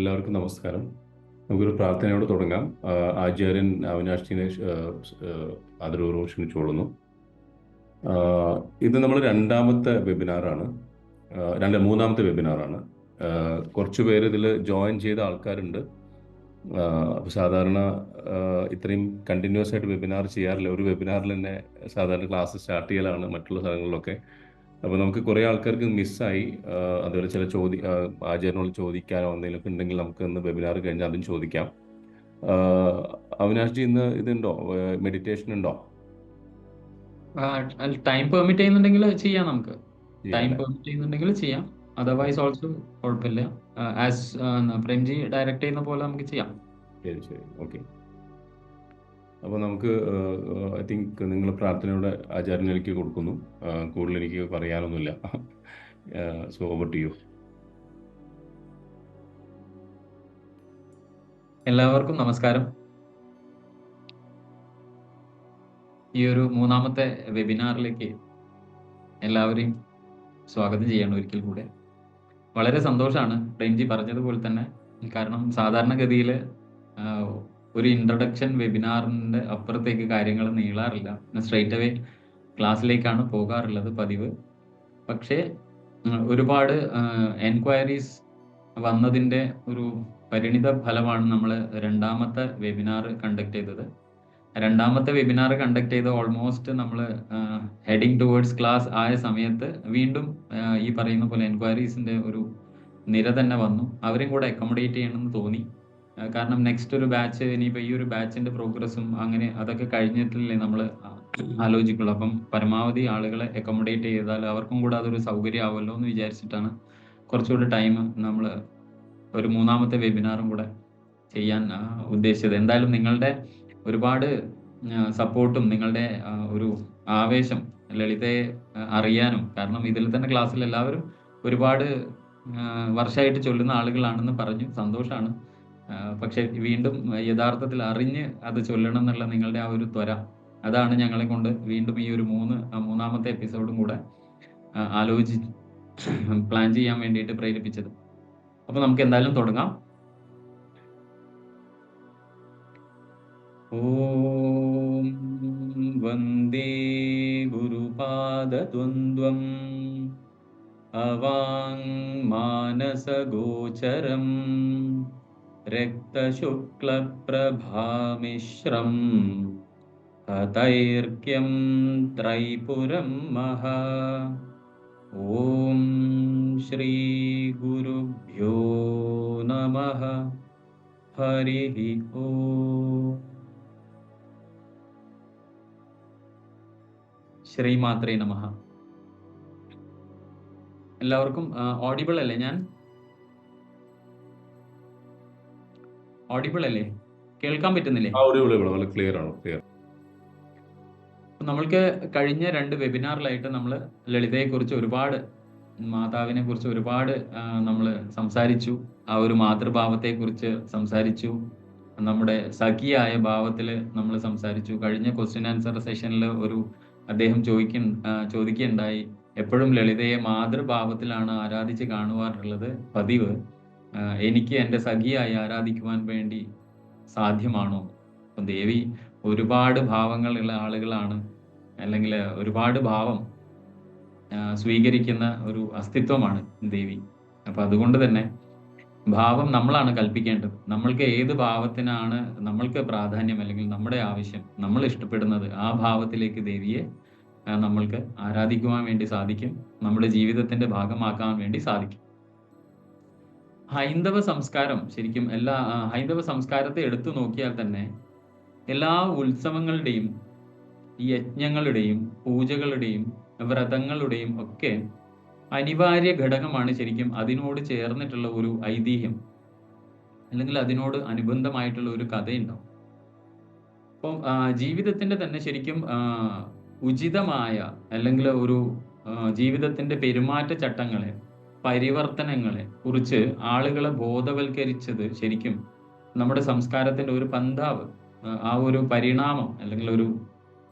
എല്ലാവർക്കും നമസ്കാരം. നമുക്കൊരു പ്രാർത്ഥനയോട് തുടങ്ങാം. ആചാര്യൻ അവിനാഷിനെ ആദരപൂർവ്വം ക്ഷണിച്ചുകൊള്ളുന്നു. ഇത് നമ്മൾ രണ്ടാമത്തെ വെബിനാറാണ്, മൂന്നാമത്തെ വെബിനാറാണ്. കുറച്ച് പേര് ഇതിൽ ജോയിൻ ചെയ്ത ആൾക്കാരുണ്ട്. അപ്പോൾ സാധാരണ ഇത്രയും കണ്ടിന്യൂസ് ആയിട്ട് വെബിനാർ ചെയ്യാറില്ല. ഒരു വെബിനാറിൽ തന്നെ സാധാരണ ക്ലാസ് സ്റ്റാർട്ട് ചെയ്യലാണ് മറ്റുള്ള സ്ഥലങ്ങളിലൊക്കെ. അപ്പോൾ നമുക്ക് കുറേ ആൾക്കാർക്ക് മിസ്സായി. അതുപോലെ ചില ആചാര്യനോട് ചോദിക്കാനോ എന്തെങ്കിലുമൊക്കെ ഉണ്ടെങ്കിൽ നമുക്ക് ഇന്ന് വെബിനാർ കഴിഞ്ഞാൽ അതും ചോദിക്കാം. അവിനാഷ് ജി, ഇന്ന് ഇതുണ്ടോ, മെഡിറ്റേഷൻ ഉണ്ടോ? ടൈം പെർമിറ്റ് ചെയ്യുന്നുണ്ടെങ്കിൽ ചെയ്യാം. നമുക്ക് ടൈം ചെയ്യാല്ലേ? പെർമിറ്റ് ചെയ്യുന്നുണ്ടെങ്കിൽ ചെയ്യാം. അതർവൈസ് ഓൾസോ കുഴപ്പമില്ല. ആസ് പ്രേംജി ഡയറക്റ്റ് ചെയ്യുന്ന പോലെ നമുക്ക് ചെയ്യാം. ശരി ശരി, ഓക്കെ. അപ്പോൾ നമുക്ക് ഐ തിങ്ക് നിങ്ങൾ പ്രാർത്ഥനയുടെ ആചാര്യനിലേക്ക് കൊടുക്കുന്നു. കൂടുതൽ എനിക്ക് പറയാനൊന്നുമില്ല. So over to you. എല്ലാവർക്കും നമസ്കാരം. ഈ ഒരു മൂന്നാമത്തെ വെബിനാറിലേക്ക് എല്ലാവരെയും സ്വാഗതം ചെയ്യണം ഒരിക്കൽ കൂടെ. വളരെ സന്തോഷമാണ് പ്രേംജി പറഞ്ഞതുപോലെ തന്നെ. കാരണം സാധാരണഗതിയിൽ ഒരു ഇൻട്രൊഡക്ഷൻ വെബിനാറിൻ്റെ അപ്പുറത്തേക്ക് കാര്യങ്ങൾ നീളാറില്ല. സ്ട്രെയിറ്റ് അവേ ക്ലാസ്സിലേക്കാണ് പോകാറുള്ളത് പതിവ്. പക്ഷേ ഒരുപാട് എൻക്വയറീസ് വന്നതിൻ്റെ ഒരു പരിണിത ഫലമാണ് നമ്മൾ രണ്ടാമത്തെ വെബിനാർ കണ്ടക്ട് ചെയ്തത്. രണ്ടാമത്തെ വെബിനാർ കണ്ടക്ട് ചെയ്ത് ഓൾമോസ്റ്റ് നമ്മൾ ഹെഡിങ് ടുവേർഡ്സ് ക്ലാസ് ആയ സമയത്ത് വീണ്ടും ഈ പറയുന്ന പോലെ എൻക്വയറീസിൻ്റെ ഒരു നിര തന്നെ വന്നു. അവരെയും കൂടെ അക്കോമഡേറ്റ് ചെയ്യണമെന്ന് തോന്നി. കാരണം നെക്സ്റ്റ് ഒരു ബാച്ച്, ഇനിയിപ്പോൾ ഈ ഒരു ബാച്ചിൻ്റെ പ്രോഗ്രസ്സും അങ്ങനെ അതൊക്കെ കഴിഞ്ഞിട്ടില്ലേ നമ്മൾ ആലോചിക്കുള്ളൂ. അപ്പം പരമാവധി ആളുകളെ അക്കോമഡേറ്റ് ചെയ്താൽ അവർക്കും കൂടെ അതൊരു സൗകര്യമാവുമല്ലോ എന്ന് വിചാരിച്ചിട്ടാണ് കുറച്ചുകൂടി ടൈം നമ്മൾ ഒരു മൂന്നാമത്തെ വെബിനാറും കൂടെ ചെയ്യാൻ ഉദ്ദേശിച്ചത്. എന്തായാലും നിങ്ങളുടെ ഒരുപാട് സപ്പോർട്ടും നിങ്ങളുടെ ഒരു ആവേശം ലളിതയെ അറിയാനും, കാരണം ഇതിൽ തന്നെ ക്ലാസ്സിൽ എല്ലാവരും ഒരുപാട് വർഷമായിട്ട് ചൊല്ലുന്ന ആളുകളാണെന്ന് പറഞ്ഞു. സന്തോഷമാണ്. പക്ഷെ വീണ്ടും യഥാർത്ഥത്തിൽ അറിഞ്ഞ് അത് ചൊല്ലണം എന്നുള്ള നിങ്ങളുടെ ആ ഒരു ത്വര, അതാണ് ഞങ്ങളെ കൊണ്ട് വീണ്ടും ഈ ഒരു മൂന്നാമത്തെ എപ്പിസോഡും കൂടെ ആലോചിച്ച് പ്ലാൻ ചെയ്യാൻ വേണ്ടിയിട്ട് പ്രേരിപ്പിച്ചത്. അപ്പോൾ നമുക്ക് എന്തായാലും തുടങ്ങാം. ഓം വന്ദേ ഗുരുപാദദ്വന്ദ്വം അവാങ്മാനസഗോചരം രക്തശുക്ലപ്രഭാമിശ്രം ഹതൈർക്യം ത്രൈപുരം മഹാ. ഓം ശ്രീ ഗുരുഭ്യോ നമഃ. ഹരി ഓം. ശ്രീമാത്രേ നമഃ. എല്ലാവർക്കും ഓഡിബിൾ അല്ലേ? ഞാൻ ഓഡിബിൾ അല്ലേ? കേൾക്കാൻ പറ്റുന്നില്ലേ? വളരെ ക്ലിയർ ആണ്, ക്ലിയർ. നമ്മൾക്ക് കഴിഞ്ഞ 2 വെബിനാറിലായിട്ട് നമ്മൾ ലളിതയെക്കുറിച്ച് ഒരുപാട്, മാതാവിനെ കുറിച്ച് ഒരുപാട് നമ്മൾ സംസാരിച്ചു. ആ ഒരു മാതൃഭാവത്തെക്കുറിച്ച് സംസാരിച്ചു. നമ്മുടെ സഖിയായ ഭാവത്തിൽ നമ്മൾ സംസാരിച്ചു. കഴിഞ്ഞ ക്വസ്റ്റ്യൻ ആൻസർ സെഷനിൽ അദ്ദേഹം ചോദിക്കുകയുണ്ടായി, എപ്പോഴും ലളിതയെ മാതൃഭാവത്തിലാണ് ആരാധിച്ച് കാണുവാറുള്ളത് പതിവ്. എനിക്ക് എൻ്റെ സഖിയായി ആരാധിക്കുവാൻ വേണ്ടി സാധ്യമാണോ? അപ്പം ദേവി ഒരുപാട് ഭാവങ്ങളുള്ള ആളുകളാണ്, അല്ലെങ്കിൽ ഒരുപാട് ഭാവം സ്വീകരിക്കുന്ന ഒരു അസ്തിത്വമാണ് ദേവി. അപ്പം അതുകൊണ്ട് തന്നെ ഭാവം നമ്മളാണ് കൽപ്പിക്കേണ്ടത്. നമ്മൾക്ക് ഏത് ഭാവത്തിനാണ് നമ്മൾക്ക് പ്രാധാന്യം, അല്ലെങ്കിൽ നമ്മുടെ ആവശ്യം, നമ്മൾ ഇഷ്ടപ്പെടുന്നത്, ആ ഭാവത്തിലേക്ക് ദേവിയെ നമ്മൾക്ക് ആരാധിക്കുവാൻ വേണ്ടി സാധിക്കും, നമ്മുടെ ജീവിതത്തിന്റെ ഭാഗമാക്കാൻ വേണ്ടി സാധിക്കും. ഹൈന്ദവ സംസ്കാരം, ശരിക്കും എല്ലാ ഹൈന്ദവ സംസ്കാരത്തെ എടുത്തു നോക്കിയാൽ തന്നെ എല്ലാ ഉത്സവങ്ങളുടെയും യജ്ഞങ്ങളുടെയും പൂജകളുടെയും വ്രതങ്ങളുടെയും ഒക്കെ അനിവാര്യ ഘടകമാണ് ശരിക്കും അതിനോട് ചേർന്നിട്ടുള്ള ഒരു ഐതിഹ്യം, അല്ലെങ്കിൽ അതിനോട് അനുബന്ധമായിട്ടുള്ള ഒരു കഥയുണ്ടാവും. അപ്പം ജീവിതത്തിന്റെ തന്നെ ശരിക്കും ഉചിതമായ, അല്ലെങ്കിൽ ഒരു ജീവിതത്തിന്റെ പെരുമാറ്റ ചട്ടങ്ങളെ, പരിവർത്തനങ്ങളെ കുറിച്ച് ആളുകളെ ബോധവൽക്കരിച്ചത് ശരിക്കും നമ്മുടെ സംസ്കാരത്തിന്റെ ഒരു പന്താവ്, ആ ഒരു പരിണാമം, അല്ലെങ്കിൽ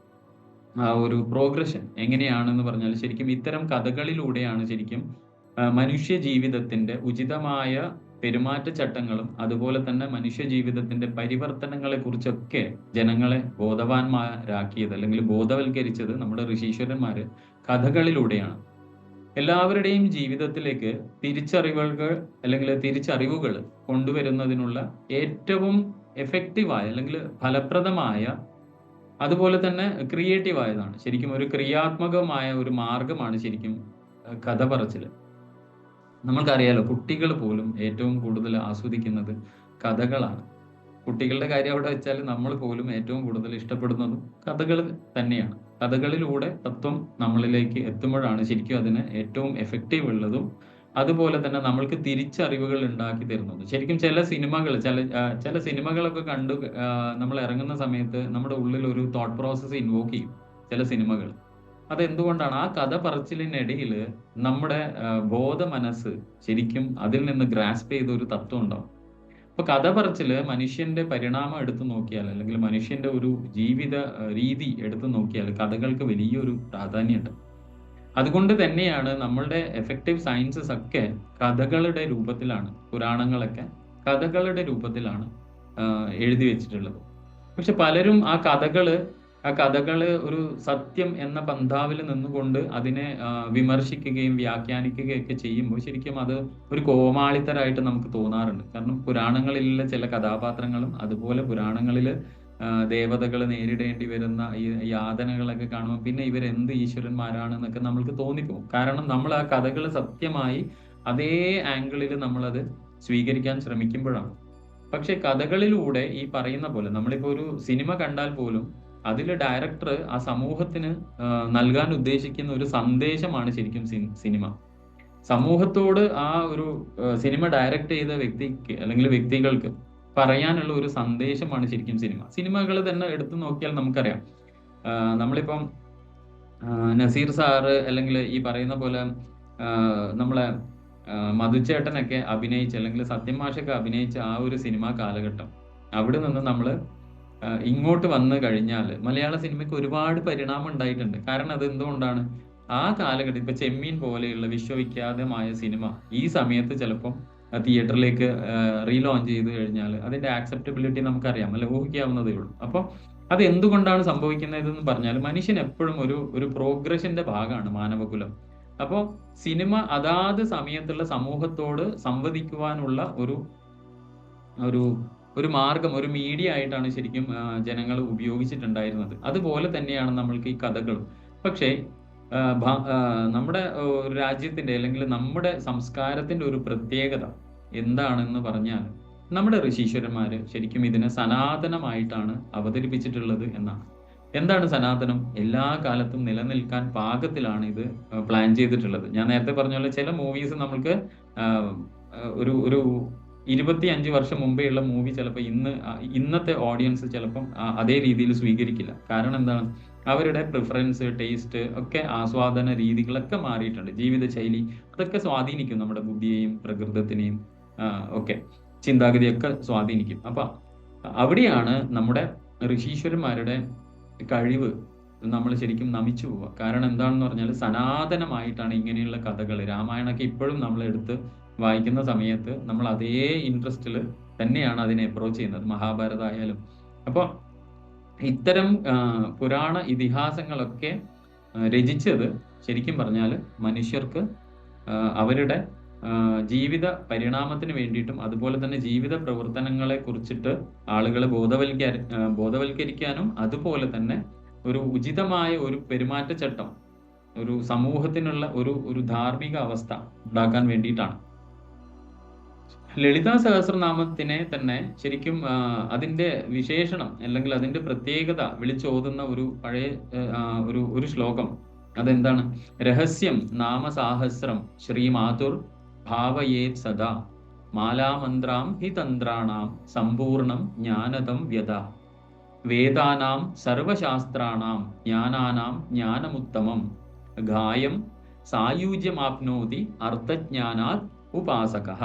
ആ ഒരു പ്രോഗ്രഷൻ എങ്ങനെയാണെന്ന് പറഞ്ഞാൽ ശരിക്കും ഇത്തരം കഥകളിലൂടെയാണ് ശരിക്കും മനുഷ്യ ജീവിതത്തിന്റെ ഉചിതമായ പെരുമാറ്റച്ചട്ടങ്ങളും അതുപോലെ തന്നെ മനുഷ്യ ജീവിതത്തിന്റെ പരിവർത്തനങ്ങളെ കുറിച്ചൊക്കെ ജനങ്ങളെ ബോധവാന്മാരാക്കിയത് അല്ലെങ്കിൽ ബോധവൽക്കരിച്ചത് നമ്മുടെ ഋഷീശ്വരന്മാര് കഥകളിലൂടെയാണ്. എല്ലാവരുടെയും ജീവിതത്തിലേക്ക് തിരിച്ചറിവുകൾ കൊണ്ടുവരുന്നതിനുള്ള ഏറ്റവും എഫക്റ്റീവായ അല്ലെങ്കിൽ ഫലപ്രദമായ അതുപോലെ തന്നെ ക്രിയേറ്റീവായതാണ് ശരിക്കും ഒരു ക്രിയാത്മകമായ ഒരു മാർഗമാണ് ശരിക്കും കഥ പറച്ചില്. നമ്മൾക്കറിയാലോ, കുട്ടികൾ പോലും ഏറ്റവും കൂടുതൽ ആസ്വദിക്കുന്നത് കഥകളാണ്. കുട്ടികളുടെ കാര്യം അവിടെ വെച്ചാൽ നമ്മൾ പോലും ഏറ്റവും കൂടുതൽ ഇഷ്ടപ്പെടുന്നതും കഥകൾ തന്നെയാണ്. കഥകളിലൂടെ തത്വം നമ്മളിലേക്ക് എത്തുമ്പോഴാണ് ശരിക്കും അതിന് ഏറ്റവും എഫക്റ്റീവ് ഉള്ളതും അതുപോലെ തന്നെ നമ്മൾക്ക് തിരിച്ചറിവുകൾ ഉണ്ടാക്കി തരുന്നത്. ശരിക്കും ചില സിനിമകളൊക്കെ കണ്ടു നമ്മൾ ഇറങ്ങുന്ന സമയത്ത് നമ്മുടെ ഉള്ളിൽ ഒരു തോട്ട് പ്രോസസ്സ് ഇൻവോക്ക് ചെയ്യും ചില സിനിമകൾ. അതെന്തുകൊണ്ടാണ്? ആ കഥ പറച്ചിലിനിടയിൽ നമ്മുടെ ബോധ മനസ്സ് ശരിക്കും അതിൽ നിന്ന് ഗ്രാസ്പ് ചെയ്ത ഒരു തത്വം ഉണ്ടാവും. അപ്പൊ കഥ പറച്ചില് മനുഷ്യന്റെ പരിണാമം എടുത്തു നോക്കിയാൽ അല്ലെങ്കിൽ മനുഷ്യന്റെ ഒരു ജീവിത രീതി എടുത്തു നോക്കിയാൽ കഥകൾക്ക് വലിയൊരു പ്രാധാന്യമുണ്ട്. അതുകൊണ്ട് തന്നെയാണ് നമ്മളുടെ എഫക്റ്റീവ് സയൻസസ് ഒക്കെ കഥകളുടെ രൂപത്തിലാണ്, പുരാണങ്ങളൊക്കെ കഥകളുടെ രൂപത്തിലാണ് എഴുതി വെച്ചിട്ടുള്ളത്. പക്ഷെ പലരും ആ കഥകള് ഒരു സത്യം എന്ന പന്ഥാവിൽ നിന്നുകൊണ്ട് അതിനെ വിമർശിക്കുകയും വ്യാഖ്യാനിക്കുകയൊക്കെ ചെയ്യുമ്പോൾ ശരിക്കും അത് ഒരു കോമാളിത്തരായിട്ട് നമുക്ക് തോന്നാറുണ്ട്. കാരണം പുരാണങ്ങളിലുള്ള ചില കഥാപാത്രങ്ങളും അതുപോലെ പുരാണങ്ങളിൽ ദേവതകൾ നേരിടേണ്ടി വരുന്ന ഈ യാതനകളൊക്കെ കാണുമ്പോൾ പിന്നെ ഇവരെന്ത് ഈശ്വരന്മാരാണെന്നൊക്കെ നമ്മൾക്ക് തോന്നിപ്പോകും. കാരണം നമ്മൾ ആ കഥകൾ സത്യമായി അതേ ആംഗിളിൽ നമ്മളത് സ്വീകരിക്കാൻ ശ്രമിക്കുമ്പോഴാണ്. പക്ഷെ കഥകളിലൂടെ ഈ പറയുന്ന പോലെ നമ്മളിപ്പോ ഒരു സിനിമ കണ്ടാൽ പോലും അതിൽ ഡയറക്ടർ ആ സമൂഹത്തിന് നൽകാൻ ഉദ്ദേശിക്കുന്ന ഒരു സന്ദേശമാണ് ശരിക്കും സിനിമ. സമൂഹത്തോട് ആ ഒരു സിനിമ ഡയറക്ട് ചെയ്ത വ്യക്തിക്ക് അല്ലെങ്കിൽ വ്യക്തികൾക്ക് പറയാനുള്ള ഒരു സന്ദേശമാണ് ശരിക്കും സിനിമകൾ തന്നെ എടുത്തു നോക്കിയാൽ നമുക്കറിയാം. നമ്മളിപ്പം നസീർ സാറ് അല്ലെങ്കിൽ ഈ പറയുന്ന പോലെ നമ്മളെ മധുചേട്ടനൊക്കെ അഭിനയിച്ച അല്ലെങ്കിൽ സത്യം മാഷൊക്കെ അഭിനയിച്ച ആ ഒരു സിനിമാ കാലഘട്ടം, അവിടെ നിന്ന് നമ്മൾ ഇങ്ങോട്ട് വന്നു കഴിഞ്ഞാൽ മലയാള സിനിമയ്ക്ക് ഒരുപാട് പരിണാമം ഉണ്ടായിട്ടുണ്ട്. കാരണം അത് എന്തുകൊണ്ടാണ്? ആ കാലഘട്ടം ഇപ്പൊ ചെമ്മീൻ പോലെയുള്ള വിശ്വവിഖ്യാതമായ സിനിമ ഈ സമയത്ത് ചിലപ്പം തിയേറ്ററിലേക്ക് റീലോഞ്ച് ചെയ്ത് കഴിഞ്ഞാൽ അതിന്റെ ആക്സെപ്റ്റബിലിറ്റി നമുക്കറിയാം, അല്ലെ, ഊഹിക്കാവുന്നതേ ഉള്ളൂ. അപ്പൊ അത് എന്തുകൊണ്ടാണ് സംഭവിക്കുന്നതെന്ന് പറഞ്ഞാൽ മനുഷ്യൻ എപ്പോഴും ഒരു പ്രോഗ്രഷന്റെ ഭാഗമാണ് മാനവകുലം. അപ്പോൾ സിനിമ അതാത് സമയത്തുള്ള സമൂഹത്തോട് സംവദിക്കുവാനുള്ള ഒരു മാർഗം, ഒരു മീഡിയ ആയിട്ടാണ് ശരിക്കും ജനങ്ങൾ ഉപയോഗിച്ചിട്ടുണ്ടായിരുന്നത്. അതുപോലെ തന്നെയാണ് നമ്മൾക്ക് ഈ കഥകളും. പക്ഷേ നമ്മുടെ രാജ്യത്തിന്റെ അല്ലെങ്കിൽ നമ്മുടെ സംസ്കാരത്തിന്റെ ഒരു പ്രത്യേകത എന്താണെന്ന് പറഞ്ഞാൽ നമ്മുടെ ഋഷീശ്വരന്മാര് ശരിക്കും ഇതിനെ സനാതനമായിട്ടാണ് അവതരിപ്പിച്ചിട്ടുള്ളത് എന്നാണ്. എന്താണ് സനാതനം? എല്ലാ കാലത്തും നിലനിൽക്കാൻ പാകത്തിലാണ് ഇത് പ്ലാൻ ചെയ്തിട്ടുള്ളത്. ഞാൻ നേരത്തെ പറഞ്ഞ പോലെ ചില മൂവീസ് നമ്മൾക്ക് ഒരു 25 വർഷം മുമ്പേ ഉള്ള മൂവി ചിലപ്പോൾ ഇന്നത്തെ ഓഡിയൻസ് ചിലപ്പം അതേ രീതിയിൽ സ്വീകരിക്കില്ല. കാരണം എന്താണ്? അവരുടെ പ്രിഫറൻസ്, ടേസ്റ്റ് ഒക്കെ, ആസ്വാദന രീതികളൊക്കെ മാറിയിട്ടുണ്ട്. ജീവിതശൈലി അതൊക്കെ സ്വാധീനിക്കും നമ്മുടെ ബുദ്ധിയെയും പ്രകൃതത്തിനെയും ഒക്കെ, ചിന്താഗതിയൊക്കെ സ്വാധീനിക്കും. അപ്പൊ അവിടെയാണ് നമ്മുടെ ഋഷീശ്വരന്മാരുടെ കഴിവ് നമ്മൾ ശരിക്കും നമിച്ചു പോവുക. കാരണം എന്താണെന്ന് പറഞ്ഞാൽ സനാതനമായിട്ടാണ് ഇങ്ങനെയുള്ള കഥകൾ, രാമായണമൊക്കെ ഇപ്പോഴും നമ്മൾ എടുത്ത് വായിക്കുന്ന സമയത്ത് നമ്മൾ അതേ ഇൻട്രസ്റ്റിൽ തന്നെയാണ് അതിനെ അപ്രോച്ച് ചെയ്യുന്നത്, മഹാഭാരതം ആയാലും. അപ്പോൾ ഇത്തരം പുരാണ ഇതിഹാസങ്ങളൊക്കെ രചിച്ചത് ശരിക്കും പറഞ്ഞാൽ മനുഷ്യർക്ക് അവരുടെ ജീവിത പരിണാമത്തിന് വേണ്ടിയിട്ടും അതുപോലെ തന്നെ ജീവിത പ്രവർത്തനങ്ങളെ കുറിച്ചിട്ട് ആളുകളെ ബോധവൽക്കരിക്കാനും അതുപോലെ തന്നെ ഒരു ഉചിതമായ ഒരു പെരുമാറ്റച്ചട്ടം, ഒരു സമൂഹത്തിനുള്ള ഒരു ധാർമ്മിക അവസ്ഥ ഉണ്ടാക്കാൻ വേണ്ടിയിട്ടാണ്. ലളിതാ സഹസ്രനാമത്തിനെ തന്നെ ശരിക്കും അതിന്റെ വിശേഷണം അല്ലെങ്കിൽ അതിന്റെ പ്രത്യേകത വിളിച്ചോതുന്ന ഒരു പഴയ ഒരു ശ്ലോകം അതെന്താണ്? രഹസ്യം നാമസാഹസ്രം ശ്രീമാതുർ ഭാവയേത് സദാ മാലാമന്ത്രാം ഹി തന്ത്രാണാം സമ്പൂർണം ജ്ഞാനദം വ്യത വേദാനാം സർവശാസ്ത്രാണാം ജ്ഞാനാനാം ജ്ഞാനമുത്തമം ഗായം സായുജ്യമാപ്നോതി അർത്ഥജ്ഞാനാത് ഉപാസകഃ.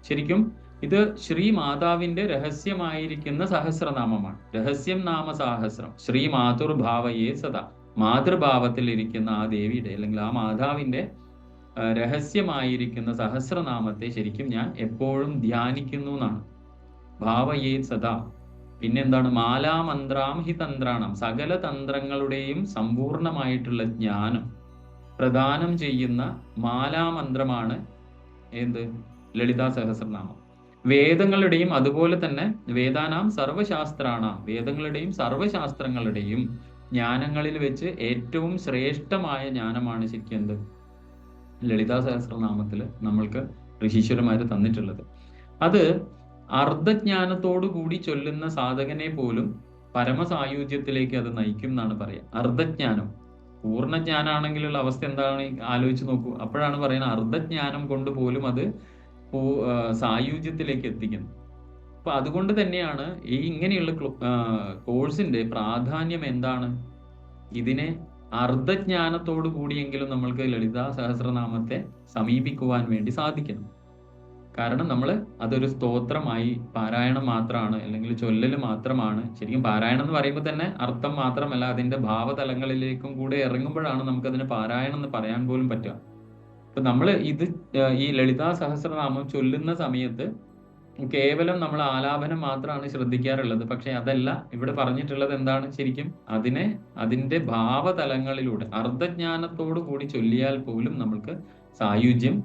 ശരിക്കും ഇത് ശ്രീമാതാവിന്റെ രഹസ്യമായിരിക്കുന്ന സഹസ്രനാമമാണ്. രഹസ്യം നാമസാഹസ്രം ശ്രീമാതുർഭാവയേ സദാ. മാതൃഭാവത്തിൽ ഇരിക്കുന്ന ആ ദേവിയുടെ അല്ലെങ്കിൽ ആ മാതാവിന്റെ രഹസ്യമായിരിക്കുന്ന സഹസ്രനാമത്തെ ശരിക്കും ഞാൻ എപ്പോഴും ധ്യാനിക്കുന്നു എന്നാണ്. ഭാവയേ സദാ. പിന്നെന്താണ്? മാലാമന്ത്രാം ഹി തന്ത്രാണം, സകല തന്ത്രങ്ങളുടെയും സമ്പൂർണമായിട്ടുള്ള ജ്ഞാനം പ്രദാനം ചെയ്യുന്ന മാലാമന്ത്രമാണ് എന്ത്? ലളിതാ സഹസ്രനാമം. വേദങ്ങളുടെയും അതുപോലെ തന്നെ വേദാനാം സർവശാസ്ത്രാണാം, വേദങ്ങളുടെയും സർവശാസ്ത്രങ്ങളുടെയും ജ്ഞാനങ്ങളിൽ വെച്ച് ഏറ്റവും ശ്രേഷ്ഠമായ ജ്ഞാനമാണ് ശരിക്കും എന്ത്? ലളിതാ സഹസ്രനാമത്തിൽ നമ്മൾക്ക് ഋഷീശ്വരന്മാർ തന്നിട്ടുള്ളത്. അത് അർദ്ധജ്ഞാനത്തോടു കൂടി ചൊല്ലുന്ന സാധകനെ പോലും പരമസായുജ്യത്തിലേക്ക് അത് നയിക്കും എന്നാണ് പറയുക. അർദ്ധജ്ഞാനം. പൂർണ്ണജ്ഞാനാണെങ്കിലുള്ള അവസ്ഥ എന്താണ് ആലോചിച്ച് നോക്കൂ. അപ്പോഴാണ് പറയുന്നത് അർദ്ധജ്ഞാനം കൊണ്ട് പോലും അത് സായുജ്യത്തിലേക്ക് എത്തിക്കുന്നു. അപ്പൊ അതുകൊണ്ട് തന്നെയാണ് ഈ ഇങ്ങനെയുള്ള കോഴ്സിന്റെ പ്രാധാന്യം എന്താണ്? ഇതിനെ അർദ്ധജ്ഞാനത്തോടു കൂടിയെങ്കിലും നമ്മൾക്ക് ലളിതാ സഹസ്രനാമത്തെ സമീപിക്കുവാൻ വേണ്ടി സാധിക്കണം. കാരണം നമ്മൾ അതൊരു സ്തോത്രമായി പാരായണം മാത്രമാണ്, അല്ലെങ്കിൽ ചൊല്ലല് മാത്രമാണ്. ശരിക്കും പാരായണം എന്ന് പറയുമ്പോൾ തന്നെ അർത്ഥം മാത്രമല്ല, അതിന്റെ ഭാവതലങ്ങളിലേക്കും കൂടെ ഇറങ്ങുമ്പോഴാണ് നമുക്കതിന് പാരായണം എന്ന് പറയാൻ പോലും പറ്റുക. ഇപ്പൊ നമ്മൾ ഈ ലളിതാ സഹസ്രനാമം ചൊല്ലുന്ന സമയത്ത് കേവലം നമ്മൾ ആലാപനം മാത്രമാണ് ശ്രദ്ധിക്കാറുള്ളത്. പക്ഷെ അതല്ല ഇവിടെ പറഞ്ഞിട്ടുള്ളത്. എന്താണ് ശരിക്കും? അതിന്റെ ഭാവതലങ്ങളിലൂടെ അർദ്ധജ്ഞാനത്തോടു കൂടി ചൊല്ലിയാൽ പോലും നമ്മൾക്ക് സായുജ്യം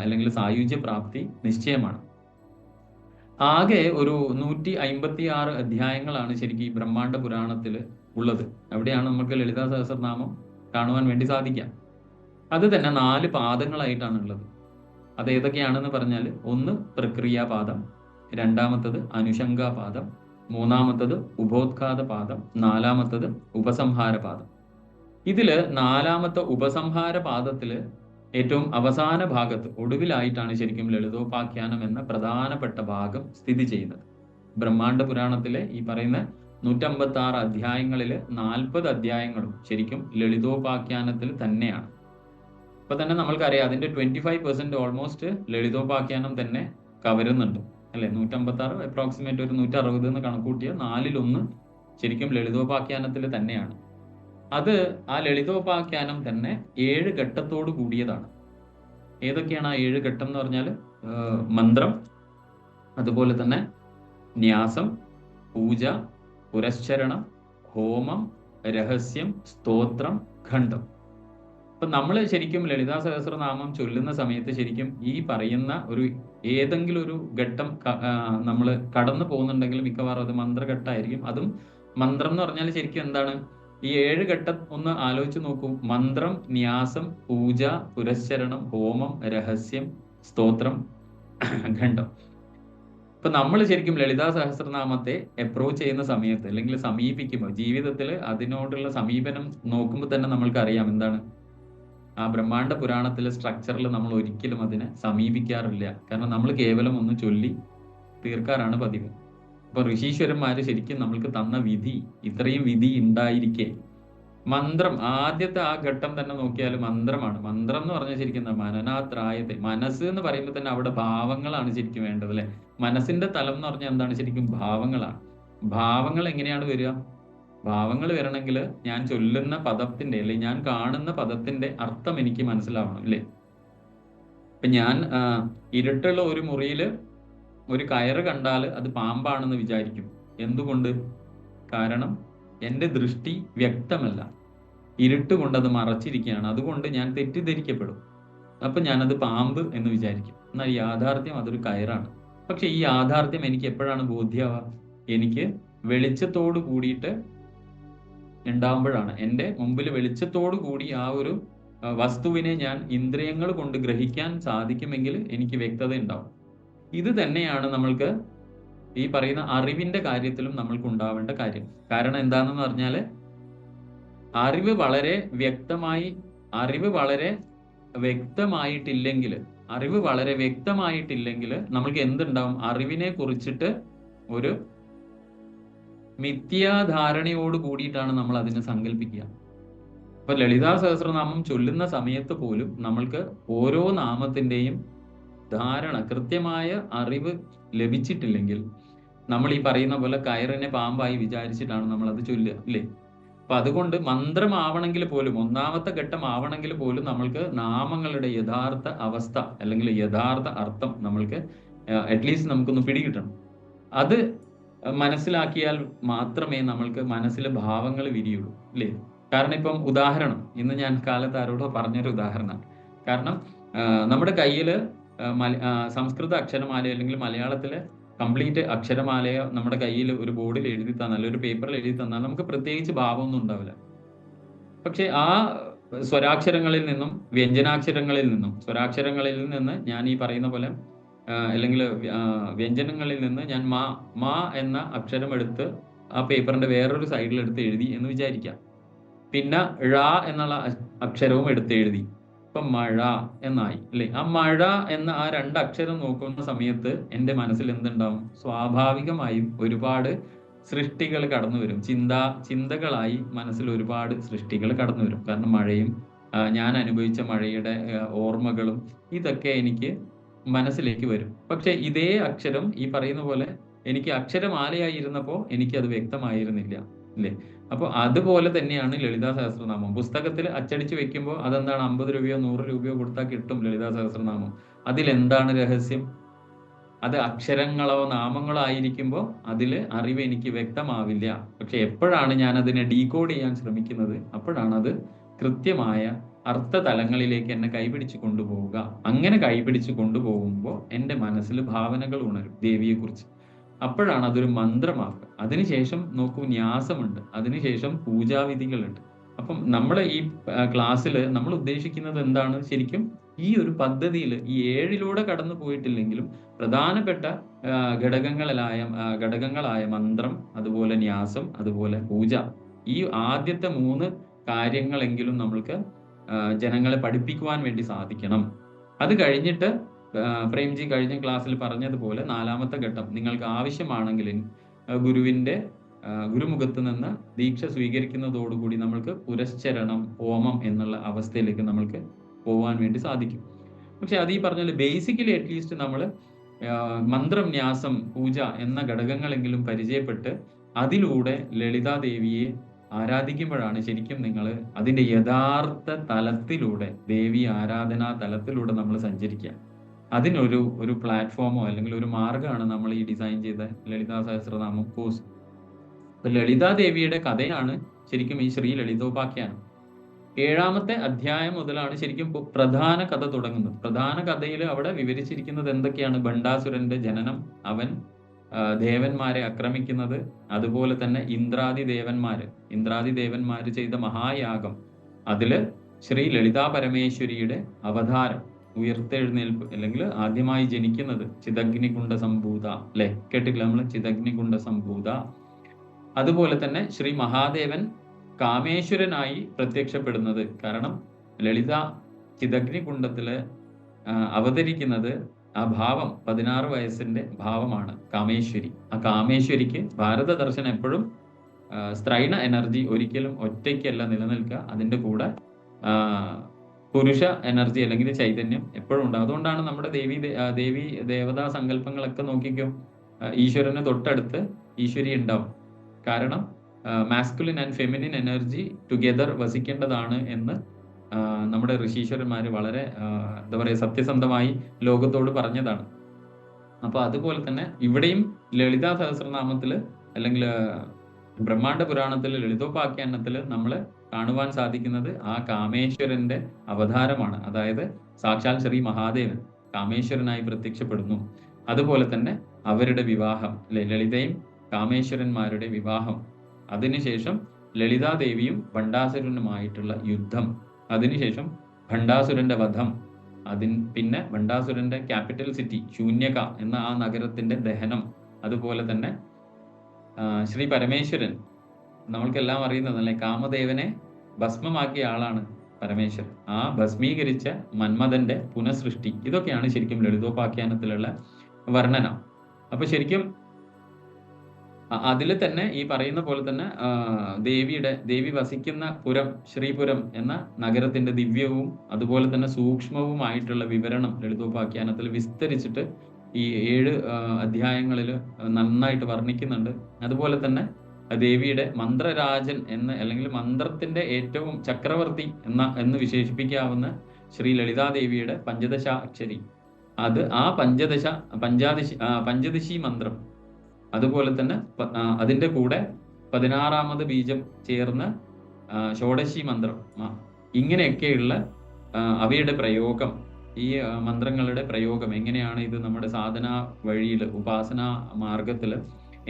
അല്ലെങ്കിൽ സായുജ്യ പ്രാപ്തി നിശ്ചയമാണ്. ആകെ ഒരു 156 അധ്യായങ്ങളാണ് ശരിക്കും ഈ ബ്രഹ്മാണ്ഡ പുരാണത്തിൽ ഉള്ളത്. അവിടെയാണ് നമുക്ക് ലളിതാ സഹസ്രനാമം കാണുവാൻ വേണ്ടി സാധിക്കാം. അത് തന്നെ 4 പാദങ്ങളായിട്ടാണ് ഉള്ളത്. അത് ഏതൊക്കെയാണെന്ന് പറഞ്ഞാൽ, ഒന്ന് പ്രക്രിയാപാദം, രണ്ടാമത്തത് അനുഷംഗാപാദം, മൂന്നാമത്തത് ഉപോദ്ഘാത പാദം, നാലാമത്തത് ഉപസംഹാര പാദം. ഇതില് 4ാമത്തെ ഉപസംഹാര പാദത്തില് ഏറ്റവും അവസാന ഭാഗത്ത് ഒടുവിലായിട്ടാണ് ശരിക്കും ലളിതോപാഖ്യാനം എന്ന പ്രധാനപ്പെട്ട ഭാഗം സ്ഥിതി ചെയ്യുന്നത്. ബ്രഹ്മാണ്ഡ പുരാണത്തിലെ ഈ പറയുന്ന 156 അധ്യായങ്ങളില് 40 അധ്യായങ്ങളും ശരിക്കും ലളിതോപാഖ്യാനത്തിൽ തന്നെയാണ്. ഇപ്പൊ തന്നെ നമ്മൾക്കറിയാം അതിന്റെ 25% ഓൾമോസ്റ്റ് ലളിതോപാഖ്യാനം തന്നെ കവരുന്നുണ്ട് അല്ലെ. 156 അപ്രോക്സിമേറ്റ് ഒരു 160 എന്ന് കണക്കൂട്ടിയ 4/1 ശരിക്കും ലളിതോപാഖ്യാനത്തിൽ തന്നെയാണ്. അത് ആ ലളിതോപാഖ്യാനം തന്നെ 7 ഘട്ടത്തോട് കൂടിയതാണ്. ഏതൊക്കെയാണ് ആ 7 ഘട്ടം എന്ന് പറഞ്ഞാൽ? മന്ത്രം, അതുപോലെ തന്നെ ന്യാസം, പൂജ, പുരശ്ചരണം, ഹോമം, രഹസ്യം, സ്തോത്രം, ഖണ്ഡം. അപ്പൊ നമ്മൾ ശരിക്കും ലളിതാ സഹസ്രനാമം ചൊല്ലുന്ന സമയത്ത് ശരിക്കും ഈ പറയുന്ന ഒരു ഏതെങ്കിലും ഒരു ഘട്ടം നമ്മൾ കടന്നു പോകുന്നുണ്ടെങ്കിൽ മിക്കവാറും അത് മന്ത്രഘട്ടമായിരിക്കും. അതും മന്ത്രം എന്ന് പറഞ്ഞാൽ ശരിക്കും എന്താണ്? ഈ 7 ഘട്ടം ഒന്ന് ആലോചിച്ച് നോക്കൂ. മന്ത്രം, ന്യാസം, പൂജ, പുരശ്ചരണം, ഹോമം, രഹസ്യം, സ്തോത്രം, ഖണ്ഡം. ഇപ്പൊ നമ്മൾ ശരിക്കും ലളിതാ സഹസ്രനാമത്തെ അപ്രോച്ച് ചെയ്യുന്ന സമയത്ത് അല്ലെങ്കിൽ സമീപിക്കുമ്പോൾ ജീവിതത്തിൽ അതിനോടുള്ള സമീപനം നോക്കുമ്പോൾ തന്നെ നമ്മൾക്ക് അറിയാം എന്താണ് ആ ബ്രഹ്മാണ്ഡ പുരാണത്തിലെ സ്ട്രക്ചറിൽ നമ്മൾ ഒരിക്കലും അതിനെ സമീപിക്കാറില്ല. കാരണം നമ്മൾ കേവലം ഒന്ന് ചൊല്ലി തീർക്കാറാണ് പതിവ്. അപ്പൊ ഋഷീശ്വരന്മാര് ശരിക്കും നമ്മൾക്ക് തന്ന വിധി, ഇത്രയും വിധി ഉണ്ടായിരിക്കെ മന്ത്രം ആദ്യത്തെ ആ ഘട്ടം തന്നെ നോക്കിയാൽ മന്ത്രമാണ്. മന്ത്രം എന്ന് പറഞ്ഞാൽ ശരിക്കും മനനാത്രായത്തെ, മനസ്സ് എന്ന് പറയുമ്പോൾ തന്നെ അവിടെ ഭാവങ്ങളാണ് ശരിക്കും വേണ്ടത് അല്ലെ. മനസ്സിന്റെ തലം എന്ന് പറഞ്ഞാൽ എന്താണ്? ശരിക്കും ഭാവങ്ങളാണ്. ഭാവങ്ങൾ എങ്ങനെയാണ് വരിക? ഭാവങ്ങൾ വരണമെങ്കിൽ ഞാൻ ചൊല്ലുന്ന പദത്തിന്റെ അല്ലെങ്കിൽ ഞാൻ കാണുന്ന പദത്തിന്റെ അർത്ഥം എനിക്ക് മനസ്സിലാവണം അല്ലേ. ഇപ്പൊ ഞാൻ ഇരുട്ടുള്ള ഒരു മുറിയില് ഒരു കയറ് കണ്ടാൽ അത് പാമ്പാണെന്ന് വിചാരിക്കും. എന്തുകൊണ്ട്? കാരണം എൻ്റെ ദൃഷ്ടി വ്യക്തമല്ല, ഇരുട്ട് കൊണ്ട് അത് മറച്ചിരിക്കുകയാണ്. അതുകൊണ്ട് ഞാൻ തെറ്റിദ്ധരിക്കപ്പെടും. അപ്പൊ ഞാനത് പാമ്പ് എന്ന് വിചാരിക്കും. എന്നാൽ യാഥാർത്ഥ്യം അതൊരു കയറാണ്. പക്ഷെ ഈ യാഥാർത്ഥ്യം എനിക്ക് എപ്പോഴാണ് ബോധ്യമാവുക? എനിക്ക് വെളിച്ചത്തോട് കൂടിയിട്ട് ഉണ്ടാവുമ്പോഴാണ്. എൻ്റെ മുമ്പിൽ വെളിച്ചത്തോടു കൂടി ആ ഒരു വസ്തുവിനെ ഞാൻ ഇന്ദ്രിയങ്ങൾ കൊണ്ട് ഗ്രഹിക്കാൻ സാധിക്കുമെങ്കിൽ എനിക്ക് വ്യക്തത ഉണ്ടാവും. ഇത് തന്നെയാണ് നമ്മൾക്ക് ഈ പറയുന്ന അറിവിന്റെ കാര്യത്തിലും നമ്മൾക്ക് ഉണ്ടാവേണ്ട കാര്യം. കാരണം എന്താണെന്ന് പറഞ്ഞാൽ അറിവ് വളരെ വ്യക്തമായിട്ടില്ലെങ്കിൽ നമ്മൾക്ക് എന്തുണ്ടാവും? അറിവിനെ കുറിച്ചിട്ട് ഒരു മിഥ്യാധാരണയോട് കൂടിയിട്ടാണ് നമ്മൾ അതിനെ സങ്കല്പിക്കുക. അപ്പൊ ലളിതാ സഹസ്രനാമം ചൊല്ലുന്ന സമയത്ത് പോലും നമ്മൾക്ക് ഓരോ നാമത്തിന്റെയും ധാരണ, കൃത്യമായ അറിവ് ലഭിച്ചിട്ടില്ലെങ്കിൽ നമ്മൾ ഈ പറയുന്ന പോലെ കയറിനെ പാമ്പായി വിചാരിച്ചിട്ടാണ് നമ്മൾ അത് ചൊല്ലുക അല്ലേ. അപ്പൊ അതുകൊണ്ട് മന്ത്രമാവണമെങ്കിൽ പോലും, ഒന്നാമത്തെ ഘട്ടം ആവണമെങ്കിൽ പോലും നമ്മൾക്ക് നാമങ്ങളുടെ യഥാർത്ഥ അവസ്ഥ അല്ലെങ്കിൽ യഥാർത്ഥ അർത്ഥം നമ്മൾക്ക് അറ്റ്ലീസ്റ്റ് നമുക്കൊന്ന് പിടികിട്ടണം. അത് മനസ്സിലാക്കിയാൽ മാത്രമേ നമ്മൾക്ക് മനസ്സിലെ ഭാവങ്ങൾ വിരിയുള്ളൂ, ഇല്ലേ? കാരണം ഇപ്പം ഉദാഹരണം, ഇന്ന് ഞാൻ കാലത്ത് ആരോടോ പറഞ്ഞൊരു ഉദാഹരണം. കാരണം നമ്മുടെ കയ്യിൽ സംസ്കൃത അക്ഷരമാല അല്ലെങ്കിൽ മലയാളത്തിലെ കംപ്ലീറ്റ് അക്ഷരമാലയോ നമ്മുടെ കയ്യിൽ ഒരു ബോർഡിൽ എഴുതി തന്നാൽ, ഒരു പേപ്പറിൽ എഴുതി തന്നാൽ നമുക്ക് പ്രത്യേകിച്ച് ഭാവമൊന്നും ഉണ്ടാവില്ല. പക്ഷെ ആ സ്വരാക്ഷരങ്ങളിൽ നിന്നും വ്യഞ്ജനാക്ഷരങ്ങളിൽ നിന്നും, സ്വരാക്ഷരങ്ങളിൽ നിന്ന് ഞാൻ ഈ പറയുന്ന പോലെ അല്ലെങ്കിൽ വ്യഞ്ജനങ്ങളിൽ നിന്ന് ഞാൻ മാ എന്ന അക്ഷരം എടുത്ത് ആ പേപ്പറിന്റെ വേറൊരു സൈഡിൽ എടുത്ത് എഴുതി എന്ന് വിചാരിക്കാം. പിന്നെ ഴ എന്നുള്ള അക്ഷരവും എടുത്ത് എഴുതി. ഇപ്പൊ മഴ എന്നായി, അല്ലെ? ആ മഴ എന്ന ആ 2 അക്ഷരം നോക്കുന്ന സമയത്ത് എന്റെ മനസ്സിൽ എന്തുണ്ടാവും? സ്വാഭാവികമായും ഒരുപാട് സൃഷ്ടികൾ കടന്നു വരും. ചിന്തകളായി മനസ്സിൽ ഒരുപാട് സൃഷ്ടികൾ കടന്നു വരും. കാരണം മഴയും ഞാൻ അനുഭവിച്ച മഴയുടെ ഓർമ്മകളും ഇതൊക്കെ എനിക്ക് മനസ്സിലേക്ക് വരും. പക്ഷെ ഇതേ അക്ഷരം ഈ പറയുന്ന പോലെ എനിക്ക് അക്ഷരമാലയായി ഇരുന്നപ്പോൾ എനിക്കത് വ്യക്തമായിരുന്നില്ല, അല്ലേ? അപ്പോൾ അതുപോലെ തന്നെയാണ് ലളിതാ സഹസ്രനാമം. പുസ്തകത്തിൽ അച്ചടിച്ച് വെക്കുമ്പോൾ അതെന്താണ്, 50 രൂപയോ 100 രൂപയോ കൊടുത്താൽ കിട്ടും ലളിതാ സഹസ്രനാമം. അതിലെന്താണ് രഹസ്യം? അത് അക്ഷരങ്ങളോ നാമങ്ങളോ ആയിരിക്കുമ്പോൾ അതിൽ അറിവ് എനിക്ക് വ്യക്തമാവില്ല. പക്ഷെ എപ്പോഴാണ് ഞാൻ അതിനെ ഡീകോഡ് ചെയ്യാൻ ശ്രമിക്കുന്നത്, അപ്പോഴാണ് അത് കൃത്യമായ അർത്ഥതലങ്ങളിലേക്ക് എന്നെ കൈപിടിച്ച് കൊണ്ടുപോവുക. അങ്ങനെ കൈപിടിച്ച് കൊണ്ടുപോകുമ്പോൾ എൻ്റെ മനസ്സിൽ ഭാവനകൾ ഉണരും ദേവിയെക്കുറിച്ച്. അപ്പോഴാണ് അതൊരു മന്ത്രമാക്കുക. അതിനുശേഷം നോക്കൂ, ന്യാസമുണ്ട്, അതിനുശേഷം പൂജാവിധികളുണ്ട്. അപ്പം നമ്മൾ ഈ ക്ലാസ്സിൽ നമ്മൾ ഉദ്ദേശിക്കുന്നത് എന്താണ്? ശരിക്കും ഈ ഒരു പദ്ധതിയിൽ ഈ 7 കടന്നു പോയിട്ടില്ലെങ്കിലും പ്രധാനപ്പെട്ട ഘടകങ്ങളായ മന്ത്രം, അതുപോലെ ന്യാസം, അതുപോലെ പൂജ, ഈ ആദ്യത്തെ 3 കാര്യങ്ങളെങ്കിലും നമ്മൾക്ക് ജനങ്ങളെ പഠിപ്പിക്കുവാൻ വേണ്ടി സാധിക്കണം. അത് കഴിഞ്ഞിട്ട് പ്രേംജി കഴിഞ്ഞ ക്ലാസ്സിൽ പറഞ്ഞതുപോലെ 4ാമത്തെ ഘട്ടം നിങ്ങൾക്ക് ആവശ്യമാണെങ്കിൽ ഗുരുവിന്റെ ഗുരുമുഖത്ത് നിന്ന് ദീക്ഷ സ്വീകരിക്കുന്നതോടുകൂടി നമ്മൾക്ക് പുരശ്ചരണം, ഹോമം എന്നുള്ള അവസ്ഥയിലേക്ക് നമ്മൾക്ക് പോകാൻ വേണ്ടി സാധിക്കും. പക്ഷെ അത് ഈ പറഞ്ഞ ബേസിക്കലി അറ്റ്ലീസ്റ്റ് നമ്മൾ മന്ത്രം, ന്യാസം, പൂജ എന്ന ഘടകങ്ങളെങ്കിലും പരിചയപ്പെട്ട് അതിലൂടെ ലളിതാദേവിയെ ആരാധിക്കുമ്പോഴാണ് ശരിക്കും നിങ്ങൾ അതിന്റെ യഥാർത്ഥ തലത്തിലൂടെ, ദേവി ആരാധനാ തലത്തിലൂടെ നമ്മൾ സഞ്ചരിക്കുക. അതിനൊരു പ്ലാറ്റ്ഫോമോ അല്ലെങ്കിൽ ഒരു മാർഗമാണ് നമ്മൾ ഈ ഡിസൈൻ ചെയ്ത ലളിതാ സഹസ്രനാമം കോഴ്സ്. ലളിതാദേവിയുടെ കഥയാണ് ശരിക്കും ഈ ശ്രീ ലളിതോപാഖ്യാനം. 7ാമത്തെ അധ്യായം മുതലാണ് ശരിക്കും പ്രധാന കഥ തുടങ്ങുന്നത്. പ്രധാന കഥയിൽ അവിടെ വിവരിച്ചിരിക്കുന്നത് എന്തൊക്കെയാണ്? ഭണ്ഡാസുരന്റെ ജനനം, അവൻ ദേവന്മാരെ ആക്രമിക്കുന്നത്, അതുപോലെ തന്നെ ഇന്ദ്രാദി ദേവന്മാര് ചെയ്ത മഹായാഗം, അതില് ശ്രീ ലളിതാ പരമേശ്വരിയുടെ അവതാരം, ഉയർത്തെഴുന്നേൽപ്പ്, അല്ലെങ്കിൽ ആദ്യമായി ജനിക്കുന്നത് ചിദഗ്നികുണ്ഡ സംഭൂത, അല്ലെ? കേട്ടില്ല നമ്മൾ? ചിദഗ്നികുണ്ഡ സംഭൂത. അതുപോലെ തന്നെ ശ്രീ മഹാദേവൻ കാമേശ്വരനായി പ്രത്യക്ഷപ്പെടുന്നത്. കാരണം ലളിത ചിദഗ്നികുണ്ഡത്തില് അവതരിക്കുന്നത് ആ ഭാവം 16 വയസ്സിന്റെ ഭാവമാണ് കാമേശ്വരി. ആ കാമേശ്വരിക്ക് ഭാരത ദർശനം എപ്പോഴും സ്ത്രൈണ എനർജി ഒരിക്കലും ഒറ്റയ്ക്കല്ല നിലനിൽക്കുക, അതിന്റെ കൂടെ പുരുഷ എനർജി അല്ലെങ്കിൽ ചൈതന്യം എപ്പോഴും ഉണ്ട്. അതുകൊണ്ടാണ് നമ്മുടെ ദേവി ദേവതാ സങ്കല്പങ്ങളൊക്കെ നോക്കിക്കോ, ഈശ്വരന് തൊട്ടടുത്ത് ഈശ്വരി ഉണ്ടാവും. കാരണം masculine and feminine energy together വസിക്കേണ്ടതാണ് എന്ന് നമ്മുടെ ഋഷീശ്വരന്മാർ വളരെ എന്താ പറയുക, സത്യസന്ധമായി ലോകത്തോട് പറഞ്ഞതാണ്. അപ്പൊ അതുപോലെ തന്നെ ഇവിടെയും ലളിതാ സഹസ്രനാമത്തില് അല്ലെങ്കിൽ ബ്രഹ്മാണ്ഡ പുരാണത്തില് ലളിതോപാഖ്യാനത്തില് നമ്മൾ കാണുവാൻ സാധിക്കുന്നത് ആ കാമേശ്വരന്റെ അവതാരമാണ്. അതായത് സാക്ഷാൽ ശ്രീ മഹാദേവൻ കാമേശ്വരനായി പ്രത്യക്ഷപ്പെടുന്നു. അതുപോലെ തന്നെ അവരുടെ വിവാഹം, ലളിതയും കാമേശ്വരന്മാരുടെ വിവാഹം, അതിനുശേഷം ലളിതാദേവിയും ഭണ്ഡാസുരനുമായിട്ടുള്ള യുദ്ധം, അതിനുശേഷം ഭണ്ഡാസുരന്റെ വധം, പിന്നെ ഭണ്ഡാസുരന്റെ ക്യാപിറ്റൽ സിറ്റി ശൂന്യക എന്ന ആ നഗരത്തിന്റെ ദഹനം, അതുപോലെ തന്നെ ശ്രീ പരമേശ്വരൻ, നമ്മൾക്കെല്ലാം അറിയുന്നതല്ലേ, കാമദേവനെ ഭസ്മമാക്കിയ ആളാണ് പരമേശ്വരൻ. ആ ഭസ്മീകരിച്ച മന്മഥന്റെ പുനഃസൃഷ്ടി, ഇതൊക്കെയാണ് ശരിക്കും ലളിതോപാഖ്യാനത്തിലുള്ള വർണ്ണന. അപ്പൊ ശരിക്കും അതിൽ തന്നെ ഈ പറയുന്ന പോലെ തന്നെ ദേവി വസിക്കുന്ന പുരം, ശ്രീപുരം എന്ന നഗരത്തിന്റെ ദിവ്യവും അതുപോലെ തന്നെ സൂക്ഷ്മവുമായിട്ടുള്ള വിവരണം ലളിതോപാഖ്യാനത്തിൽ വിസ്തരിച്ചിട്ട് ഈ 7 അധ്യായങ്ങളിൽ നന്നായിട്ട് വർണ്ണിക്കുന്നുണ്ട്. അതുപോലെ തന്നെ ദേവിയുടെ മന്ത്രരാജൻ അല്ലെങ്കിൽ മന്ത്രത്തിന്റെ ഏറ്റവും ചക്രവർത്തി എന്ന് വിശേഷിപ്പിക്കാവുന്ന ശ്രീ ലളിതാദേവിയുടെ പഞ്ചദശ അക്ഷരി, അത് ആ പഞ്ചദശി മന്ത്രം, അതുപോലെ തന്നെ അതിന്റെ കൂടെ 16ാമത് ബീജം ചേർന്ന് ഷോഡശി മന്ത്രം, ഇങ്ങനെയൊക്കെയുള്ള അവയുടെ പ്രയോഗം, ഈ മന്ത്രങ്ങളുടെ പ്രയോഗം എങ്ങനെയാണ്, ഇത് നമ്മുടെ സാധന വഴിയിൽ ഉപാസനാ മാർഗത്തിൽ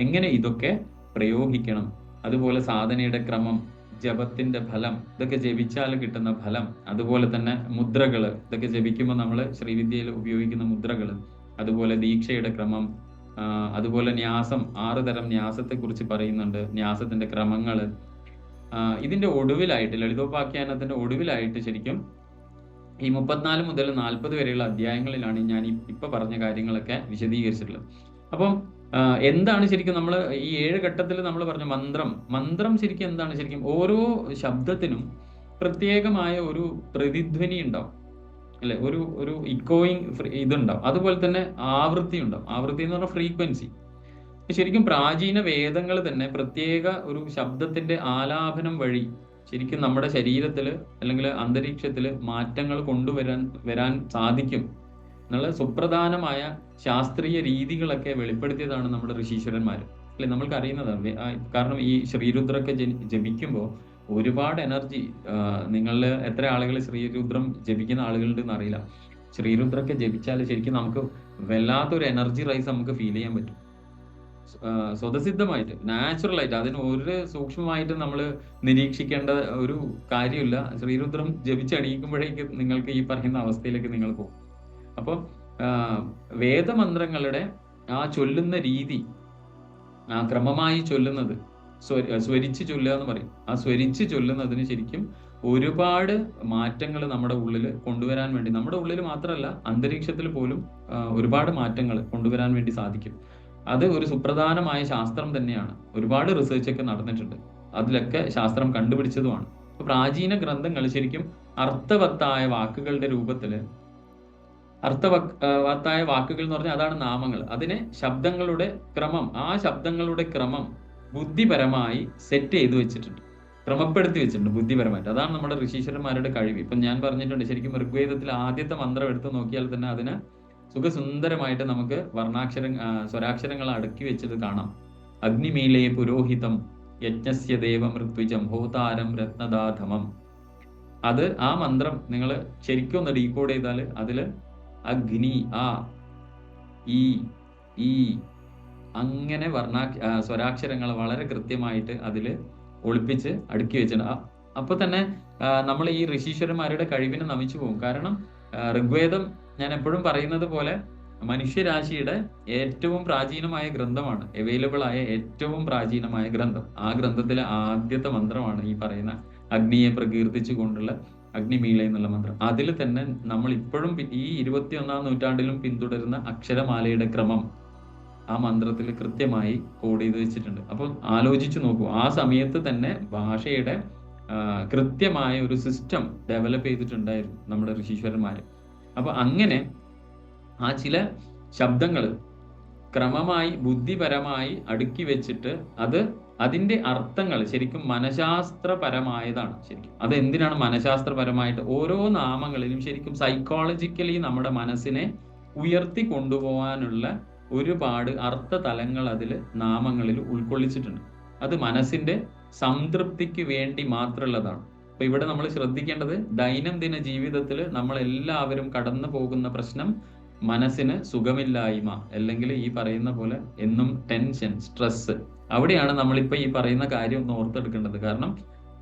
എങ്ങനെ ഇതൊക്കെ പ്രയോഗിക്കണം, അതുപോലെ സാധനയുടെ ക്രമം, ജപത്തിന്റെ ഫലം, ഇതൊക്കെ ജപിച്ചാൽ കിട്ടുന്ന ഫലം, അതുപോലെ തന്നെ മുദ്രകള്, ഇതൊക്കെ ജപിക്കുമ്പോൾ നമ്മൾ ശ്രീവിദ്യയിൽ ഉപയോഗിക്കുന്ന മുദ്രകള്, അതുപോലെ ദീക്ഷയുടെ ക്രമം, അതുപോലെ ന്യാസം, 6 തരം ന്യാസത്തെ കുറിച്ച് പറയുന്നുണ്ട്, ന്യാസത്തിന്റെ ക്രമങ്ങള്. ഇതിന്റെ ഒടുവിലായിട്ട്, ലളിതോപാഖ്യാനത്തിന്റെ ഒടുവിലായിട്ട് ശരിക്കും ഈ 34 മുതൽ 40 വരെയുള്ള അധ്യായങ്ങളിലാണ് ഞാൻ ഇപ്പൊ പറഞ്ഞ കാര്യങ്ങളൊക്കെ വിശദീകരിച്ചിട്ടുള്ളത്. അപ്പം എന്താണ് ശരിക്കും നമ്മൾ ഈ 7 ഘട്ടത്തിൽ നമ്മൾ പറഞ്ഞ മന്ത്രം ശരിക്കും എന്താണ്? ശരിക്കും ഓരോ ശബ്ദത്തിനും പ്രത്യേകമായ ഒരു പ്രതിധ്വനി ഉണ്ടാവും, അല്ലെ? ഒരു ഇക്കോയിങ് ഇതുണ്ടാവും. അതുപോലെ തന്നെ ആവൃത്തി ഉണ്ടാവും. ആവൃത്തി എന്ന് പറഞ്ഞാൽ ഫ്രീക്വൻസി. ശരിക്കും പ്രാചീന വേദങ്ങൾ തന്നെ പ്രത്യേക ഒരു ശബ്ദത്തിന്റെ ആലാപനം വഴി ശരിക്കും നമ്മുടെ ശരീരത്തിൽ അല്ലെങ്കിൽ അന്തരീക്ഷത്തിൽ മാറ്റങ്ങൾ വരാൻ സാധിക്കും എന്നുള്ള സുപ്രധാനമായ ശാസ്ത്രീയ രീതികളൊക്കെ വെളിപ്പെടുത്തിയതാണ് നമ്മുടെ ഋഷീശ്വരന്മാർ, അല്ലെ? നമ്മൾക്ക് അറിയുന്നതാണ്. കാരണം ഈ ശ്രീരുദ്രൊക്കെ ജപിക്കുമ്പോൾ ഒരുപാട് എനർജി, നിങ്ങളിൽ എത്ര ആളുകൾ ശ്രീരുദ്രം ജപിക്കുന്ന ആളുകളുണ്ടെന്ന് അറിയില്ല. ശ്രീരുദ്രൊക്കെ ജപിച്ചാൽ ശരിക്കും നമുക്ക് വല്ലാത്തൊരു എനർജി റൈസ് നമുക്ക് ഫീൽ ചെയ്യാൻ പറ്റും, സ്വതസിദ്ധമായിട്ട്, നാച്ചുറലായിട്ട്. അതിന് ഒരു സൂക്ഷ്മമായിട്ട് നമ്മൾ നിരീക്ഷിക്കേണ്ട ഒരു കാര്യമില്ല. ശ്രീരുദ്രം ജപിച്ചണിയിക്കുമ്പോഴേക്ക് നിങ്ങൾക്ക് ഈ പറയുന്ന അവസ്ഥയിലേക്ക് നിങ്ങൾ പോകും. അപ്പോൾ വേദമന്ത്രങ്ങളുടെ ആ ചൊല്ലുന്ന രീതി, ആ ക്രമമായി ചൊല്ലുന്നത്, സ്വരിച്ച് ചൊല്ലുക എന്ന് പറയും. ആ സ്വരിച്ച് ചൊല്ലുന്നതിന് ശരിക്കും ഒരുപാട് മാറ്റങ്ങൾ നമ്മുടെ ഉള്ളിൽ കൊണ്ടുവരാൻ വേണ്ടി, നമ്മുടെ ഉള്ളിൽ മാത്രമല്ല അന്തരീക്ഷത്തിൽ പോലും ഒരുപാട് മാറ്റങ്ങൾ കൊണ്ടുവരാൻ വേണ്ടി സാധിക്കും. അത് ഒരു സുപ്രധാനമായ ശാസ്ത്രം തന്നെയാണ്. ഒരുപാട് റിസർച്ച് ഒക്കെ നടന്നിട്ടുണ്ട്, അതിലൊക്കെ ശാസ്ത്രം കണ്ടുപിടിച്ചതുമാണ്. പ്രാചീന ഗ്രന്ഥങ്ങൾ ശരിക്കും അർത്ഥവത്തായ വാക്കുകളുടെ രൂപത്തില്, അർത്ഥവത്തായ വാക്കുകൾ എന്ന് പറഞ്ഞാൽ അതാണ് നാമങ്ങൾ. അതിനെ ശബ്ദങ്ങളുടെ ക്രമം, ആ ശബ്ദങ്ങളുടെ ക്രമം ബുദ്ധിപരമായി സെറ്റ് ചെയ്ത് വെച്ചിട്ടുണ്ട്, ക്രമപ്പെടുത്തി വെച്ചിട്ടുണ്ട് ബുദ്ധിപരമായിട്ട്. അതാണ് നമ്മുടെ ഋഷീശ്വരന്മാരുടെ കഴിവ്. ഇപ്പം ഞാൻ പറഞ്ഞിട്ടുണ്ട്, ശരിക്കും ഋഗ്വേദത്തിൽ ആദ്യത്തെ മന്ത്രം എടുത്ത് നോക്കിയാൽ തന്നെ അതിന് സുഖസുന്ദരമായിട്ട് നമുക്ക് സ്വരാക്ഷരങ്ങൾ അടുക്കി വെച്ചത് കാണാം. അഗ്നിമീലേ പുരോഹിതം യജ്ഞസ്യ ദേവം ഋത്വിജം ഹോതാരം രത്നദാധമം. അത് ആ മന്ത്രം നിങ്ങൾ ശരിക്കും ഒന്ന് ഡീകോഡ് ചെയ്താൽ അതില് അഗ്നി, ആ, ഈ അങ്ങനെ സ്വരാക്ഷരങ്ങൾ വളരെ കൃത്യമായിട്ട് അതിൽ ഒളിപ്പിച്ച് അടുക്കി വെച്ചിട്ടുണ്ട്. അപ്പൊ തന്നെ നമ്മൾ ഈ ഋഷീശ്വരന്മാരുടെ കഴിവിനെ നമിച്ചു പോകും. കാരണം ഋഗ്വേദം ഞാൻ എപ്പോഴും പറയുന്നത് പോലെ മനുഷ്യരാശിയുടെ ഏറ്റവും പ്രാചീനമായ ഗ്രന്ഥമാണ്, അവൈലബിൾ ആയ ഏറ്റവും പ്രാചീനമായ ഗ്രന്ഥം. ആ ഗ്രന്ഥത്തിലെ ആദ്യത്തെ മന്ത്രമാണ് ഈ പറയുന്ന അഗ്നിയെ പ്രകീർത്തിച്ചു കൊണ്ടുള്ള അഗ്നിമീള എന്നുള്ള മന്ത്രം. അതിൽ തന്നെ നമ്മൾ ഇപ്പോഴും ഈ 21ാം നൂറ്റാണ്ടിലും പിന്തുടരുന്ന അക്ഷരമാലയുടെ ക്രമം ആ മന്ത്രത്തിൽ കൃത്യമായി കോഡ് ചെയ്ത് വെച്ചിട്ടുണ്ട്. അപ്പോൾ ആലോചിച്ചു നോക്കൂ, ആ സമയത്ത് തന്നെ ഭാഷയുടെ കൃത്യമായ ഒരു സിസ്റ്റം ഡെവലപ്പ് ചെയ്തിട്ടുണ്ടായിരുന്നു നമ്മുടെ ഋഷീശ്വരന്മാര്. അപ്പൊ അങ്ങനെ ആ ചില ശബ്ദങ്ങൾ ക്രമമായി ബുദ്ധിപരമായി അടുക്കി വെച്ചിട്ട് അതിന്റെ അർത്ഥങ്ങൾ ശരിക്കും മനഃശാസ്ത്രപരമായതാണ്. ശരിക്കും അത് എന്തിനാണ് മനഃശാസ്ത്രപരമായിട്ട്? ഓരോ നാമങ്ങളിലും ശരിക്കും സൈക്കോളജിക്കലി നമ്മുടെ മനസ്സിനെ ഉയർത്തി കൊണ്ടുപോകാനുള്ള ഒരുപാട് അർത്ഥതലങ്ങൾ അതിൽ നാമങ്ങളിൽ ഉൾക്കൊള്ളിച്ചിട്ടുണ്ട്. അത് മനസ്സിന്റെ സംതൃപ്തിക്ക് വേണ്ടി മാത്രമുള്ളതാണ്. അപ്പൊ ഇവിടെ നമ്മൾ ശ്രദ്ധിക്കേണ്ടത്, ദൈനംദിന ജീവിതത്തിൽ നമ്മൾ എല്ലാവരും കടന്നു പോകുന്ന പ്രശ്നം മനസ്സിന് സുഖമില്ലായ്മ, അല്ലെങ്കിൽ ഈ പറയുന്ന പോലെ എന്നും ടെൻഷൻ, സ്ട്രെസ്. അവിടെയാണ് നമ്മളിപ്പോ ഈ പറയുന്ന കാര്യം ഒന്ന് ഓർത്തെടുക്കേണ്ടത്. കാരണം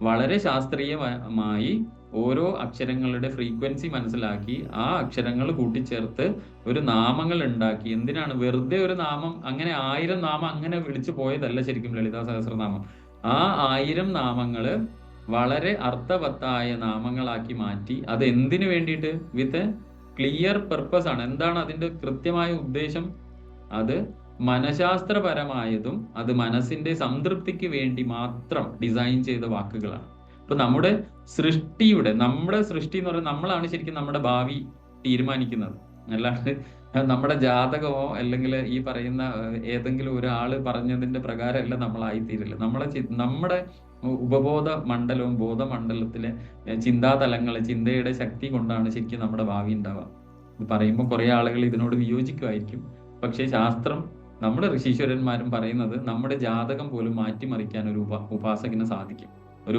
വളരെ ശാസ്ത്രീയമായി ഓരോ അക്ഷരങ്ങളുടെ ഫ്രീക്വൻസി മനസ്സിലാക്കി ആ അക്ഷരങ്ങൾ കൂട്ടിച്ചേർത്ത് ഒരു നാമങ്ങൾ ഉണ്ടാക്കി. എന്തിനാണ്? വെറുതെ ഒരു നാമം, അങ്ങനെ 1000 നാമം അങ്ങനെ വിളിച്ചു പോയതല്ല ശരിക്കും ലളിതാ സഹസ്രനാമം. ആ 1000 നാമങ്ങള് വളരെ അർത്ഥവത്തായ നാമങ്ങളാക്കി മാറ്റി. അത് എന്തിനു വേണ്ടിയിട്ട്? വിത്ത് ക്ലിയർ പർപ്പസ് ആണ്. എന്താണ് അതിന്റെ കൃത്യമായ ഉദ്ദേശം? അത് മനഃശാസ്ത്രപരമായതും അത് മനസ്സിന്റെ സംതൃപ്തിക്ക് വേണ്ടി മാത്രം ഡിസൈൻ ചെയ്ത വാക്കുകളാണ്. ഇപ്പൊ നമ്മുടെ സൃഷ്ടി എന്ന് പറയുന്നത് നമ്മളാണ് ശരിക്കും നമ്മുടെ ഭാവി തീരുമാനിക്കുന്നത്. അല്ലാണ്ട് നമ്മുടെ ജാതകമോ അല്ലെങ്കിൽ ഈ പറയുന്ന ഏതെങ്കിലും ഒരാള് പറഞ്ഞതിന്റെ പ്രകാരമല്ല നമ്മളായിത്തീരില്ല. നമ്മുടെ ഉപബോധ മണ്ഡലവും ബോധമണ്ഡലത്തിലെ ചിന്താതലങ്ങൾ, ചിന്തയുടെ ശക്തി കൊണ്ടാണ് ശരിക്കും നമ്മുടെ ഭാവി ഉണ്ടാവുക. ഇത് പറയുമ്പോൾ കുറെ ആളുകൾ ഇതിനോട് വിയോജിക്കുമായിരിക്കും. പക്ഷേ ശാസ്ത്രം, നമ്മുടെ ഋഷീശ്വരന്മാരും പറയുന്നത് നമ്മുടെ ജാതകം പോലും മാറ്റിമറിക്കാൻ ഒരു ഉപാസകന് സാധിക്കും. ഒരു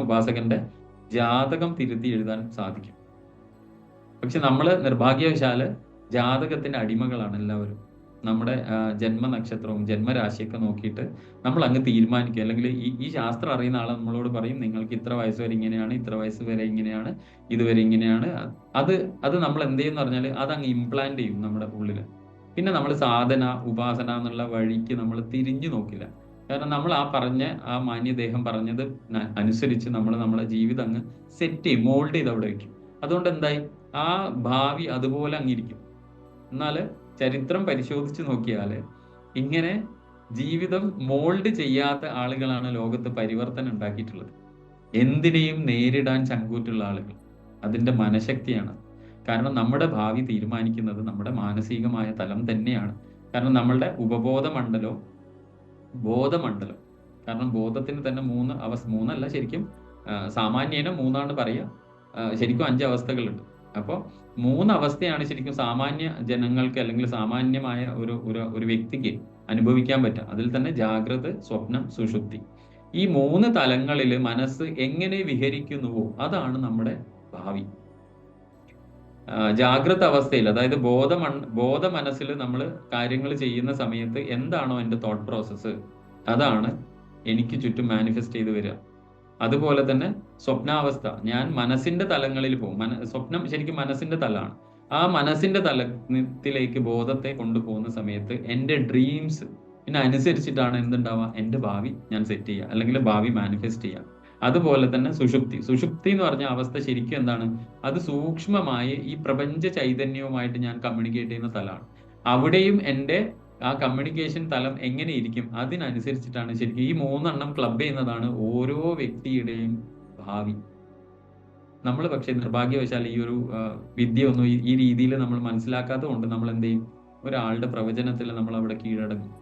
ഉപാസകന്റെ ജാതകം തിരുത്തി എഴുതാൻ സാധിക്കും. പക്ഷെ നമ്മള് നിർഭാഗ്യവശാല് ജാതകത്തിന്റെ അടിമകളാണ് എല്ലാവരും. നമ്മുടെ ജന്മനക്ഷത്രവും ജന്മരാശിയൊക്കെ നോക്കിയിട്ട് നമ്മൾ അങ്ങ് തീരുമാനിക്കും. അല്ലെങ്കിൽ ഈ ശാസ്ത്രം അറിയുന്ന ആളെ നമ്മളോട് പറയും, നിങ്ങൾക്ക് ഇത്ര വയസ്സ് വരെ ഇങ്ങനെയാണ്, ഇത്ര വയസ്സ് വരെ ഇങ്ങനെയാണ്, ഇതുവരെ ഇങ്ങനെയാണ്. അത് അത് നമ്മൾ എന്ത് ചെയ്യുമെന്ന് പറഞ്ഞാൽ അത് അങ്ങ് ഇംപ്ലാന്റ് ചെയ്യും നമ്മുടെ ഉള്ളിൽ. പിന്നെ നമ്മൾ സാധന, ഉപാസന എന്നുള്ള വഴിക്ക് നമ്മൾ തിരിഞ്ഞു നോക്കില്ല. കാരണം നമ്മൾ ആ മാന്യദേഹം പറഞ്ഞത് അനുസരിച്ച് നമ്മൾ നമ്മുടെ ജീവിതം അങ്ങ് സെറ്റ് ചെയ്യും, മോൾഡ് ചെയ്ത് അവിടെ വെക്കും. അതുകൊണ്ട് എന്തായി, ആ ഭാവി അതുപോലെ അങ്ങിരിക്കും. എന്നാൽ ചരിത്രം പരിശോധിച്ച് നോക്കിയാൽ ഇങ്ങനെ ജീവിതം മോൾഡ് ചെയ്യാത്ത ആളുകളാണ് ലോകത്ത് പരിവർത്തനം ഉണ്ടാക്കിയിട്ടുള്ളത്. എന്തിനേയും നേരിടാൻ ചങ്കൂറ്റുള്ള ആളുകൾ. അതിന്റെ മനഃശക്തിയാണ്. കാരണം നമ്മുടെ ഭാവി തീരുമാനിക്കുന്നത് നമ്മുടെ മാനസികമായ തലം തന്നെയാണ്. കാരണം നമ്മളുടെ ഉപബോധ മണ്ഡലവും ബോധമണ്ഡലം, കാരണം ബോധത്തിന് തന്നെ മൂന്നല്ല ശരിക്കും, സാമാന്യേന മൂന്നാണ് പറയുക, ശരിക്കും 5 അവസ്ഥകളുണ്ട്. അപ്പോൾ 3 അവസ്ഥയാണ് ശരിക്കും സാമാന്യ ജനങ്ങൾക്ക് അല്ലെങ്കിൽ സാമാന്യമായ ഒരു വ്യക്തിക്ക് അനുഭവിക്കാൻ പറ്റുക. അതിൽ തന്നെ ജാഗ്രത, സ്വപ്നം, സുഷുപ്തി. ഈ 3 തലങ്ങളിൽ മനസ്സ് എങ്ങനെ വിഹരിക്കുന്നുവോ അതാണ് നമ്മുടെ ഭാവി. ജാഗ്രത അവസ്ഥയിൽ, അതായത് ബോധ മനസ്സിൽ നമ്മൾ കാര്യങ്ങൾ ചെയ്യുന്ന സമയത്ത് എന്താണോ എൻ്റെ തോട്ട് പ്രോസസ്സ്, അതാണ് എനിക്ക് ചുറ്റും മാനിഫെസ്റ്റ് ചെയ്ത് വരിക. അതുപോലെ തന്നെ സ്വപ്നാവസ്ഥ, ഞാൻ മനസ്സിന്റെ തലങ്ങളിൽ പോകും. സ്വപ്നം ശരിക്കും മനസ്സിന്റെ തലമാണ്. ആ മനസ്സിന്റെ തലത്തിലേക്ക് ബോധത്തെ കൊണ്ടുപോകുന്ന സമയത്ത് എൻ്റെ ഡ്രീംസ് അനുസരിച്ചിട്ടാണ് എന്തുണ്ടാവുക, എൻ്റെ ഭാവി ഞാൻ സെറ്റ് ചെയ്യുക അല്ലെങ്കിൽ ഭാവി മാനിഫെസ്റ്റ് ചെയ്യുക. അതുപോലെ തന്നെ സുഷുപ്തി എന്ന് പറഞ്ഞ അവസ്ഥ ശരിക്കും എന്താണ്, അത് സൂക്ഷ്മമായി ഈ പ്രപഞ്ച ചൈതന്യവുമായിട്ട് ഞാൻ കമ്മ്യൂണിക്കേറ്റ് ചെയ്യുന്ന തലമാണ്. അവിടെയും എൻ്റെ ആ കമ്മ്യൂണിക്കേഷൻ തലം എങ്ങനെ ഇരിക്കും അതിനനുസരിച്ചിട്ടാണ് ശരിക്കും ഈ 3 എണ്ണം ക്ലബ് ചെയ്യുന്നതാണ് ഓരോ വ്യക്തിയുടെയും ഭാവി. നമ്മൾ പക്ഷേ നിർഭാഗ്യവശാൽ ഈ ഒരു വിദ്യ ഒന്നും ഈ രീതിയിൽ നമ്മൾ മനസ്സിലാക്കാത്തത് കൊണ്ട് നമ്മൾ എന്ത് ചെയ്യും, ഒരാളുടെ പ്രവചനത്തിൽ നമ്മൾ അവിടെ കീഴടങ്ങും.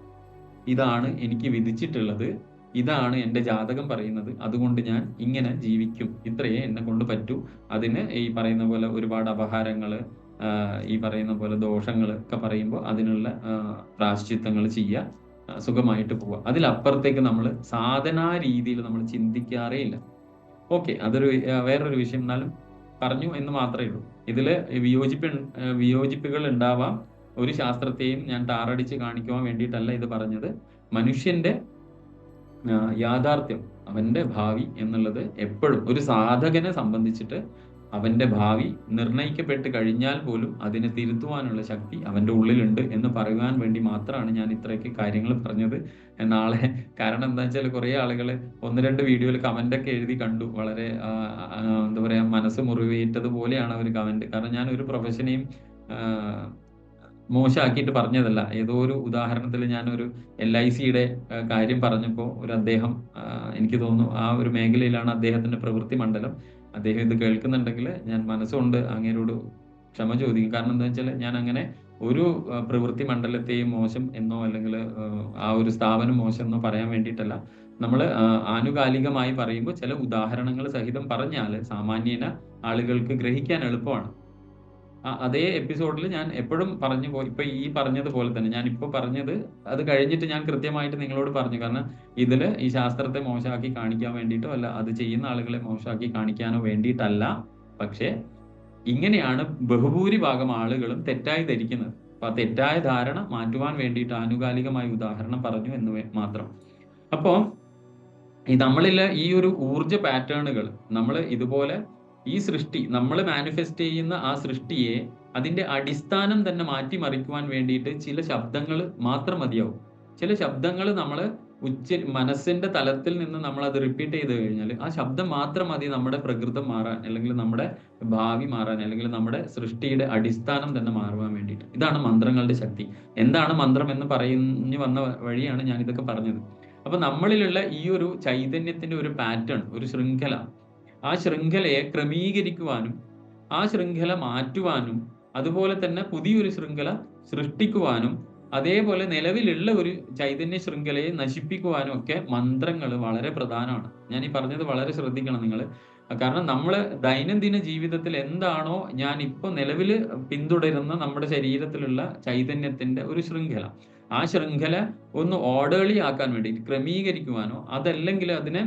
ഇതാണ് എനിക്ക് വിധിച്ചിട്ടുള്ളത്, ഇതാണ് എൻ്റെ ജാതകം പറയുന്നത്, അതുകൊണ്ട് ഞാൻ ഇങ്ങനെ ജീവിക്കും, ഇത്രയേ എന്നെ കൊണ്ട് പറ്റൂ. അതിന് ഈ പറയുന്ന പോലെ ഒരുപാട് അപഹാരങ്ങൾ, ഈ പറയുന്ന പോലെ ദോഷങ്ങൾ ഒക്കെ പറയുമ്പോൾ അതിനുള്ള പ്രായശ്ചിത്തങ്ങൾ ചെയ്യുക, സുഖമായിട്ട് പോവുക. അതിലപ്പുറത്തേക്ക് നമ്മൾ സാധനാ രീതിയിൽ നമ്മൾ ചിന്തിക്കാറേ ഇല്ല. ഓക്കെ, അതൊരു വേറൊരു വിഷയം. എന്നാലും പറഞ്ഞു എന്ന് മാത്രമേ ഉള്ളൂ. ഇതിൽ വിയോജിപ്പുകൾ ഉണ്ടാവാം. ഒരു ശാസ്ത്രത്തെയും ഞാൻ ടാറടിച്ച് കാണിക്കുവാൻ വേണ്ടിയിട്ടല്ല ഇത് പറഞ്ഞത്. മനുഷ്യന്റെ യാഥാർത്ഥ്യം, അവന്റെ ഭാവി എന്നുള്ളത് എപ്പോഴും ഒരു സാധകനെ സംബന്ധിച്ചിട്ട് അവന്റെ ഭാവി നിർണയിക്കപ്പെട്ട് കഴിഞ്ഞാൽ പോലും അതിനെ തിരുത്തുവാനുള്ള ശക്തി അവന്റെ ഉള്ളിലുണ്ട് എന്ന് പറയുവാൻ വേണ്ടി മാത്രമാണ് ഞാൻ ഇത്രയൊക്കെ കാര്യങ്ങൾ പറഞ്ഞത്. നാളെ കാരണം എന്താ വെച്ചാൽ കുറെ ആളുകൾ 1-2 വീഡിയോയിൽ കമന്റ് ഒക്കെ എഴുതി കണ്ടു. വളരെ എന്താ പറയാ, മനസ്സ് മുറിവേറ്റതുപോലെയാണ് അവർ കമന്റ്. കാരണം ഞാൻ ഒരു പ്രൊഫഷനെയും മോശമാക്കിയിട്ട് പറഞ്ഞതല്ല. ഏതോ ഒരു ഉദാഹരണത്തിൽ ഞാനൊരു LICയുടെ കാര്യം പറഞ്ഞപ്പോൾ ഒരു അദ്ദേഹം, എനിക്ക് തോന്നുന്നു ആ ഒരു മേഖലയിലാണ് അദ്ദേഹത്തിന്റെ പ്രവൃത്തി മണ്ഡലം. അദ്ദേഹം ഇത് കേൾക്കുന്നുണ്ടെങ്കിൽ ഞാൻ മനസ്സുകൊണ്ട് അങ്ങേരോട് ക്ഷമ ചോദിക്കും. കാരണം എന്താ വെച്ചാൽ ഞാൻ അങ്ങനെ ഒരു പ്രവൃത്തി മണ്ഡലത്തെയും മോശം എന്നോ അല്ലെങ്കിൽ ആ ഒരു സ്ഥാപനം മോശം എന്നോ പറയാൻ വേണ്ടിയിട്ടല്ല. നമ്മൾ ആനുകാലികമായി പറയുമ്പോൾ ചില ഉദാഹരണങ്ങൾ സഹിതം പറഞ്ഞാൽ സാമാന്യേന ആളുകൾക്ക് ഗ്രഹിക്കാൻ എളുപ്പമാണ്. അതേ എപ്പിസോഡിൽ ഞാൻ എപ്പോഴും പറഞ്ഞു പോയി, ഇപ്പൊ ഈ പറഞ്ഞതുപോലെ തന്നെ ഞാൻ ഇപ്പൊ പറഞ്ഞത് അത് കഴിഞ്ഞിട്ട് ഞാൻ കൃത്യമായിട്ട് നിങ്ങളോട് പറഞ്ഞു. കാരണം ഇതില് ഈ ശാസ്ത്രത്തെ മോശമാക്കി കാണിക്കാൻ വേണ്ടിയിട്ടോ അല്ല, അത് ചെയ്യുന്ന ആളുകളെ മോശമാക്കി കാണിക്കാനോ വേണ്ടിയിട്ടല്ല. പക്ഷെ ഇങ്ങനെയാണ് ബഹുഭൂരിഭാഗം ആളുകളും തെറ്റായി ധരിക്കുന്നത്. അപ്പൊ ആ തെറ്റായ ധാരണ മാറ്റുവാൻ വേണ്ടിയിട്ട് ആനുകാലികമായ ഉദാഹരണം പറഞ്ഞു എന്ന് മാത്രം. അപ്പോ നമ്മളിലെ ഈ ഒരു ഊർജ പാറ്റേണുകൾ നമ്മൾ ഇതുപോലെ ഈ സൃഷ്ടി നമ്മൾ മാനിഫെസ്റ്റ് ചെയ്യുന്ന ആ സൃഷ്ടിയെ അതിന്റെ അടിസ്ഥാനം തന്നെ മാറ്റിമറിക്കുവാൻ വേണ്ടിയിട്ട് ചില ശബ്ദങ്ങൾ മാത്രം മതിയാവും. ചില ശബ്ദങ്ങൾ നമ്മൾ മനസ്സിന്റെ തലത്തിൽ നിന്ന് നമ്മൾ അത് റിപ്പീറ്റ് ചെയ്ത് കഴിഞ്ഞാൽ ആ ശബ്ദം മാത്രം മതി നമ്മുടെ പ്രകൃതം മാറാൻ, അല്ലെങ്കിൽ നമ്മുടെ ഭാവി മാറാൻ, അല്ലെങ്കിൽ നമ്മുടെ സൃഷ്ടിയുടെ അടിസ്ഥാനം തന്നെ മാറുവാൻ വേണ്ടിയിട്ട്. ഇതാണ് മന്ത്രങ്ങളുടെ ശക്തി. എന്താണ് മന്ത്രം എന്ന് പറഞ്ഞു വന്ന വഴിയാണ് ഞാൻ ഇതൊക്കെ പറഞ്ഞത്. അപ്പൊ നമ്മളിലുള്ള ഈ ഒരു ചൈതന്യത്തിന്റെ ഒരു പാറ്റേൺ, ഒരു ശൃംഖല, ആ ശൃംഖലയെ ക്രമീകരിക്കുവാനും ആ ശൃംഖല മാറ്റുവാനും അതുപോലെ തന്നെ പുതിയൊരു ശൃംഖല സൃഷ്ടിക്കുവാനും അതേപോലെ നിലവിലുള്ള ഒരു ചൈതന്യ ശൃംഖലയെ നശിപ്പിക്കുവാനും ഒക്കെ മന്ത്രങ്ങൾ വളരെ പ്രധാനമാണ്. ഞാൻ ഈ പറഞ്ഞത് വളരെ ശ്രദ്ധിക്കണം നിങ്ങൾ. കാരണം നമ്മൾ ദൈനംദിന ജീവിതത്തിൽ എന്താണോ ഞാൻ ഇപ്പോൾ നിലവിൽ പിന്തുടരുന്ന നമ്മുടെ ശരീരത്തിലുള്ള ചൈതന്യത്തിന്റെ ഒരു ശൃംഖല, ആ ശൃംഖല ഒന്ന് ഓർഡർലി ആക്കാൻ വേണ്ടി ക്രമീകരിക്കുവാനോ, അതല്ലെങ്കിൽ അതിനെ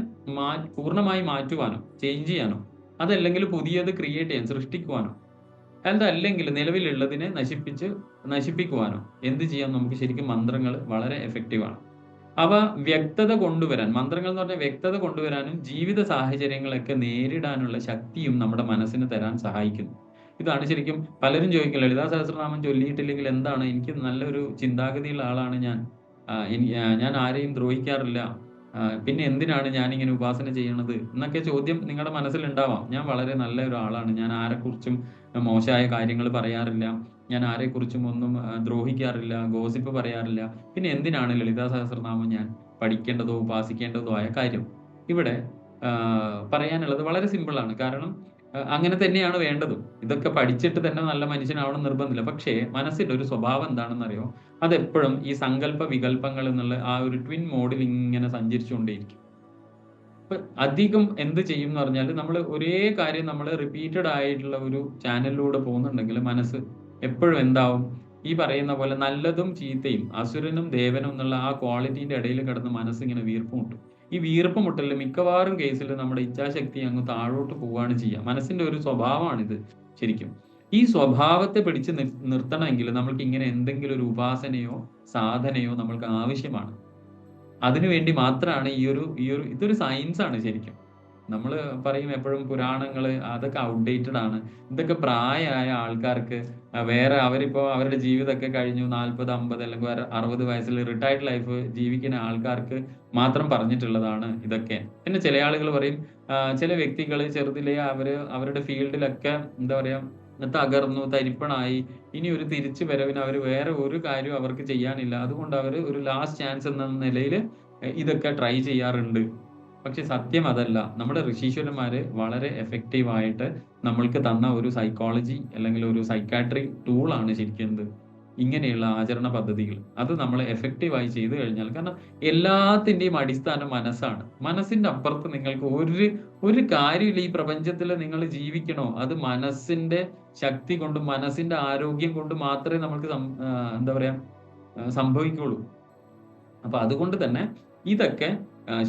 പൂർണ്ണമായി മാറ്റുവാനോ, ചേഞ്ച് ചെയ്യാനോ, അതല്ലെങ്കിൽ പുതിയത് ക്രിയേറ്റ് ചെയ്യാൻ സൃഷ്ടിക്കുവാനോ, അതല്ലെങ്കിൽ നിലവിലുള്ളതിനെ നശിപ്പിക്കുവാനോ എന്ത് ചെയ്യാൻ നമുക്ക് ശരിക്കും മന്ത്രങ്ങൾ വളരെ എഫക്റ്റീവാണ്. അവ വ്യക്തത കൊണ്ടുവരാൻ, മന്ത്രങ്ങൾ എന്ന് പറഞ്ഞാൽ വ്യക്തത കൊണ്ടുവരാനും ജീവിത സാഹചര്യങ്ങളൊക്കെ നേരിടാനുള്ള ശക്തിയും നമ്മുടെ മനസ്സിന് തരാൻ സഹായിക്കുന്നു. ഇതാണ് ശരിക്കും പലരും ചോദിക്കും, ലളിതാ സഹസ്രനാമം ചൊല്ലിയിട്ടില്ലെങ്കിൽ എന്താണ്, എനിക്ക് നല്ലൊരു ചിന്താഗതിയുള്ള ആളാണ് ഞാൻ, ഞാൻ ആരെയും ദ്രോഹിക്കാറില്ല, പിന്നെ എന്തിനാണ് ഞാനിങ്ങനെ ഉപാസന ചെയ്യണത് എന്നൊക്കെ ചോദ്യം നിങ്ങളുടെ മനസ്സിലുണ്ടാവാം. ഞാൻ വളരെ നല്ല ഒരാളാണ്, ഞാൻ ആരെക്കുറിച്ചും മോശമായ കാര്യങ്ങൾ പറയാറില്ല, ഞാൻ ആരെക്കുറിച്ചും ഒന്നും ദ്രോഹിക്കാറില്ല, ഗോസിപ്പ് പറയാറില്ല, പിന്നെ എന്തിനാണ് ലളിതാ സഹസ്രനാമം ഞാൻ പഠിക്കേണ്ടതോ ഉപാസിക്കേണ്ടതോ ആയ കാര്യം. ഇവിടെ പറയാനുള്ളത് വളരെ സിമ്പിളാണ്. കാരണം അങ്ങനെ തന്നെയാണ് വേണ്ടതും. ഇതൊക്കെ പഠിച്ചിട്ട് തന്നെ നല്ല മനുഷ്യനാവണം നിർബന്ധമില്ല. പക്ഷേ മനസ്സിന്റെ ഒരു സ്വഭാവം എന്താണെന്നറിയോ? അതെപ്പോഴും ഈ സങ്കല്പ വികല്പങ്ങൾ എന്നുള്ള ആ ഒരു ട്വിൻ മോഡിൽ ഇങ്ങനെ സഞ്ചരിച്ചുകൊണ്ടേയിരിക്കും. അപ്പൊ അധികം എന്ത് ചെയ്യും എന്ന് പറഞ്ഞാൽ, നമ്മൾ ഒരേ കാര്യം നമ്മൾ റിപ്പീറ്റഡ് ആയിട്ടുള്ള ഒരു ചാനലിലൂടെ പോകുന്നുണ്ടെങ്കിൽ മനസ്സ് എപ്പോഴും എന്താവും, ഈ പറയുന്ന പോലെ നല്ലതും ചീത്തയും അസുരനും ദേവനും എന്നുള്ള ആ ക്വാളിറ്റീന്റെ ഇടയിൽ കിടന്ന് മനസ്സ് ഇങ്ങനെ വീർപ്പ് മുട്ടും. ഈ വീർപ്പ് മുട്ടലിൽ മിക്കവാറും കേസിൽ നമ്മുടെ ഇച്ഛാശക്തി അങ്ങ് താഴോട്ട് പോവുകയാണ് ചെയ്യുക. മനസ്സിന്റെ ഒരു സ്വഭാവമാണിത് ശരിക്കും. ഈ സ്വഭാവത്തെ പിടിച്ച് നിർത്തണമെങ്കിൽ നമ്മൾക്ക് ഇങ്ങനെ എന്തെങ്കിലും ഒരു ഉപാസനയോ സാധനയോ നമ്മൾക്ക് ആവശ്യമാണ്. അതിനുവേണ്ടി മാത്രമാണ് ഈ ഒരു ഇതൊരു സയൻസ് ആണ് ശരിക്കും. നമ്മൾ പറയും എപ്പോഴും പുരാണങ്ങൾ അതൊക്കെ ഔട്ട്ഡേറ്റഡ് ആണ്, ഇതൊക്കെ പ്രായമായ ആൾക്കാർക്ക്, വേറെ അവരിപ്പോ അവരുടെ ജീവിതമൊക്കെ കഴിഞ്ഞു 40, 50 അല്ലെങ്കിൽ 60 വയസ്സിൽ റിട്ടയർഡ് ലൈഫ് ജീവിക്കുന്ന ആൾക്കാർക്ക് മാത്രം പറഞ്ഞിട്ടുള്ളതാണ് ഇതൊക്കെ. പിന്നെ ചില ആളുകൾ പറയും, ചില വ്യക്തികൾ ചെറുതിലേ അവരുടെ ഫീൽഡിലൊക്കെ എന്താ പറയാ തകർന്നു തരിപ്പണായി, ഇനി ഒരു തിരിച്ചു വരവിന് അവർ വേറെ ഒരു കാര്യവും അവർക്ക് ചെയ്യാനില്ല, അതുകൊണ്ട് അവർ ഒരു ലാസ്റ്റ് ചാൻസ് എന്ന നിലയിൽ ഇതൊക്കെ ട്രൈ ചെയ്യാറുണ്ട്. പക്ഷെ സത്യം അതല്ല. നമ്മുടെ ഋഷീശ്വരന്മാര് വളരെ എഫക്റ്റീവ് ആയിട്ട് നമ്മൾക്ക് തന്ന ഒരു സൈക്കോളജി അല്ലെങ്കിൽ ഒരു സൈക്കാട്രിക് ടൂളാണ് ശരിക്കും എന്ത്, ഇങ്ങനെയുള്ള ആചരണ പദ്ധതികൾ. അത് നമ്മൾ എഫക്റ്റീവായി ചെയ്തു കഴിഞ്ഞാൽ, കാരണം എല്ലാത്തിന്റെയും അടിസ്ഥാനം മനസ്സാണ്. മനസ്സിന്റെ അപ്പുറത്ത് നിങ്ങൾക്ക് ഒരു കാര്യമില്ല ഈ പ്രപഞ്ചത്തിൽ. നിങ്ങൾ ജീവിക്കണോ, അത് മനസ്സിന്റെ ശക്തി കൊണ്ടും മനസ്സിന്റെ ആരോഗ്യം കൊണ്ടും മാത്രമേ നമുക്ക് എന്താ പറയാ സംഭവിക്കുള്ളൂ. അപ്പൊ അതുകൊണ്ട് തന്നെ ഇതൊക്കെ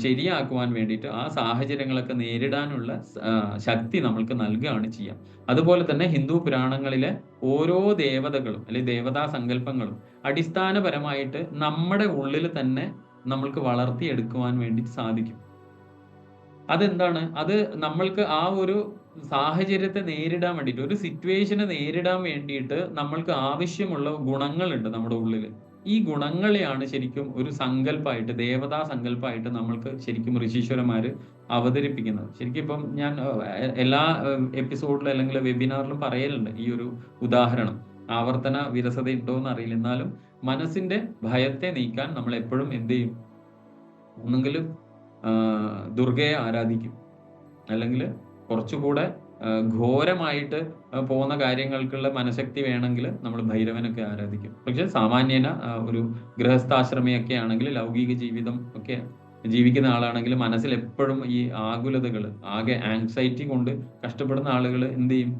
ശരിയാക്കുവാൻ വേണ്ടിയിട്ട് ആ സാഹചര്യങ്ങളൊക്കെ നേരിടാനുള്ള ശക്തി നമ്മൾക്ക് നൽകുകയാണ് ചെയ്യുക. അതുപോലെ തന്നെ ഹിന്ദു പുരാണങ്ങളിലെ ഓരോ ദേവതകളും അല്ലെങ്കിൽ ദേവതാ സങ്കല്പങ്ങളും അടിസ്ഥാനപരമായിട്ട് നമ്മുടെ ഉള്ളിൽ തന്നെ നമ്മൾക്ക് വളർത്തിയെടുക്കുവാൻ വേണ്ടി സാധിക്കും. അതെന്താണ്? അത് നമ്മൾക്ക് ആ ഒരു സാഹചര്യത്തെ നേരിടാൻ വേണ്ടിയിട്ട്, ഒരു സിറ്റുവേഷനെ നേരിടാൻ വേണ്ടിയിട്ട് നമ്മൾക്ക് ആവശ്യമുള്ള ഗുണങ്ങളുണ്ട് നമ്മുടെ ഉള്ളില്. ഈ ഗുണങ്ങളെയാണ് ശരിക്കും ഒരു സങ്കല്പമായിട്ട്, ദേവതാ സങ്കല്പമായിട്ട് നമ്മൾക്ക് ശരിക്കും ഋഷീശ്വരന്മാര് അവതരിപ്പിക്കുന്നത്. ശരിക്കും ഇപ്പം ഞാൻ എല്ലാ എപ്പിസോഡിലും അല്ലെങ്കിൽ വെബിനാറിലും പറയലുണ്ട് ഈ ഒരു ഉദാഹരണം. ആവർത്തന വിരസത ഉണ്ടോന്ന് അറിയില്ല. എന്നാലും മനസ്സിന്റെ ഭയത്തെ നീക്കാൻ നമ്മൾ എപ്പോഴും എന്ത് ചെയ്യും? ഒന്നെങ്കിൽ ദുർഗയെ ആരാധിക്കും, അല്ലെങ്കിൽ കുറച്ചുകൂടെ ഘോരമായിട്ട് പോകുന്ന കാര്യങ്ങൾക്കുള്ള മനഃശക്തി വേണമെങ്കിൽ നമ്മൾ ഭൈരവനൊക്കെ ആരാധിക്കും. പക്ഷെ സാമാന്യേന ഒരു ഗൃഹസ്ഥാശ്രമിയൊക്കെ ആണെങ്കിൽ, ലൗകിക ജീവിതം ഒക്കെ ജീവിക്കുന്ന ആളാണെങ്കിൽ മനസ്സിൽ എപ്പോഴും ഈ ആകുലതകൾ, ആകെ ആങ്സൈറ്റി കൊണ്ട് കഷ്ടപ്പെടുന്ന ആളുകൾ എന്ത് ചെയ്യും?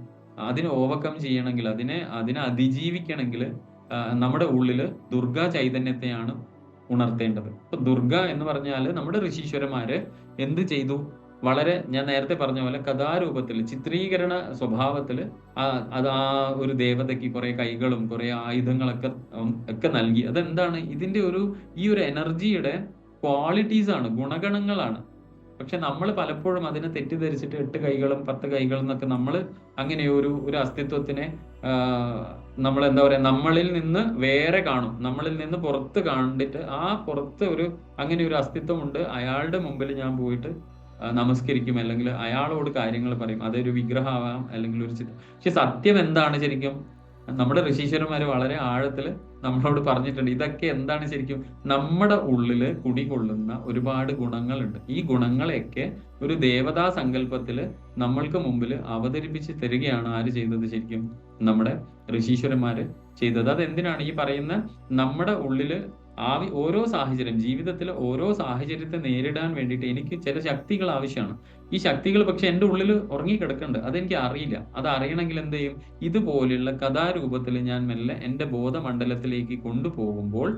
അതിനെ ഓവർകം ചെയ്യണമെങ്കിൽ, അതിനെ അതിജീവിക്കണമെങ്കിൽ നമ്മുടെ ഉള്ളിൽ ദുർഗാ ചൈതന്യത്തെയാണ് ഉണർത്തേണ്ടത്. ഇപ്പൊ ദുർഗ എന്ന് പറഞ്ഞാൽ നമ്മുടെ ഋഷീശ്വരന്മാര് എന്ത് ചെയ്തു? വളരെ, ഞാൻ നേരത്തെ പറഞ്ഞ പോലെ കഥാരൂപത്തിൽ, ചിത്രീകരണ സ്വഭാവത്തിൽ അത് ആ ഒരു ദേവതയ്ക്ക് കുറെ കൈകളും കുറെ ആയുധങ്ങളൊക്കെ ഒക്കെ നൽകി. അതെന്താണ്? ഇതിന്റെ ഈ ഒരു എനർജിയുടെ ക്വാളിറ്റീസ് ആണ്, ഗുണഗണങ്ങളാണ്. പക്ഷെ നമ്മൾ പലപ്പോഴും അതിനെ തെറ്റിദ്ധരിച്ചിട്ട് 8 കൈകളും 10 കൈകളും എന്നൊക്കെ നമ്മൾ അങ്ങനെ ഒരു അസ്തിത്വത്തിനെ നമ്മൾ എന്താ പറയാ, നമ്മളിൽ നിന്ന് വേറെ കാണും, നമ്മളിൽ നിന്ന് പുറത്ത് കണ്ടിട്ട് ആ പുറത്ത് അങ്ങനെ ഒരു അസ്തിത്വമുണ്ട്, അയാളുടെ മുമ്പിൽ ഞാൻ പോയിട്ട് നമസ്കരിക്കും, അല്ലെങ്കിൽ അയാളോട് കാര്യങ്ങൾ പറയും. അതൊരു വിഗ്രഹമാവാം അല്ലെങ്കിൽ ഒരു ചിത്രം. പക്ഷെ സത്യം എന്താണ് ശരിക്കും? നമ്മുടെ ഋഷീശ്വരന്മാര് വളരെ ആഴത്തിൽ നമ്മളോട് പറഞ്ഞിട്ടുണ്ട്. ഇതൊക്കെ എന്താണ് ശരിക്കും നമ്മുടെ ഉള്ളില് കുടികൊള്ളുന്ന ഒരുപാട് ഗുണങ്ങളുണ്ട്. ഈ ഗുണങ്ങളെയൊക്കെ ഒരു ദേവതാ സങ്കല്പത്തില് നമ്മൾക്ക് മുമ്പിൽ അവതരിപ്പിച്ച് തരികയാണ് ആര് ചെയ്തത്? ശരിക്കും നമ്മുടെ ഋഷീശ്വരന്മാര് ചെയ്തത്. അതെന്തിനാണ് ഈ പറയുന്ന നമ്മുടെ ഉള്ളില് ഓരോ സാഹചര്യം, ജീവിതത്തിലെ ഓരോ സാഹചര്യത്തെ നേരിടാൻ വേണ്ടിയിട്ട് എനിക്ക് ചില ശക്തികൾ ആവശ്യമാണ്. ഈ ശക്തികൾ പക്ഷെ എൻ്റെ ഉള്ളിൽ ഉറങ്ങിക്കിടക്കുന്നുണ്ട്, അതെനിക്ക് അറിയില്ല. അത് അറിയണമെങ്കിൽ എന്ത് ചെയ്യും? ഇതുപോലെയുള്ള കഥാരൂപത്തിൽ ഞാൻ മെല്ലെ എൻ്റെ ബോധമണ്ഡലത്തിലേക്ക് കൊണ്ടുപോകുമ്പോൾ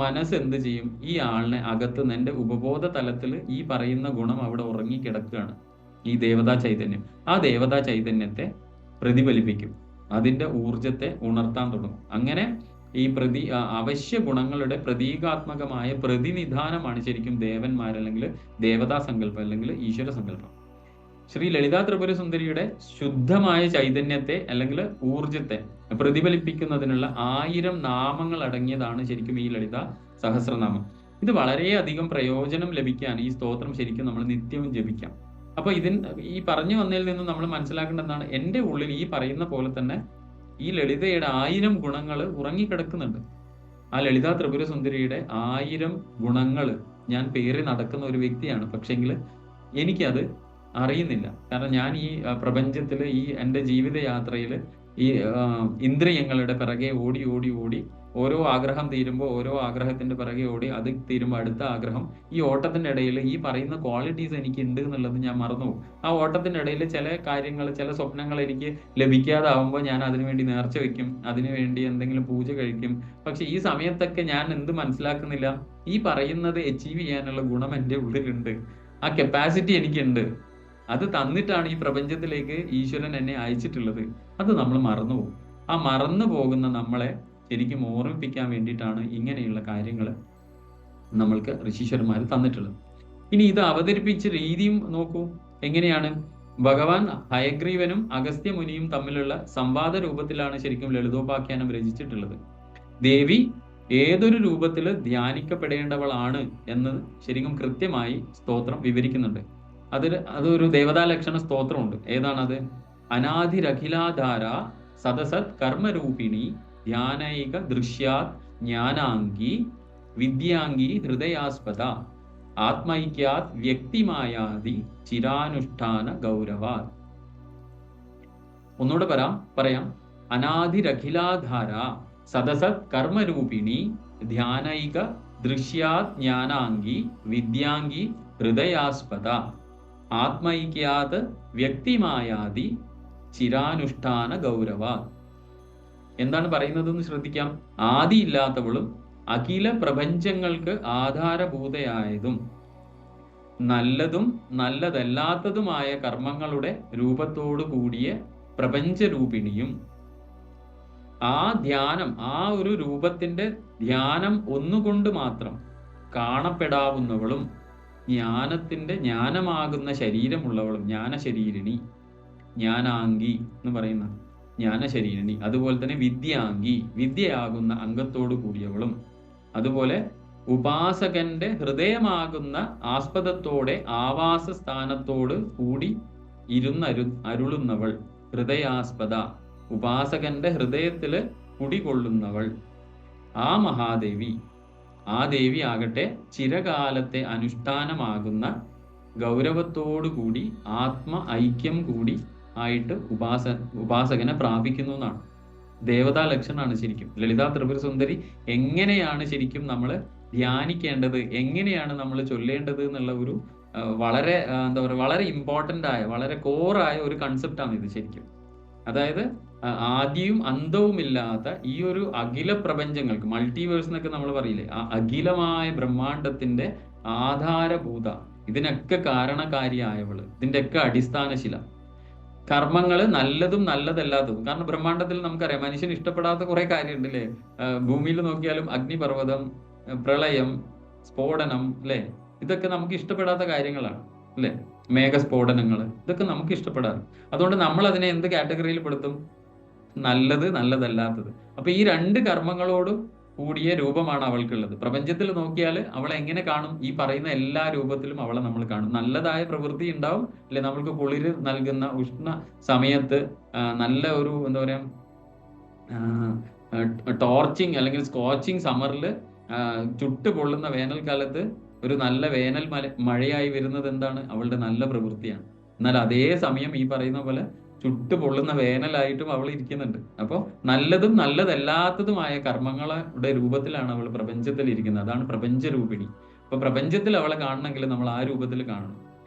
മനസ്സ് എന്ത് ചെയ്യും? ഈ ആളിനെ അകത്തുനിന്ന് എൻ്റെ ഉപബോധ തലത്തിൽ ഈ പറയുന്ന ഗുണം അവിടെ ഉറങ്ങിക്കിടക്കുകയാണ്, ഈ ദേവതാ ചൈതന്യം. ആ ദേവതാ ചൈതന്യത്തെ പ്രതിഫലിപ്പിക്കും, അതിന്റെ ഊർജത്തെ ഉണർത്താൻ തുടങ്ങും. അങ്ങനെ ഈ അവശ്യ ഗുണങ്ങളുടെ പ്രതീകാത്മകമായ പ്രതിനിധാനമാണ് ശരിക്കും ദേവന്മാർ, അല്ലെങ്കിൽ ദേവതാ സങ്കല്പം, അല്ലെങ്കിൽ ഈശ്വര സങ്കല്പം. ശ്രീ ലളിതാ ത്രിപുര സുന്ദരിയുടെ ശുദ്ധമായ ചൈതന്യത്തെ അല്ലെങ്കിൽ ഊർജത്തെ പ്രതിഫലിപ്പിക്കുന്നതിനുള്ള 1000 നാമങ്ങൾ അടങ്ങിയതാണ് ശരിക്കും ഈ ലളിത സഹസ്രനാമം. ഇത് വളരെയധികം പ്രയോജനം ലഭിക്കാൻ ഈ സ്തോത്രം ശരിക്കും നമ്മൾ നിത്യവും ജപിക്കാം. അപ്പൊ ഈ പറഞ്ഞു വന്നതിൽ നിന്നും നമ്മൾ മനസ്സിലാക്കേണ്ടതാണ്, എൻ്റെ ഉള്ളിൽ ഈ പറയുന്ന പോലെ തന്നെ ഈ ലളിതയുടെ 1000 ഗുണങ്ങൾ ഉറങ്ങിക്കിടക്കുന്നുണ്ട്. ആ ലളിതാ ത്രിപുര സുന്ദരിയുടെ 1000 ഗുണങ്ങൾ ഞാൻ പേറി നടക്കുന്ന ഒരു വ്യക്തിയാണ്. പക്ഷെങ്കിൽ എനിക്കത് അറിയുന്നില്ല. കാരണം ഞാൻ ഈ പ്രപഞ്ചത്തിൽ, ഈ എൻ്റെ ജീവിതയാത്രയിൽ ഈ ഇന്ദ്രിയങ്ങളുടെ പിറകെ ഓടി ഓടി ഓടി ഓരോ ആഗ്രഹം തീരുമ്പോൾ ഓരോ ആഗ്രഹത്തിന്റെ പിറകെ ഓടി, അത് തീരുമ്പോൾ അടുത്ത ആഗ്രഹം. ഈ ഓട്ടത്തിന്റെ ഇടയിൽ ഈ പറയുന്ന ക്വാളിറ്റീസ് എനിക്ക് ഉണ്ട് എന്നുള്ളത് ഞാൻ മറന്നുപോകും. ആ ഓട്ടത്തിന്റെ ഇടയിൽ ചില കാര്യങ്ങൾ, ചില സ്വപ്നങ്ങൾ എനിക്ക് ലഭിക്കാതാവുമ്പോൾ ഞാൻ അതിനുവേണ്ടി നേർച്ച വെക്കും, അതിനുവേണ്ടി എന്തെങ്കിലും പൂജ കഴിക്കും. പക്ഷെ ഈ സമയത്തൊക്കെ ഞാൻ എന്ത് മനസ്സിലാക്കുന്നില്ല? ഈ പറയുന്നത് അച്ചീവ് ചെയ്യാനുള്ള ഗുണം എൻ്റെ ഉള്ളിലുണ്ട്, ആ കപ്പാസിറ്റി എനിക്കുണ്ട്. അത് തന്നിട്ടാണ് ഈ പ്രപഞ്ചത്തിലേക്ക് ഈശ്വരൻ എന്നെ അയച്ചിട്ടുള്ളത്. അത് നമ്മൾ മറന്നുപോകും. ആ മറന്നു പോകുന്ന നമ്മളെ ശരിക്കും ഓർമ്മിപ്പിക്കാൻ വേണ്ടിയിട്ടാണ് ഇങ്ങനെയുള്ള കാര്യങ്ങൾ നമ്മൾക്ക് ഋഷീശ്വരന്മാർ തന്നിട്ടുള്ളത്. ഇനി ഇത് അവതരിപ്പിച്ച രീതിയും നോക്കൂ എങ്ങനെയാണ്. ഭഗവാൻ ഹയഗ്രീവനും അഗസ്ത്യ മുനിയും തമ്മിലുള്ള സംവാദ രൂപത്തിലാണ് ശരിക്കും ലളിതോപാഖ്യാനം രചിച്ചിട്ടുള്ളത്. ദേവി ഏതൊരു രൂപത്തിൽ ധ്യാനിക്കപ്പെടേണ്ടവളാണ് എന്ന് ശരിക്കും കൃത്യമായി സ്തോത്രം വിവരിക്കുന്നുണ്ട്. അതൊരു ദേവതാ ലക്ഷണ സ്തോത്രമുണ്ട്. ഏതാണത്? അനാദിരഖിലാധാര സദസത് കർമ്മരൂപിണി ധ്യാനൈക ദൃശ്യാത് ജ്ഞാനാംഗി വിദ്യാംഗി ഹൃദയാസ്പദ ആത്മൈക്യാത് വ്യക്തിമായാതി ചിരാനുഷ്ഠാന ഗൗരവാത്. ഒന്നുകൂടെ പറയാം. അനാദിരഖിലാധാര സദസത് കർമ്മരൂപിണി ധ്യാനൈക ദൃശ്യാത് ജ്ഞാനാംഗി വിദ്യാംഗി ഹൃദയാസ്പദ ആത്മൈക്യാത് വ്യക്തിമായാതി ചിരാനുഷ്ഠാന ഗൗരവാത്. എന്താണ് പറയുന്നതെന്ന് ശ്രദ്ധിക്കാം. ആദിയില്ലാത്തവളും അഖില പ്രപഞ്ചങ്ങൾക്ക് ആധാരഭൂതയായതും നല്ലതും നല്ലതല്ലാത്തതുമായ കർമ്മങ്ങളുടെ രൂപത്തോടു കൂടിയ പ്രപഞ്ചരൂപിണിയും, ആ ധ്യാനം, ആ ഒരു രൂപത്തിന്റെ ധ്യാനം ഒന്നുകൊണ്ട് മാത്രം കാണപ്പെടാവുന്നവളും ജ്ഞാനത്തിന്റെ ജ്ഞാനമാകുന്ന ശരീരമുള്ളവളും, ജ്ഞാനശരീരിണി, ജ്ഞാനാംഗി എന്ന് പറയുന്ന ജ്ഞാനശരീരിണി. അതുപോലെ തന്നെ വിദ്യാംഗി, വിദ്യയാകുന്ന അംഗത്തോടു കൂടിയവളും, അതുപോലെ ഉപാസകന്റെ ഹൃദയമാകുന്ന ആസ്പദത്തോടെ ആവാസ സ്ഥാനത്തോട് കൂടി അരുളുന്നവൾ, ഹൃദയാസ്പദ, ഉപാസകന്റെ ഹൃദയത്തില് കുടികൊള്ളുന്നവൾ ആ മഹാദേവി. ആ ദേവി ആകട്ടെ ചിരകാലത്തെ അനുഷ്ഠാനമാകുന്ന ഗൗരവത്തോടു കൂടി ആത്മ ഐക്യം കൂടി ആയിട്ട് ഉപാസകനെ പ്രാപിക്കുന്നു എന്നാണ്. ദേവതാ ലക്ഷണമാണ് ശരിക്കും ലളിതാ ത്രിപുര സുന്ദരി. എങ്ങനെയാണ് ശരിക്കും നമ്മൾ ധ്യാനിക്കേണ്ടത്, എങ്ങനെയാണ് നമ്മൾ ചൊല്ലേണ്ടത് എന്നുള്ള ഒരു വളരെ എന്താ പറയുക, വളരെ ഇമ്പോർട്ടൻ്റ് ആയ, വളരെ കോറായ ഒരു കൺസെപ്റ്റാണ് ഇത് ശരിക്കും. അതായത് ആദ്യവും അന്തവുമില്ലാത്ത ഈ ഒരു അഖില പ്രപഞ്ചങ്ങൾക്ക്, മൾട്ടിവേഴ്സ് എന്നൊക്കെ നമ്മൾ പറയില്ലേ, ആ അഖിലമായ ബ്രഹ്മാണ്ടത്തിന്റെ ആധാരഭൂത, ഇതിനൊക്കെ കാരണകാരിയായവള്, ഇതിന്റെയൊക്കെ അടിസ്ഥാനശില. കർമ്മങ്ങള് നല്ലതും നല്ലതല്ലാത്തതും. കാരണം ബ്രഹ്മാണ്ടത്തിൽ നമുക്കറിയാം മനുഷ്യന് ഇഷ്ടപ്പെടാത്ത കുറെ കാര്യമുണ്ട് അല്ലേ. ഭൂമിയിൽ നോക്കിയാലും അഗ്നിപർവ്വതം, പ്രളയം, സ്ഫോടനം അല്ലെ, ഇതൊക്കെ നമുക്ക് ഇഷ്ടപ്പെടാത്ത കാര്യങ്ങളാണ് അല്ലെ. മേഘസ്ഫോടനങ്ങൾ, ഇതൊക്കെ നമുക്ക് ഇഷ്ടപ്പെടാറ്. അതുകൊണ്ട് നമ്മൾ അതിനെ എന്ത് കാറ്റഗറിയിൽ പെടുത്തും? നല്ലത്, നല്ലതല്ലാത്തത്. അപ്പൊ ഈ രണ്ട് കർമ്മങ്ങളോടും കൂടിയ രൂപമാണ് അവൾക്കുള്ളത്. പ്രപഞ്ചത്തിൽ നോക്കിയാൽ അവളെ എങ്ങനെ കാണും? ഈ പറയുന്ന എല്ലാ രൂപത്തിലും അവളെ നമ്മൾ കാണും. നല്ലതായ പ്രവൃത്തി ഉണ്ടാവും അല്ലെ, നമ്മൾക്ക് കുളിര് നൽകുന്ന ഉഷ്ണ സമയത്ത് നല്ല ഒരു എന്താ പറയാ ടോർച്ചിങ് അല്ലെങ്കിൽ സ്കോച്ചിങ് സമ്മറിൽ ചുട്ട് പൊള്ളുന്ന വേനൽക്കാലത്ത് ഒരു നല്ല വേനൽ മഴയായി വരുന്നത് എന്താണ്? അവളുടെ നല്ല പ്രവൃത്തിയാണ്. എന്നാൽ അതേ സമയം ഈ പറയുന്ന പോലെ ചുട്ട് പൊള്ളുന്ന വേനലായിട്ടും അവൾ ഇരിക്കുന്നുണ്ട്. അപ്പോൾ നല്ലതും നല്ലതല്ലാത്തതുമായ കർമ്മങ്ങളുടെ രൂപത്തിലാണ് അവൾ പ്രപഞ്ചത്തിൽ ഇരിക്കുന്നത്. അതാണ് പ്രപഞ്ചരൂപിണി. അപ്പൊ പ്രപഞ്ചത്തിൽ അവളെ കാണണമെങ്കിൽ നമ്മൾ ആ രൂപത്തിൽ കാണണം.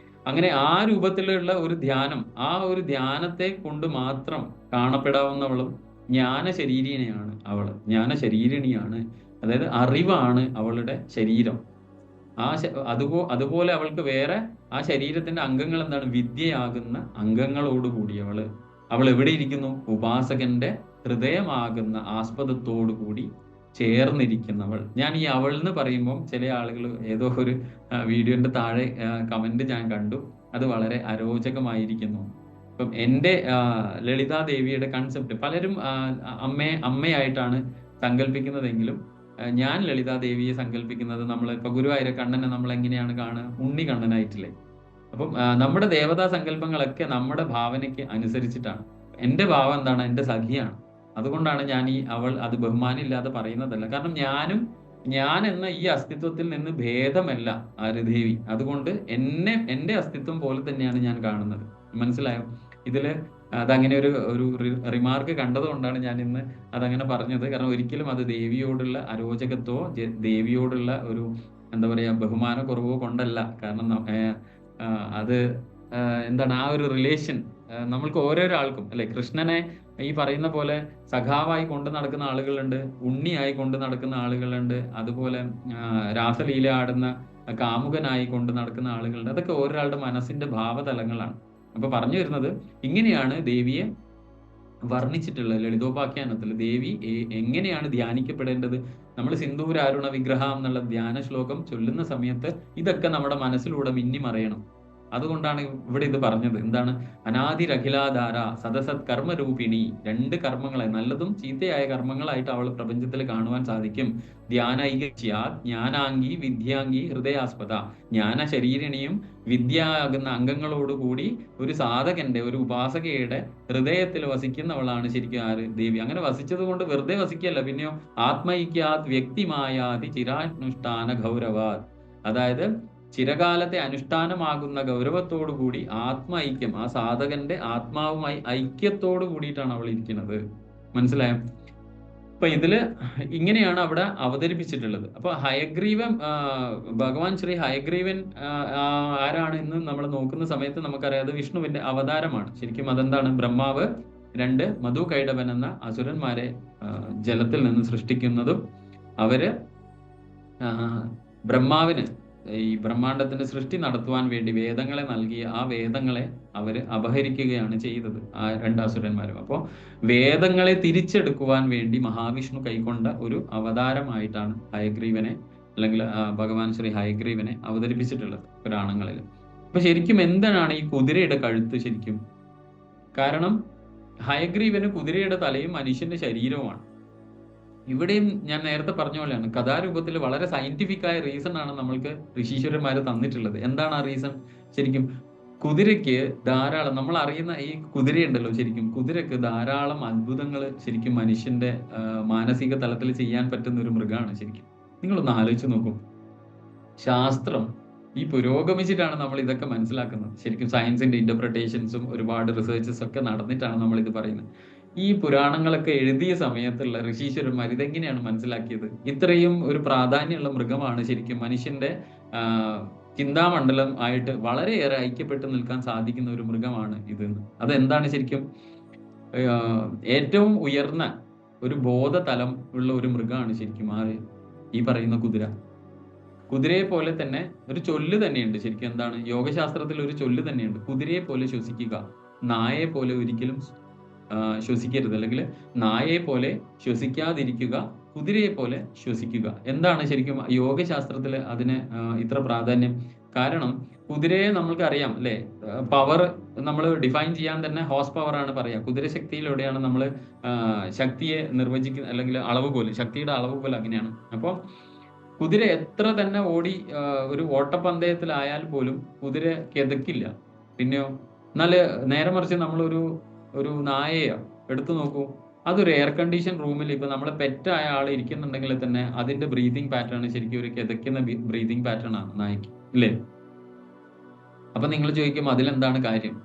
അങ്ങനെ ആ രൂപത്തിലുള്ള ഒരു ധ്യാനം, ആ ഒരു ധ്യാനത്തെ കൊണ്ട് മാത്രം കാണപ്പെടാവുന്നവളും ജ്ഞാന ശരീരിണിയാണ് അവള്. ജ്ഞാന ശരീരിണിയാണ്. അതായത് അറിവാണ് അവളുടെ ശരീരം. അതുപോലെ അവൾക്ക് വേറെ ആ ശരീരത്തിന്റെ അംഗങ്ങൾ എന്താണ്? വിദ്യയാകുന്ന അംഗങ്ങളോട് കൂടി അവൾ എവിടെ ഇരിക്കുന്നു? ഉപാസകന്റെ ഹൃദയമാകുന്ന ആസ്പദത്തോടു കൂടി ചേർന്നിരിക്കുന്നവൾ. ഞാൻ ഈ അവൾ എന്ന് പറയുമ്പോൾ ചില ആളുകൾ ഏതോ ഒരു വീഡിയോന്റെ താഴെ കമന്റ് ഞാൻ കണ്ടു, അത് വളരെ അരോചകമായിരിക്കുന്നു. ഇപ്പം എൻ്റെ ലളിതാ ദേവിയുടെ കൺസെപ്റ്റ് പലരും അമ്മയായിട്ടാണ് സങ്കല്പിക്കുന്നതെങ്കിലും ഞാൻ ലളിതാ ദേവിയെ സങ്കല്പിക്കുന്നത്, നമ്മൾ ഇപ്പൊ ഗുരുവായൂർ കണ്ണനെ നമ്മൾ എങ്ങനെയാണ് കാണുക? ഉണ്ണി കണ്ണനായിട്ടില്ലേ? അപ്പം നമ്മുടെ ദേവതാ സങ്കല്പങ്ങളൊക്കെ നമ്മുടെ ഭാവനയ്ക്ക് അനുസരിച്ചിട്ടാണ്. എൻ്റെ ഭാവം എന്താണ്? എൻ്റെ സഖിയാണ്. അതുകൊണ്ടാണ് ഞാൻ ഈ അവൾ അത് ബഹുമാനമില്ലാതെ പറയുന്നതല്ല. കാരണം ഞാൻ എന്ന ഈ അസ്തിത്വത്തിൽ നിന്ന് ഭേദമല്ല ആര്യദേവി. അതുകൊണ്ട് എൻ്റെ അസ്തിത്വം പോലെ തന്നെയാണ് ഞാൻ കാണുന്നത്. മനസ്സിലായോ? ഇതില് അതങ്ങനെ ഒരു റിമാർക്ക് കണ്ടതുകൊണ്ടാണ് ഞാൻ ഇന്ന് അതങ്ങനെ പറഞ്ഞത്. കാരണം ഒരിക്കലും അത് ദേവിയോടുള്ള അരോചകത്വമോ ദേവിയോടുള്ള ഒരു എന്താ പറയാ ബഹുമാനക്കുറവോ കൊണ്ടല്ല. കാരണം അത് എന്താണ് ആ ഒരു റിലേഷൻ നമ്മൾക്ക് ഓരോരോ ആൾക്കും അല്ലെ, കൃഷ്ണനെ ഈ പറയുന്ന പോലെ സഖാവായി കൊണ്ട് നടക്കുന്ന ആളുകളുണ്ട്, ഉണ്ണിയായി കൊണ്ട് നടക്കുന്ന ആളുകളുണ്ട്, അതുപോലെ രാസലീല ആടുന്ന കാമുകനായി കൊണ്ട് നടക്കുന്ന ആളുകളുണ്ട്. അതൊക്കെ ഓരോരാളുടെ മനസ്സിന്റെ ഭാവതലങ്ങളാണ്. അപ്പൊ പറഞ്ഞു വരുന്നത്, ഇങ്ങനെയാണ് ദേവിയെ വർണ്ണിച്ചിട്ടുള്ളത് ലളിതോപാഖ്യാനത്തിൽ. ദേവി എങ്ങനെയാണ് ധ്യാനിക്കപ്പെടേണ്ടത്? നമ്മൾ സിന്ദൂരാരുണ വിഗ്രഹം എന്നുള്ള ധ്യാന ശ്ലോകം ചൊല്ലുന്ന സമയത്ത് ഇതൊക്കെ നമ്മുടെ മനസ്സിലൂടെ മിന്നി മറയണം. അതുകൊണ്ടാണ് ഇവിടെ ഇത് പറഞ്ഞത്. എന്താണ്? അനാദിരഖിലാധാര സദസത് കർമ്മരൂപിണി. രണ്ട് കർമ്മങ്ങളെ, നല്ലതും ചീത്തയായ കർമ്മങ്ങളായിട്ട് അവൾ പ്രപഞ്ചത്തിൽ കാണുവാൻ സാധിക്കും. ധ്യാനൈകസ്യാത് ജ്ഞാനാംഗി വിദ്യാംഗി ഹൃദയാസ്പദ. ജ്ഞാന ശരീരിണിയും വിദ്യയാകുന്ന അംഗങ്ങളോടുകൂടി ഒരു സാധകന്റെ, ഒരു ഉപാസകയുടെ ഹൃദയത്തിൽ വസിക്കുന്നവളാണ് ശരിക്കും ആര്? ദേവി. അങ്ങനെ വസിച്ചത് കൊണ്ട് വെറുതെ വസിക്കല്ല, പിന്നെയോ ആത്മൈക്യാത് വ്യക്തിമായാതി ചിരാനുഷ്ഠാന ഗൗരവാത്. അതായത് ചിരകാലത്തെ അനുഷ്ഠാനമാകുന്ന ഗൗരവത്തോടു കൂടി ഐക്യം, ആ സാധകന്റെ ആത്മാവുമായി ഐക്യത്തോടു കൂടിയിട്ടാണ് അവൾ ഇരിക്കുന്നത്. മനസ്സിലായോ? അപ്പൊ ഇതില് ഇങ്ങനെയാണ് അവിടെ അവതരിപ്പിച്ചിട്ടുള്ളത്. അപ്പൊ ഹയഗ്രീവൻ, ഭഗവാൻ ശ്രീ ഹയഗ്രീവൻ ആരാണ് എന്ന് നമ്മൾ നോക്കുന്ന സമയത്ത് നമുക്കറിയാം, അത് വിഷ്ണുവിന്റെ അവതാരമാണ്. ശരിക്കും അതെന്താണ്? ബ്രഹ്മാവ് 2 മധു കൈടവൻ എന്ന അസുരന്മാരെ ജലത്തിൽ നിന്ന് സൃഷ്ടിക്കുന്നതും അവര് ബ്രഹ്മാവിന് ഈ ബ്രഹ്മാണ്ടത്തിന്റെ സൃഷ്ടി നടത്തുവാൻ വേണ്ടി വേദങ്ങളെ നൽകിയ ആ വേദങ്ങളെ അവര് അപഹരിക്കുകയാണ് ചെയ്തത്, ആ 2 അസുരന്മാരും. അപ്പോൾ വേദങ്ങളെ തിരിച്ചെടുക്കുവാൻ വേണ്ടി മഹാവിഷ്ണു കൈക്കൊണ്ട ഒരു അവതാരമായിട്ടാണ് ഹയഗ്രീവനെ, അല്ലെങ്കിൽ ഭഗവാൻ ശ്രീ ഹയഗ്രീവനെ അവതരിപ്പിച്ചിട്ടുള്ളത് പുരാണങ്ങളിൽ. അപ്പൊ ശരിക്കും എന്താണ് ഈ കുതിരയുടെ കഴുത്ത് ശരിക്കും? കാരണം ഹയഗ്രീവന് കുതിരയുടെ തലയും മനുഷ്യന്റെ ശരീരവുമാണ്. ഇവിടെയും ഞാൻ നേരത്തെ പറഞ്ഞ പോലെയാണ്, കഥാരൂപത്തിൽ വളരെ സയന്റിഫിക് ആയ റീസൺ ആണ് നമ്മൾക്ക് ഋഷീശ്വരന്മാര് തന്നിട്ടുള്ളത്. എന്താണ് ആ റീസൺ? ശരിക്കും കുതിരയ്ക്ക് ധാരാളം, നമ്മൾ അറിയുന്ന ഈ കുതിരയുണ്ടല്ലോ, ശരിക്കും കുതിരക്ക് ധാരാളം അത്ഭുതങ്ങൾ ശരിക്കും മനുഷ്യന്റെ മാനസിക തലത്തിൽ ചെയ്യാൻ പറ്റുന്ന ഒരു മൃഗമാണ് ശരിക്കും. നിങ്ങളൊന്ന് ആലോചിച്ച് നോക്കൂ. ശാസ്ത്രം ഈ പുരോഗമിച്ചിട്ടാണ് നമ്മൾ ഇതൊക്കെ മനസ്സിലാക്കുന്നത്. ശരിക്കും സയൻസിന്റെ ഇന്റർപ്രിട്ടേഷൻസും ഒരുപാട് റിസർച്ചസ് ഒക്കെ നടന്നിട്ടാണ് നമ്മൾ ഇത് പറയുന്നത്. ഈ പുരാണങ്ങളൊക്കെ എഴുതിയ സമയത്തുള്ള ഋഷീശ്വരന്മാർ ഇതെങ്ങനെയാണ് മനസ്സിലാക്കിയത്? ഇത്രയും ഒരു പ്രാധാന്യമുള്ള മൃഗമാണ് ശരിക്കും, മനുഷ്യന്റെ ചിന്താമണ്ഡലം ആയിട്ട് വളരെയേറെ ഐക്യപ്പെട്ട് നിൽക്കാൻ സാധിക്കുന്ന ഒരു മൃഗമാണ് ഇതെന്ന്. അതെന്താണ് ശരിക്കും? ഏറ്റവും ഉയർന്ന ഒരു ബോധതലം ഉള്ള ഒരു മൃഗമാണ് ശരിക്കും ആര്? ഈ പറയുന്ന കുതിര. കുതിരയെ പോലെ തന്നെ ഒരു ചൊല്ല് തന്നെയുണ്ട് ശരിക്കും. എന്താണ്? യോഗശാസ്ത്രത്തിൽ ഒരു ചൊല്ല് തന്നെയുണ്ട്, കുതിരയെ പോലെ ശ്വസിക്കുക, നായയെ പോലെ ഒരിക്കലും ശ്വസിക്കരുത്, അല്ലെങ്കിൽ നായയെ പോലെ ശ്വസിക്കാതിരിക്കുക, കുതിരയെ പോലെ ശ്വസിക്കുക. എന്താണ് ശരിക്കും യോഗശാസ്ത്രത്തിൽ അതിന് ഇത്ര പ്രാധാന്യം? കാരണം കുതിരയെ നമ്മൾക്ക് അറിയാം അല്ലെ, പവർ നമ്മൾ ഡിഫൈൻ ചെയ്യാൻ തന്നെ ഹോഴ്സ് പവർ ആണ് പറയാ. കുതിരശക്തിയിലൂടെയാണ് നമ്മൾ ശക്തിയെ നിർവചിക്കുന്നത്, അല്ലെങ്കിൽ അളവുകോല്, ശക്തിയുടെ അളവുകോൽ അങ്ങനെയാണ്. അപ്പോൾ കുതിര എത്ര തന്നെ ഓടി ഒരു ഓട്ടപ്പന്തയത്തിലായാൽ പോലും കുതിര കിതക്കില്ല. പിന്നെയോ, എന്നാല് നേരെ മറിച്ച് നമ്മളൊരു നായയെ എടുത്തു നോക്കൂ, അതൊരു എയർ കണ്ടീഷൻ റൂമിൽ ഇപ്പൊ നമ്മളെ പെറ്റായ ആൾ ഇരിക്കുന്നുണ്ടെങ്കിൽ തന്നെ അതിന്റെ ബ്രീതിങ് പാറ്റേൺ ശരിക്കും ഒരു കിതയ്ക്കുന്ന ബ്രീതിങ് പാറ്റേൺ ആണ് നായ്ക്ക്, ഇല്ലേ? അപ്പൊ നിങ്ങൾ ചോദിക്കും അതിലെന്താണ് കാര്യം?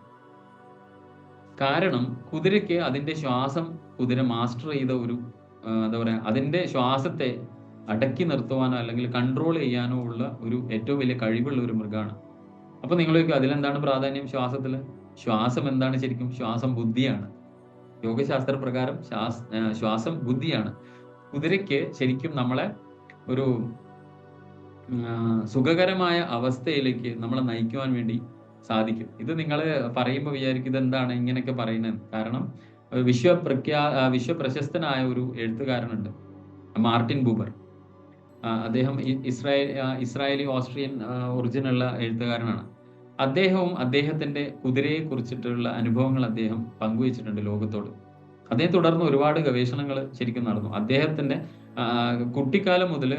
കാരണം കുതിരയ്ക്ക് അതിന്റെ ശ്വാസം കുതിര മാസ്റ്റർ ചെയ്ത ഒരു എന്താ പറയാ, അതിന്റെ ശ്വാസത്തെ അടക്കി നിർത്തുവാനോ അല്ലെങ്കിൽ കൺട്രോൾ ചെയ്യാനോ ഉള്ള ഒരു ഏറ്റവും വലിയ കഴിവുള്ള ഒരു മൃഗമാണ്. അപ്പൊ നിങ്ങൾ ചോദിക്കും അതിലെന്താണ് പ്രാധാന്യം ശ്വാസത്തില്? ശ്വാസം എന്താണ് ശരിക്കും? ശ്വാസം ബുദ്ധിയാണ്. യോഗശാസ്ത്ര പ്രകാരം ശ്വാസം ബുദ്ധിയാണ്. കുതിരയ്ക്ക് ശരിക്കും നമ്മളെ ഒരു സുഖകരമായ അവസ്ഥയിലേക്ക് നമ്മളെ നയിക്കുവാൻ വേണ്ടി സാധിക്കും. ഇത് നിങ്ങൾ പറയുമ്പോൾ വിചാരിക്കും ഇതെന്താണ് ഇങ്ങനെയൊക്കെ പറയുന്നത്? കാരണം വിശ്വപ്രശസ്തനായ ഒരു എഴുത്തുകാരനുണ്ട്, മാർട്ടിൻ ബൂബർ. അദ്ദേഹം ഇസ്രായേലി ഓസ്ട്രിയൻ ഒറിജിനുള്ള എഴുത്തുകാരനാണ്. അദ്ദേഹവും അദ്ദേഹത്തിന്റെ കുതിരയെ കുറിച്ചിട്ടുള്ള അനുഭവങ്ങൾ അദ്ദേഹം പങ്കുവച്ചിട്ടുണ്ട് ലോകത്തോട്. അതേ തുടർന്ന് ഒരുപാട് ഗവേഷണങ്ങൾ ശരിക്കും നടന്നു. അദ്ദേഹത്തിന്റെ കുട്ടിക്കാലം മുതൽ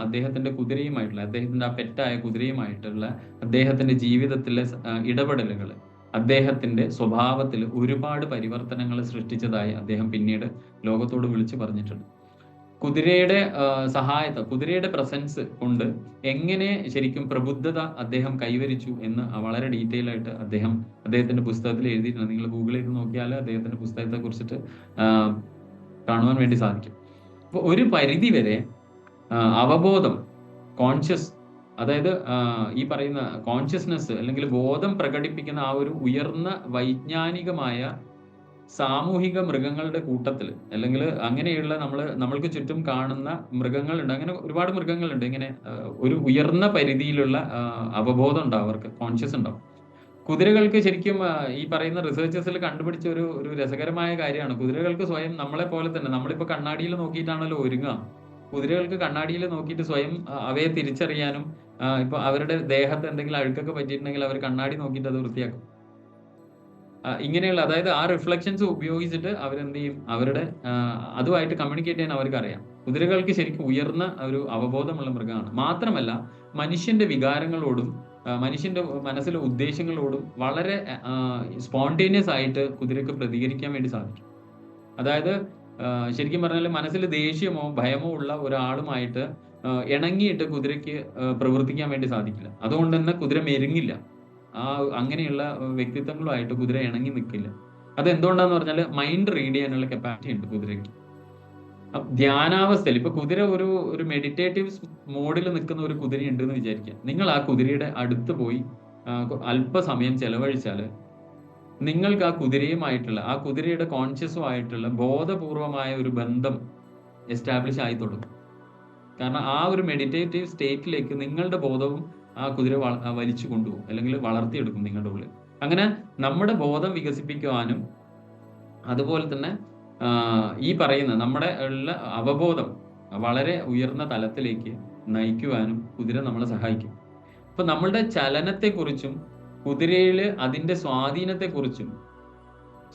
അദ്ദേഹത്തിന്റെ കുതിരയുമായിട്ടുള്ള, അദ്ദേഹത്തിന്റെ ആ പെറ്റായ കുതിരയുമായിട്ടുള്ള അദ്ദേഹത്തിന്റെ ജീവിതത്തിലെ ഇടപെടലുകൾ അദ്ദേഹത്തിന്റെ സ്വഭാവത്തിൽ ഒരുപാട് പരിവർത്തനങ്ങൾ സൃഷ്ടിച്ചതായി അദ്ദേഹം പിന്നീട് ലോകത്തോട് വിളിച്ചു പറഞ്ഞിട്ടുണ്ട്. കുതിരയുടെ കുതിരയുടെ പ്രസൻസ് കൊണ്ട് എങ്ങനെ ശരിക്കും പ്രബുദ്ധത അദ്ദേഹം കൈവരിച്ചു എന്ന് വളരെ ഡീറ്റെയിൽ ആയിട്ട് അദ്ദേഹത്തിന്റെ പുസ്തകത്തിൽ എഴുതിയിട്ടുണ്ട്. നിങ്ങൾ ഗൂഗിൾ ചെയ്ത് നോക്കിയാൽ അദ്ദേഹത്തിന്റെ പുസ്തകത്തെ കുറിച്ചിട്ട് കാണുവാൻ വേണ്ടി സാധിക്കും. അപ്പോൾ ഒരു പരിധി വരെ അവബോധം, അതായത് ഈ പറയുന്ന കോൺഷ്യസ്നെസ് അല്ലെങ്കിൽ ബോധം പ്രകടിപ്പിക്കുന്ന ആ ഒരു ഉയർന്ന വൈജ്ഞാനികമായ സാമൂഹിക മൃഗങ്ങളുടെ കൂട്ടത്തിൽ, അല്ലെങ്കിൽ അങ്ങനെയുള്ള നമ്മൾക്ക് ചുറ്റും കാണുന്ന മൃഗങ്ങളുണ്ട്. അങ്ങനെ ഒരുപാട് മൃഗങ്ങളുണ്ട്. ഇങ്ങനെ ഒരു ഉയർന്ന പരിധിയിലുള്ള അവബോധം ഉണ്ടാവും, അവർക്ക് കോൺഷ്യസ് ഉണ്ടാവും. കുതിരകൾക്ക് ശരിക്കും ഈ പറയുന്ന റിസർച്ചേഴ്സിൽ കണ്ടുപിടിച്ച ഒരു രസകരമായ കാര്യമാണ്, കുതിരകൾക്ക് സ്വയം നമ്മളെ പോലെ തന്നെ, നമ്മളിപ്പോ കണ്ണാടിയിൽ നോക്കിയിട്ടാണല്ലോ ഒരുങ്ങുക. കുതിരകൾക്ക് കണ്ണാടിയിൽ നോക്കിയിട്ട് സ്വയം അവയെ തിരിച്ചറിയാനും ഇപ്പൊ അവരുടെ ദേഹത്ത് എന്തെങ്കിലും അഴുക്കൊക്കെ പറ്റിയിട്ടുണ്ടെങ്കിൽ അവർ കണ്ണാടി നോക്കിയിട്ട് അത് വൃത്തിയാക്കും. ഇങ്ങനെയുള്ള, അതായത് ആ റിഫ്ലക്ഷൻസ് ഉപയോഗിച്ചിട്ട് അവരെന്ത് ചെയ്യും, അവരുടെ അതുമായിട്ട് കമ്മ്യൂണിക്കേറ്റ് ചെയ്യാൻ അവർക്ക് അറിയാം. കുതിരകൾക്ക് ശരിക്കും ഉയർന്ന ഒരു അവബോധമുള്ള മൃഗമാണ്. മാത്രമല്ല മനുഷ്യന്റെ വികാരങ്ങളോടും മനുഷ്യന്റെ മനസ്സിലെ ഉദ്ദേശങ്ങളോടും വളരെ സ്പോണ്ടേനിയസ് ആയിട്ട് കുതിരക്ക് പ്രതികരിക്കാൻ വേണ്ടി സാധിക്കും. അതായത് ശരിക്കും പറഞ്ഞാൽ മനസ്സിൽ ദേഷ്യമോ ഭയമോ ഉള്ള ഒരാളുമായിട്ട് ഇണങ്ങിയിട്ട് കുതിരയ്ക്ക് പ്രവർത്തിക്കാൻ വേണ്ടി സാധിക്കില്ല. അതുകൊണ്ട് തന്നെ കുതിര മെരുങ്ങില്ല. അങ്ങനെയുള്ള വ്യക്തിത്വങ്ങളുമായിട്ട് കുതിര ഇണങ്ങി നിൽക്കില്ല. അതെന്തുകൊണ്ടാന്ന് പറഞ്ഞാൽ മൈൻഡ് റീഡ് ചെയ്യാനുള്ള കപ്പാസിറ്റി ഉണ്ട് കുതിരയ്ക്ക്. ധ്യാനാവസ്ഥയിൽ ഇപ്പൊ കുതിര ഒരു മെഡിറ്റേറ്റീവ് മോഡിൽ നിൽക്കുന്ന ഒരു കുതിര ഉണ്ട് എന്ന് വിചാരിക്കുക. നിങ്ങൾ ആ കുതിരയുടെ അടുത്ത് പോയി അല്പസമയം ചെലവഴിച്ചാൽ നിങ്ങൾക്ക് ആ കുതിരയുമായിട്ടുള്ള, ആ കുതിരയുടെ കോൺഷ്യസുമായിട്ടുള്ള ബോധപൂർവമായ ഒരു ബന്ധം എസ്റ്റാബ്ലിഷ് ആയി തുടങ്ങും. കാരണം ആ ഒരു മെഡിറ്റേറ്റീവ് സ്റ്റേറ്റിലേക്ക് നിങ്ങളുടെ ബോധവും ആ കുതിര വലിച്ചു കൊണ്ടുപോകും, അല്ലെങ്കിൽ വളർത്തിയെടുക്കും നിങ്ങളുടെ ഉള്ളിൽ. അങ്ങനെ നമ്മുടെ ബോധം വികസിപ്പിക്കുവാനും അതുപോലെ തന്നെ ഈ പറയുന്ന നമ്മുടെ ഉള്ള അവബോധം വളരെ ഉയർന്ന തലത്തിലേക്ക് നയിക്കുവാനും കുതിര നമ്മളെ സഹായിക്കും. അപ്പൊ നമ്മളുടെ ചലനത്തെക്കുറിച്ചും കുതിരയിൽ അതിന്റെ സ്വാധീനത്തെക്കുറിച്ചും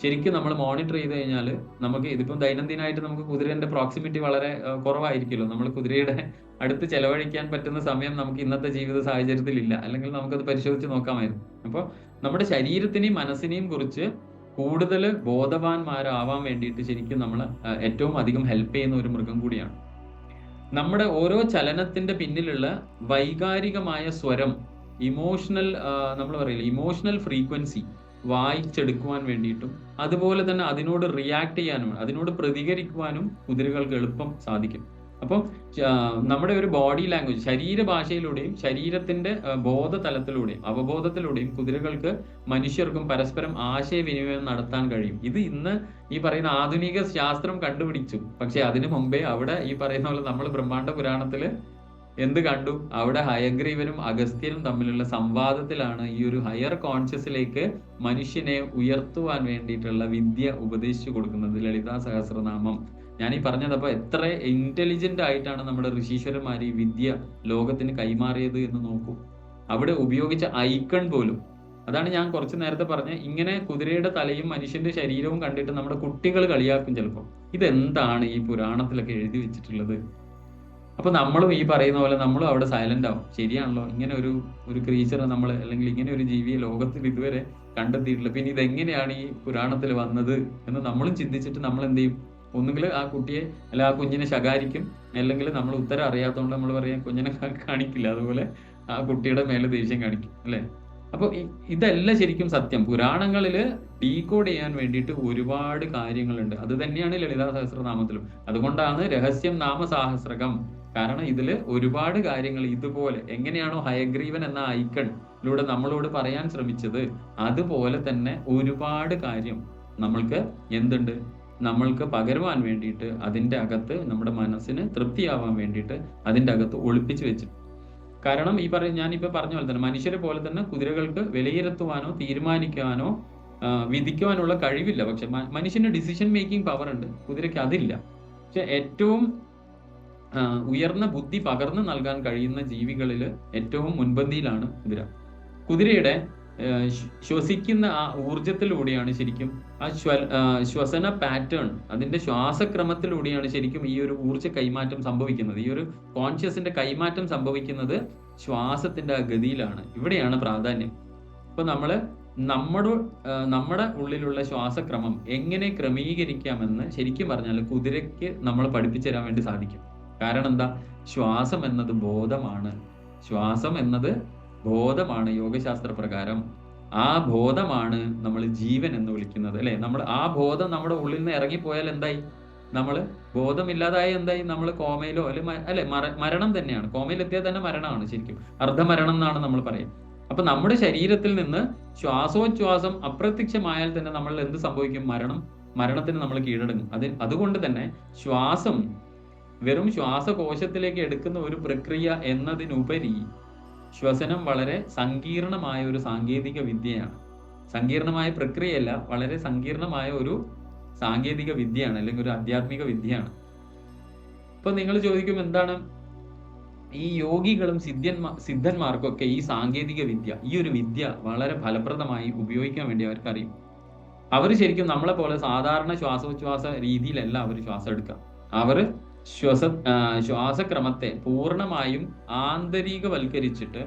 ശരിക്കും നമ്മൾ മോണിറ്റർ ചെയ്ത് കഴിഞ്ഞാൽ നമുക്ക് ഇതിപ്പം ദൈനംദിനമായിട്ട് നമുക്ക് കുതിരന്റെ പ്രോക്സിമിറ്റി വളരെ കുറവായിരിക്കുമല്ലോ. നമ്മൾ കുതിരയുടെ അടുത്ത് ചെലവഴിക്കാൻ പറ്റുന്ന സമയം നമുക്ക് ഇന്നത്തെ ജീവിത സാഹചര്യത്തിൽ ഇല്ല, അല്ലെങ്കിൽ നമുക്കത് പരിശോധിച്ച് നോക്കാമായിരുന്നു. അപ്പോൾ നമ്മുടെ ശരീരത്തിനെയും മനസ്സിനെയും കുറിച്ച് കൂടുതൽ ബോധവാന്മാരാവാൻ വേണ്ടിയിട്ട് ശരിക്കും നമ്മൾ ഏറ്റവും അധികം ഹെൽപ്പ് ചെയ്യുന്ന ഒരു മൃഗം കൂടിയാണ്. നമ്മുടെ ഓരോ ചലനത്തിന്റെ പിന്നിലുള്ള വൈകാരികമായ സ്വരം, ഇമോഷണൽ നമ്മൾ പറയില്ല, ഇമോഷണൽ ഫ്രീക്വൻസി വായിച്ചെടുക്കുവാൻ വേണ്ടിയിട്ടും അതുപോലെ തന്നെ അതിനോട് റിയാക്ട് ചെയ്യാനും അതിനോട് പ്രതികരിക്കുവാനും കുതിരകൾക്ക് എളുപ്പം സാധിക്കും. അപ്പം നമ്മുടെ ഒരു ബോഡി ലാംഗ്വേജ്, ശരീരഭാഷയിലൂടെയും ശരീരത്തിന്റെ ബോധതലത്തിലൂടെയും അവബോധത്തിലൂടെയും കുതിരകൾക്ക് മനുഷ്യർക്കും പരസ്പരം ആശയവിനിമയം നടത്താൻ കഴിയും. ഇത് ഇന്ന് ഈ പറയുന്ന ആധുനിക ശാസ്ത്രം കണ്ടുപിടിച്ചു. പക്ഷെ അതിനു മുമ്പേ അവിടെ ഈ പറയുന്ന പോലെ നമ്മൾ ബ്രഹ്മാണ്ഡ പുരാണത്തില് എന്ത് കണ്ടു? അവിടെ ഹയഗ്രീവനും അഗസ്ത്യനും തമ്മിലുള്ള സംവാദത്തിലാണ് ഈ ഒരു ഹയർ കോൺഷ്യസിലേക്ക് മനുഷ്യനെ ഉയർത്തുവാൻ വേണ്ടിയിട്ടുള്ള വിദ്യ ഉപദേശിച്ചു കൊടുക്കുന്നത്. ലളിതാ സഹസ്രനാമം ഞാൻ ഈ പറഞ്ഞതപ്പോ എത്ര ഇന്റലിജന്റ് ആയിട്ടാണ് നമ്മുടെ ഋഷീശ്വരന്മാർ ഈ വിദ്യ ലോകത്തിന് കൈമാറിയത് എന്ന് നോക്കൂ. അവിടെ ഉപയോഗിച്ച ഐക്കൺ പോലും, അതാണ് ഞാൻ കുറച്ചു നേരത്തെ പറഞ്ഞ, ഇങ്ങനെ കുതിരയുടെ തലയും മനുഷ്യന്റെ ശരീരവും കണ്ടിട്ട് നമ്മുടെ കുട്ടികൾ കളിയാക്കും ചിലപ്പോൾ, ഇതെന്താണ് ഈ പുരാണത്തിലൊക്കെ എഴുതി വെച്ചിട്ടുള്ളത്. അപ്പൊ നമ്മളും ഈ പറയുന്ന പോലെ നമ്മളും അവിടെ സൈലന്റ് ആവും. ശരിയാണല്ലോ, ഇങ്ങനെ ഒരു ക്രീച്ചറെ നമ്മൾ, അല്ലെങ്കിൽ ഇങ്ങനെ ഒരു ജീവിയെ ലോകത്തിൽ ഇതുവരെ കണ്ടെത്തിയിട്ടില്ല, പിന്നെ ഇതെങ്ങനെയാണ് ഈ പുരാണത്തിൽ വന്നത് എന്ന് നമ്മളും ചിന്തിച്ചിട്ട് നമ്മൾ എന്ത് ചെയ്യും, ഒന്നുകിൽ ആ കുട്ടിയെ അല്ല ആ കുഞ്ഞിനെ ശകാരിക്കും, അല്ലെങ്കിൽ നമ്മൾ ഉത്തരം അറിയാത്തതുകൊണ്ട് നമ്മൾ പറയാം കുഞ്ഞിനെ കാണിക്കില്ല, അതുപോലെ ആ കുട്ടിയുടെ മേലെ ദേഷ്യം കാണിക്കും അല്ലെ. അപ്പൊ ഇതല്ല ശരിക്കും സത്യം. പുരാണങ്ങളില് ഡീകോഡ് ചെയ്യാൻ വേണ്ടിയിട്ട് ഒരുപാട് കാര്യങ്ങളുണ്ട്. അത് തന്നെയാണ് ലളിതാ സഹസ്രനാമത്തിലും. അതുകൊണ്ടാണ് രഹസ്യം നാമസാഹസ്രകം. കാരണം ഇതില് ഒരുപാട് കാര്യങ്ങൾ ഇതുപോലെ എങ്ങനെയാണോ ഹയഗ്രീവൻ എന്ന ഐക്കണിലൂടെ നമ്മളോട് പറയാൻ ശ്രമിച്ചത്, അതുപോലെ തന്നെ ഒരുപാട് കാര്യം നമ്മൾക്ക് എന്തുണ്ട്, നമ്മൾക്ക് പകരുവാൻ വേണ്ടിയിട്ട് അതിൻ്റെ അകത്ത് നമ്മുടെ മനസ്സിന് തൃപ്തിയാവാൻ വേണ്ടിയിട്ട് അതിൻ്റെ അകത്ത് ഒളിപ്പിച്ചു വെച്ചു. കാരണം ഞാനിപ്പോൾ പറഞ്ഞ പോലെ തന്നെ മനുഷ്യരെ പോലെ തന്നെ കുതിരകൾക്ക് വിലയിരുത്തുവാനോ തീരുമാനിക്കാനോ വിധിക്കുവാനുള്ള കഴിവില്ല. പക്ഷെ മനുഷ്യന് ഡിസിഷൻ മേക്കിംഗ് പവർ ഉണ്ട്, കുതിരയ്ക്ക് അതില്ല. പക്ഷെ ഏറ്റവും ഉയർന്ന ബുദ്ധി പകർന്നു നൽകാൻ കഴിയുന്ന ജീവികളിൽ ഏറ്റവും മുൻപന്തിയിലാണ് കുതിര. കുതിരയുടെ ശ്വസിക്കുന്ന ആ ഊർജത്തിലൂടെയാണ് ശരിക്കും ആ ശ്വസന പാറ്റേൺ, അതിന്റെ ശ്വാസക്രമത്തിലൂടെയാണ് ശരിക്കും ഈ ഒരു ഊർജ്ജ കൈമാറ്റം സംഭവിക്കുന്നത്. ഈ ഒരു കോൺഷ്യസിന്റെ കൈമാറ്റം സംഭവിക്കുന്നത് ശ്വാസത്തിന്റെ ആ ഗതിയിലാണ്. ഇവിടെയാണ് പ്രാധാന്യം. ഇപ്പൊ നമ്മുടെ ഉള്ളിലുള്ള ശ്വാസക്രമം എങ്ങനെ ക്രമീകരിക്കാമെന്ന് ശരിക്കും പറഞ്ഞാൽ കുതിരയ്ക്ക് നമ്മൾ പഠിപ്പിച്ചു തരാൻ വേണ്ടി സാധിക്കും. കാരണം എന്താ, ശ്വാസം എന്നത് ബോധമാണ്. ശ്വാസം എന്നത് ബോധമാണ് യോഗശാസ്ത്ര പ്രകാരം. ആ ബോധമാണ് നമ്മൾ ജീവൻ എന്ന് വിളിക്കുന്നത് അല്ലെ. നമ്മൾ ആ ബോധം നമ്മുടെ ഉള്ളിൽ നിന്ന് ഇറങ്ങിപ്പോയാൽ എന്തായി, നമ്മൾ ബോധമില്ലാതായി എന്തായി, നമ്മൾ കോമയിലോ അല്ലെ മരണം തന്നെയാണ്. കോമയിലെത്തിയാൽ തന്നെ മരണമാണ് ശരിക്കും, അർദ്ധമരണം എന്നാണ് നമ്മൾ പറയും. അപ്പൊ നമ്മുടെ ശരീരത്തിൽ നിന്ന് ശ്വാസോച്ഛ്വാസം അപ്രത്യക്ഷമായാൽ തന്നെ നമ്മൾ എന്ത് സംഭവിക്കും, മരണത്തിന് നമ്മൾ കീഴടങ്ങും. അതുകൊണ്ട് തന്നെ ശ്വാസം വെറും ശ്വാസകോശത്തിലേക്ക് എടുക്കുന്ന ഒരു പ്രക്രിയ എന്നതിനുപരി ശ്വസനം വളരെ സങ്കീർണമായ ഒരു സാങ്കേതിക വിദ്യയാണ്. സങ്കീർണമായ പ്രക്രിയയല്ല, വളരെ സങ്കീർണമായ ഒരു സാങ്കേതിക വിദ്യയാണ്, അല്ലെങ്കിൽ ഒരു ആധ്യാത്മിക വിദ്യയാണ്. ഇപ്പൊ നിങ്ങൾ ചോദിക്കും എന്താണ് ഈ യോഗികളും സിദ്ധന്മാർക്കൊക്കെ ഈ സാങ്കേതിക വിദ്യ, ഈ ഒരു വിദ്യ വളരെ ഫലപ്രദമായി ഉപയോഗിക്കാൻ വേണ്ടി അവർക്കറിയും. അവർ ശരിക്കും നമ്മളെ പോലെ സാധാരണ ശ്വാസോച്ഛ്വാസ രീതിയിലല്ല അവർ ശ്വാസം എടുക്കുക. അവർ ശ്വാസക്രമത്തെ പൂർണ്ണമായും ആന്തരികവൽക്കരിച്ചിട്ട്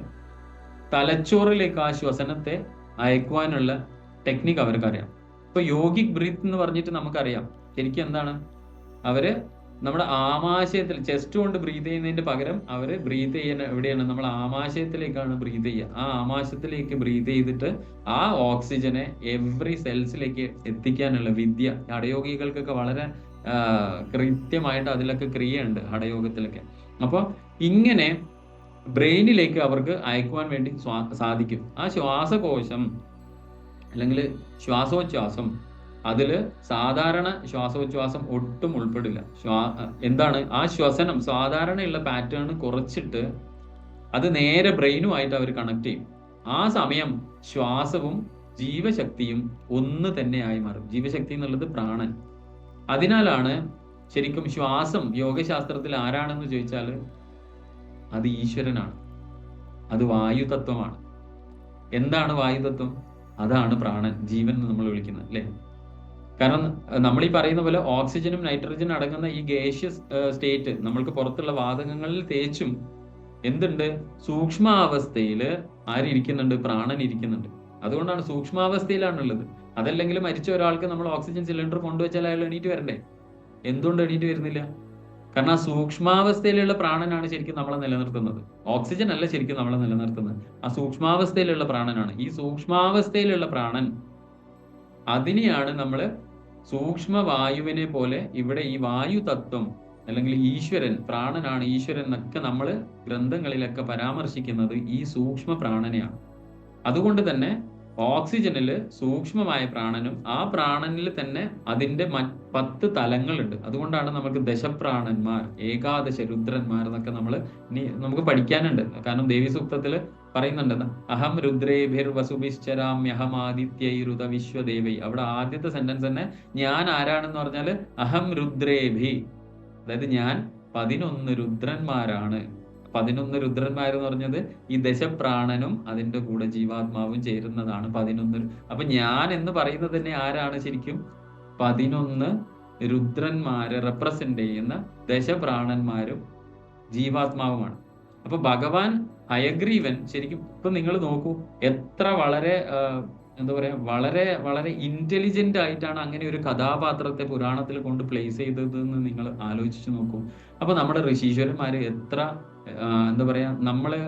തലച്ചോറിലേക്ക് ആ ശ്വസനത്തെ അയക്കുവാനുള്ള ടെക്നിക്ക് അവർക്കറിയാം. ഇപ്പൊ യോഗിക് ബ്രീത്ത് എന്ന് പറഞ്ഞിട്ട് നമുക്കറിയാം ശരിക്കും എന്താണ്, അവര് നമ്മുടെ ആമാശയത്തിൽ ചെസ്റ്റ് കൊണ്ട് ബ്രീത്ത് ചെയ്യുന്നതിന്റെ പകരം അവര് ബ്രീത്ത് ചെയ്യുന്ന എവിടെയാണ്, നമ്മൾ ആമാശയത്തിലേക്കാണ് ബ്രീത്ത് ചെയ്യുക. ആ ആമാശയത്തിലേക്ക് ബ്രീത്ത് ചെയ്തിട്ട് ആ ഓക്സിജനെ എവറി സെൽസിലേക്ക് എത്തിക്കാനുള്ള വിദ്യ ഹഠയോഗികൾക്കൊക്കെ വളരെ കൃത്യമായിട്ട് അതിലൊക്കെ ക്രിയയുണ്ട് ഹഠയോഗത്തിലൊക്കെ. അപ്പോൾ ഇങ്ങനെ ബ്രെയിനിലേക്ക് അവർക്ക് അയക്കുവാൻ വേണ്ടി സാധിക്കും. ആ ശ്വാസകോശം അല്ലെങ്കിൽ ശ്വാസോച്ഛ്വാസം, അതിൽ സാധാരണ ശ്വാസോച്ഛ്വാസം ഒട്ടും ഉൾപ്പെടില്ല. എന്താണ് ആ ശ്വസനം സാധാരണയുള്ള പാറ്റേൺ കുറച്ചിട്ട് അത് നേരെ ബ്രെയിനുമായിട്ട് അവർ കണക്ട് ചെയ്യും. ആ സമയം ശ്വാസവും ജീവശക്തിയും ഒന്ന് തന്നെയായി മാറും. ജീവശക്തി എന്നുള്ളത് പ്രാണൻ. അതിനാലാണ് ശരിക്കും ശ്വാസം യോഗശാസ്ത്രത്തിൽ ആരാണെന്ന് ചോദിച്ചാൽ അത് ഈശ്വരനാണ്, അത് വായുതത്വമാണ്. എന്താണ് വായുതത്വം? അതാണ് പ്രാണൻ, ജീവൻ എന്ന് നമ്മൾ വിളിക്കുന്നത് അല്ലേ. കാരണം നമ്മൾ ഈ പറയുന്ന പോലെ ഓക്സിജനും നൈട്രജനും അടങ്ങുന്ന ഈ ഗേഷ്യസ് സ്റ്റേറ്റ് നമ്മൾക്ക് പുറത്തുള്ള വാതകങ്ങളിൽ തേച്ചും എന്തുണ്ട്, സൂക്ഷ്മാവസ്ഥയിൽ ആരിയ്ക്കുന്നുണ്ട്, പ്രാണൻ ഇരിക്കുന്നുണ്ട്. അതുകൊണ്ടാണ് സൂക്ഷ്മാവസ്ഥയിലാണുള്ളത്. അതല്ലെങ്കിൽ മരിച്ച ഒരാൾക്ക് നമ്മൾ ഓക്സിജൻ സിലിണ്ടർ കൊണ്ടുവച്ചാൽ അയാൾ എണീറ്റ് വരണ്ടേ? എന്തുകൊണ്ട് എണീറ്റ് വരുന്നില്ല? കാരണം ആ സൂക്ഷ്മാവസ്ഥയിലുള്ള പ്രാണനാണ് ശരിക്കും നമ്മളെ നിലനിർത്തുന്നത്. ഓക്സിജൻ അല്ല ശരിക്കും നമ്മളെ നിലനിർത്തുന്നത്, ആ സൂക്ഷ്മാവസ്ഥയിലുള്ള പ്രാണനാണ്. ഈ സൂക്ഷ്മാവസ്ഥയിലുള്ള പ്രാണൻ, അതിനെയാണ് നമ്മൾ സൂക്ഷ്മവായുവിനെ പോലെ ഇവിടെ ഈ വായു തത്വം അല്ലെങ്കിൽ ഈശ്വരൻ, പ്രാണനാണ് ഈശ്വരൻ എന്നൊക്കെ നമ്മൾ ഗ്രന്ഥങ്ങളിലൊക്കെ പരാമർശിക്കുന്നത് ഈ സൂക്ഷ്മ പ്രാണനെയാണ്. അതുകൊണ്ട് തന്നെ ഓക്സിജനിൽ സൂക്ഷ്മമായ പ്രാണനും ആ പ്രാണനിൽ തന്നെ അതിന്റെ 10 തലങ്ങളുണ്ട്. അതുകൊണ്ടാണ് നമുക്ക് ദശപ്രാണന്മാർ, ഏകാദശ രുദ്രന്മാർ എന്നൊക്കെ നമുക്ക് പഠിക്കാനുണ്ട്. കാരണം ദേവി സൂക്തത്തിൽ പറയുന്നുണ്ട്, അഹം രുദ്രേഭിർ വസുഭിശ്ചരാമ്യഹം ആദിത്യൈരുത വിശ്വദേവൈ. അവിടെ ആദ്യത്തെ സെന്റൻസ് തന്നെ ഞാൻ ആരാണെന്ന് പറഞ്ഞാൽ അഹം രുദ്രേഭി, അതായത് ഞാൻ 11 രുദ്രന്മാരാണ്. 11 രുദ്രന്മാരെന്ന് പറഞ്ഞത് ഈ ദശപ്രാണനും അതിന്റെ കൂടെ ജീവാത്മാവും ചേരുന്നതാണ് 11. അപ്പൊ ഞാൻ എന്ന് പറയുന്നത് തന്നെ ആരാണ് ശരിക്കും? 11 രുദ്രന്മാരെ റെപ്രസെന്റ് ചെയ്യുന്ന ദശപ്രാണന്മാരും ജീവാത്മാവുമാണ്. അപ്പൊ ഭഗവാൻ ഹയഗ്രീവൻ ശരിക്കും ഇപ്പൊ നിങ്ങൾ നോക്കൂ, എത്ര വളരെ എന്താ പറയാ, വളരെ വളരെ ഇന്റലിജന്റ് ആയിട്ടാണ് അങ്ങനെ ഒരു കഥാപാത്രത്തെ പുരാണത്തിൽ കൊണ്ട് പ്ലേസ് ചെയ്തതെന്ന് നിങ്ങൾ ആലോചിച്ചു നോക്കൂ. അപ്പൊ നമ്മുടെ ഋഷീശ്വരന്മാര് എത്ര എന്താ പറയാ, നമ്മള്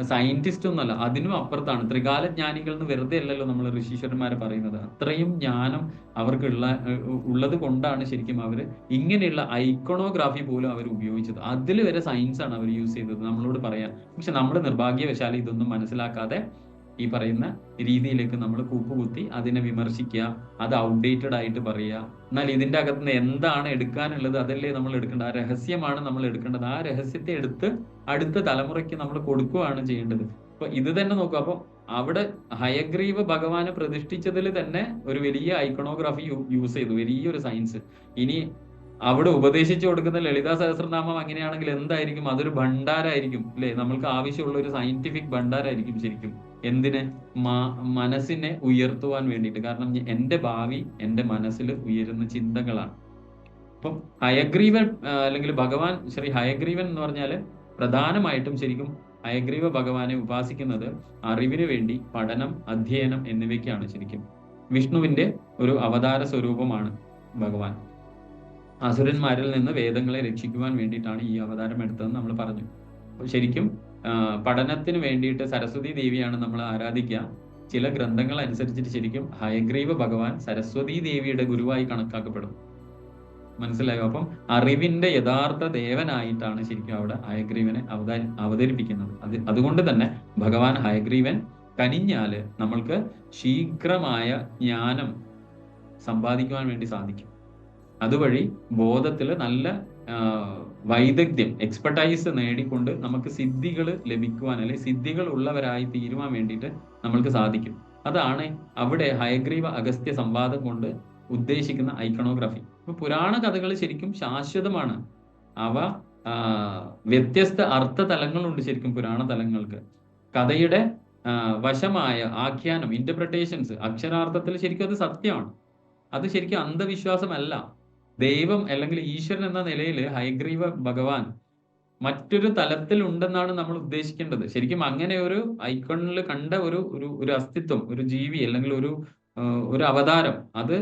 സയന്റിസ്റ്റ് ഒന്നല്ല, അതിനും അപ്പുറത്താണ്. ത്രികാലജ്ഞാനികൾ എന്ന് വെറുതെ അല്ലല്ലോ നമ്മൾ ഋഷീശ്വരന്മാരെ പറയുന്നത്. അത്രയും ജ്ഞാനം അവർക്കുള്ള ഉള്ളത് കൊണ്ടാണ് ശരിക്കും അവര് ഇങ്ങനെയുള്ള ഐക്കണോഗ്രാഫി പോലും അവർ ഉപയോഗിച്ചത്. അതിൽ വരെ സയൻസ് ആണ് അവർ യൂസ് ചെയ്തത് നമ്മളോട് പറയാൻ. പക്ഷെ നമ്മൾ നിർഭാഗ്യവശാൽ ഇതൊന്നും മനസ്സിലാക്കാതെ ഈ പറയുന്ന രീതിയിലേക്ക് നമ്മൾ കൂപ്പുകുത്തി അതിനെ വിമർശിക്കുക, അത് ഔട്ട്ഡേറ്റഡ് ആയിട്ട് പറയുക. എന്നാൽ ഇതിന്റെ അകത്ത് നിന്ന് എന്താണ് എടുക്കാനുള്ളത് അതല്ലേ നമ്മൾ എടുക്കേണ്ടത്. ആ രഹസ്യമാണ് നമ്മൾ എടുക്കേണ്ടത്. ആ രഹസ്യത്തെ എടുത്ത് അടുത്ത തലമുറയ്ക്ക് നമ്മൾ കൊടുക്കുകയാണ് ചെയ്യേണ്ടത്. അപ്പൊ ഇത് തന്നെ നോക്കുക. അപ്പൊ അവിടെ ഹയഗ്രീവ ഭഗവാനെ പ്രതിഷ്ഠിച്ചതിൽ തന്നെ ഒരു വലിയ ഐക്കണോഗ്രാഫി യൂസ് ചെയ്തു, വലിയൊരു സയൻസ്. ഇനി അവിടെ ഉപദേശിച്ചു കൊടുക്കുന്ന ലളിതാ സഹസ്രനാമം അങ്ങനെയാണെങ്കിൽ എന്തായിരിക്കും? അതൊരു ഭണ്ഡാരായിരിക്കും അല്ലെ? നമ്മൾക്ക് ആവശ്യമുള്ള ഒരു സയന്റിഫിക് ഭണ്ഡാരായിരിക്കും ശരിക്കും. എന്തിന്? മനസ്സിനെ ഉയർത്തുവാൻ വേണ്ടിയിട്ട്. കാരണം എന്റെ ഭാവി എന്റെ മനസ്സിൽ ഉയരുന്ന ചിന്തകളാണ്. അപ്പം ഹയഗ്രീവൻ അല്ലെങ്കിൽ ഭഗവാൻ ശ്രീ ഹയഗ്രീവൻ എന്ന് പറഞ്ഞാല് പ്രധാനമായിട്ടും ശരിക്കും ഹയഗ്രീവ ഭഗവാനെ ഉപാസിക്കുന്നത് അറിവിന് വേണ്ടി, പഠനം, അധ്യയനം എന്നിവയ്ക്കാണ് ശരിക്കും. വിഷ്ണുവിന്റെ ഒരു അവതാര സ്വരൂപമാണ് ഭഗവാൻ. അസുരന്മാരിൽ നിന്ന് വേദങ്ങളെ രക്ഷിക്കുവാൻ വേണ്ടിയിട്ടാണ് ഈ അവതാരം എടുത്തതെന്ന് നമ്മൾ പറഞ്ഞു. ശരിക്കും പഠനത്തിന് വേണ്ടിയിട്ട് സരസ്വതി ദേവിയാണ് നമ്മൾ ആരാധിക്കുക. ചില ഗ്രന്ഥങ്ങൾ അനുസരിച്ചിട്ട് ശരിക്കും ഹയഗ്രീവ ഭഗവാൻ സരസ്വതി ദേവിയുടെ ഗുരുവായി കണക്കാക്കപ്പെടും. മനസ്സിലായോ? അപ്പം അറിവിന്റെ യഥാർത്ഥ ദേവനായിട്ടാണ് ശരിക്കും അവിടെ ഹയഗ്രീവനെ അവതരിപ്പിക്കുന്നത്. അതുകൊണ്ട് തന്നെ ഭഗവാൻ ഹയഗ്രീവൻ കനിഞ്ഞാല് നമ്മൾക്ക് ശീഘ്രമായ ജ്ഞാനം സമ്പാദിക്കുവാൻ വേണ്ടി സാധിക്കും. അതുവഴി ബോധത്തിൽ നല്ല വൈദഗ്ധ്യം, എക്സ്പെർട്ടൈസ് നേടിക്കൊണ്ട് നമുക്ക് സിദ്ധികൾ ലഭിക്കുവാൻ, അല്ലെങ്കിൽ സിദ്ധികൾ ഉള്ളവരായി തീരുവാൻ വേണ്ടിയിട്ട് നമ്മൾക്ക് സാധിക്കും. അതാണ് അവിടെ ഹയഗ്രീവ അഗസ്ത്യ സംവാദം കൊണ്ട് ഉദ്ദേശിക്കുന്ന ഐക്കണോഗ്രാഫി. ഇപ്പൊ പുരാണ കഥകൾ ശരിക്കും ശാശ്വതമാണ്. അവ വ്യത്യസ്ത അർത്ഥ തലങ്ങളുണ്ട് ശരിക്കും പുരാണ തലങ്ങൾക്ക്. കഥയുടെ വശമായ ആഖ്യാനം, ഇന്റർപ്രിട്ടേഷൻസ്, അക്ഷരാർത്ഥത്തിൽ ശരിക്കും അത് സത്യമാണ്. അത് ശരിക്കും അന്ധവിശ്വാസമല്ല. ദൈവം അല്ലെങ്കിൽ ഈശ്വരൻ എന്ന നിലയിൽ ഹയഗ്രീവ ഭഗവാൻ മറ്റൊരു തലത്തിൽ ഉണ്ടെന്നാണ് നമ്മൾ ഉദ്ദേശിക്കേണ്ടത്. ശരിക്കും അങ്ങനെ ഒരു ഐക്കണിൽ കണ്ട ഒരു അസ്തിത്വം, ഒരു ജീവി അല്ലെങ്കിൽ ഒരു അവതാരം, അത്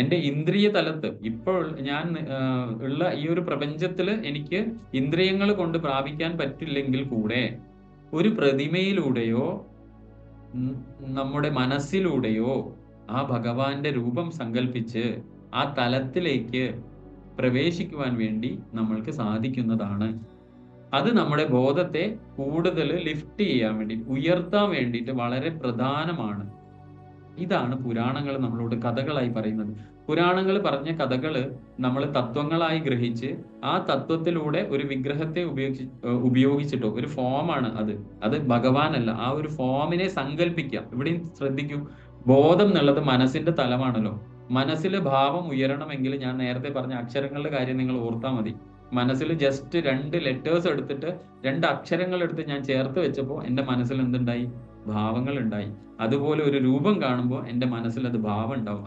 എൻ്റെ ഇന്ദ്രിയ തലത്ത് ഇപ്പോൾ ഞാൻ ഉള്ള ഈ ഒരു പ്രപഞ്ചത്തില് എനിക്ക് ഇന്ദ്രിയങ്ങൾ കൊണ്ട് പ്രാപിക്കാൻ പറ്റില്ലെങ്കിൽ കൂടെ ഒരു പ്രതിമയിലൂടെയോ നമ്മുടെ മനസ്സിലൂടെയോ ആ ഭഗവാന്റെ രൂപം സങ്കല്പിച്ച് ആ തലത്തിലേക്ക് പ്രവേശിക്കുവാൻ വേണ്ടി നമ്മൾക്ക് സാധിക്കുന്നതാണ്. അത് നമ്മുടെ ബോധത്തെ കൂടുതൽ ലിഫ്റ്റ് ചെയ്യാൻ വേണ്ടി, ഉയർത്താൻ വേണ്ടിയിട്ട് വളരെ പ്രധാനമാണ്. ഇതാണ് പുരാണങ്ങൾ നമ്മളോട് കഥകളായി പറയുന്നത്. പുരാണങ്ങൾ പറഞ്ഞ കഥകൾ നമ്മൾ തത്വങ്ങളായി ഗ്രഹിച്ച് ആ തത്വത്തിലൂടെ ഒരു വിഗ്രഹത്തെ ഉപയോഗിച്ചിട്ടോ, ഒരു ഫോമാണ് അത് ഭഗവാനല്ല, ആ ഒരു ഫോമിനെ സങ്കല്പിക്കാം. ഇവിടെയും ശ്രദ്ധിക്കൂ, ബോധം എന്നുള്ളത് മനസ്സിന്റെ തലമാണല്ലോ. മനസ്സിൽ ഭാവം ഉയരണമെങ്കിൽ ഞാൻ നേരത്തെ പറഞ്ഞ അക്ഷരങ്ങളുടെ കാര്യം നിങ്ങൾ ഓർത്താൽ മതി. മനസ്സിൽ ജസ്റ്റ് 2 ലെറ്റേഴ്സ് എടുത്തിട്ട് 2 അക്ഷരങ്ങൾ എടുത്ത് ഞാൻ ചേർത്ത് വെച്ചപ്പോൾ എൻ്റെ മനസ്സിൽ എന്തുണ്ടായി? ഭാവങ്ങൾ ഉണ്ടായി. അതുപോലെ ഒരു രൂപം കാണുമ്പോൾ എൻ്റെ മനസ്സിൽ അത് ഭാവം ഉണ്ടാവും.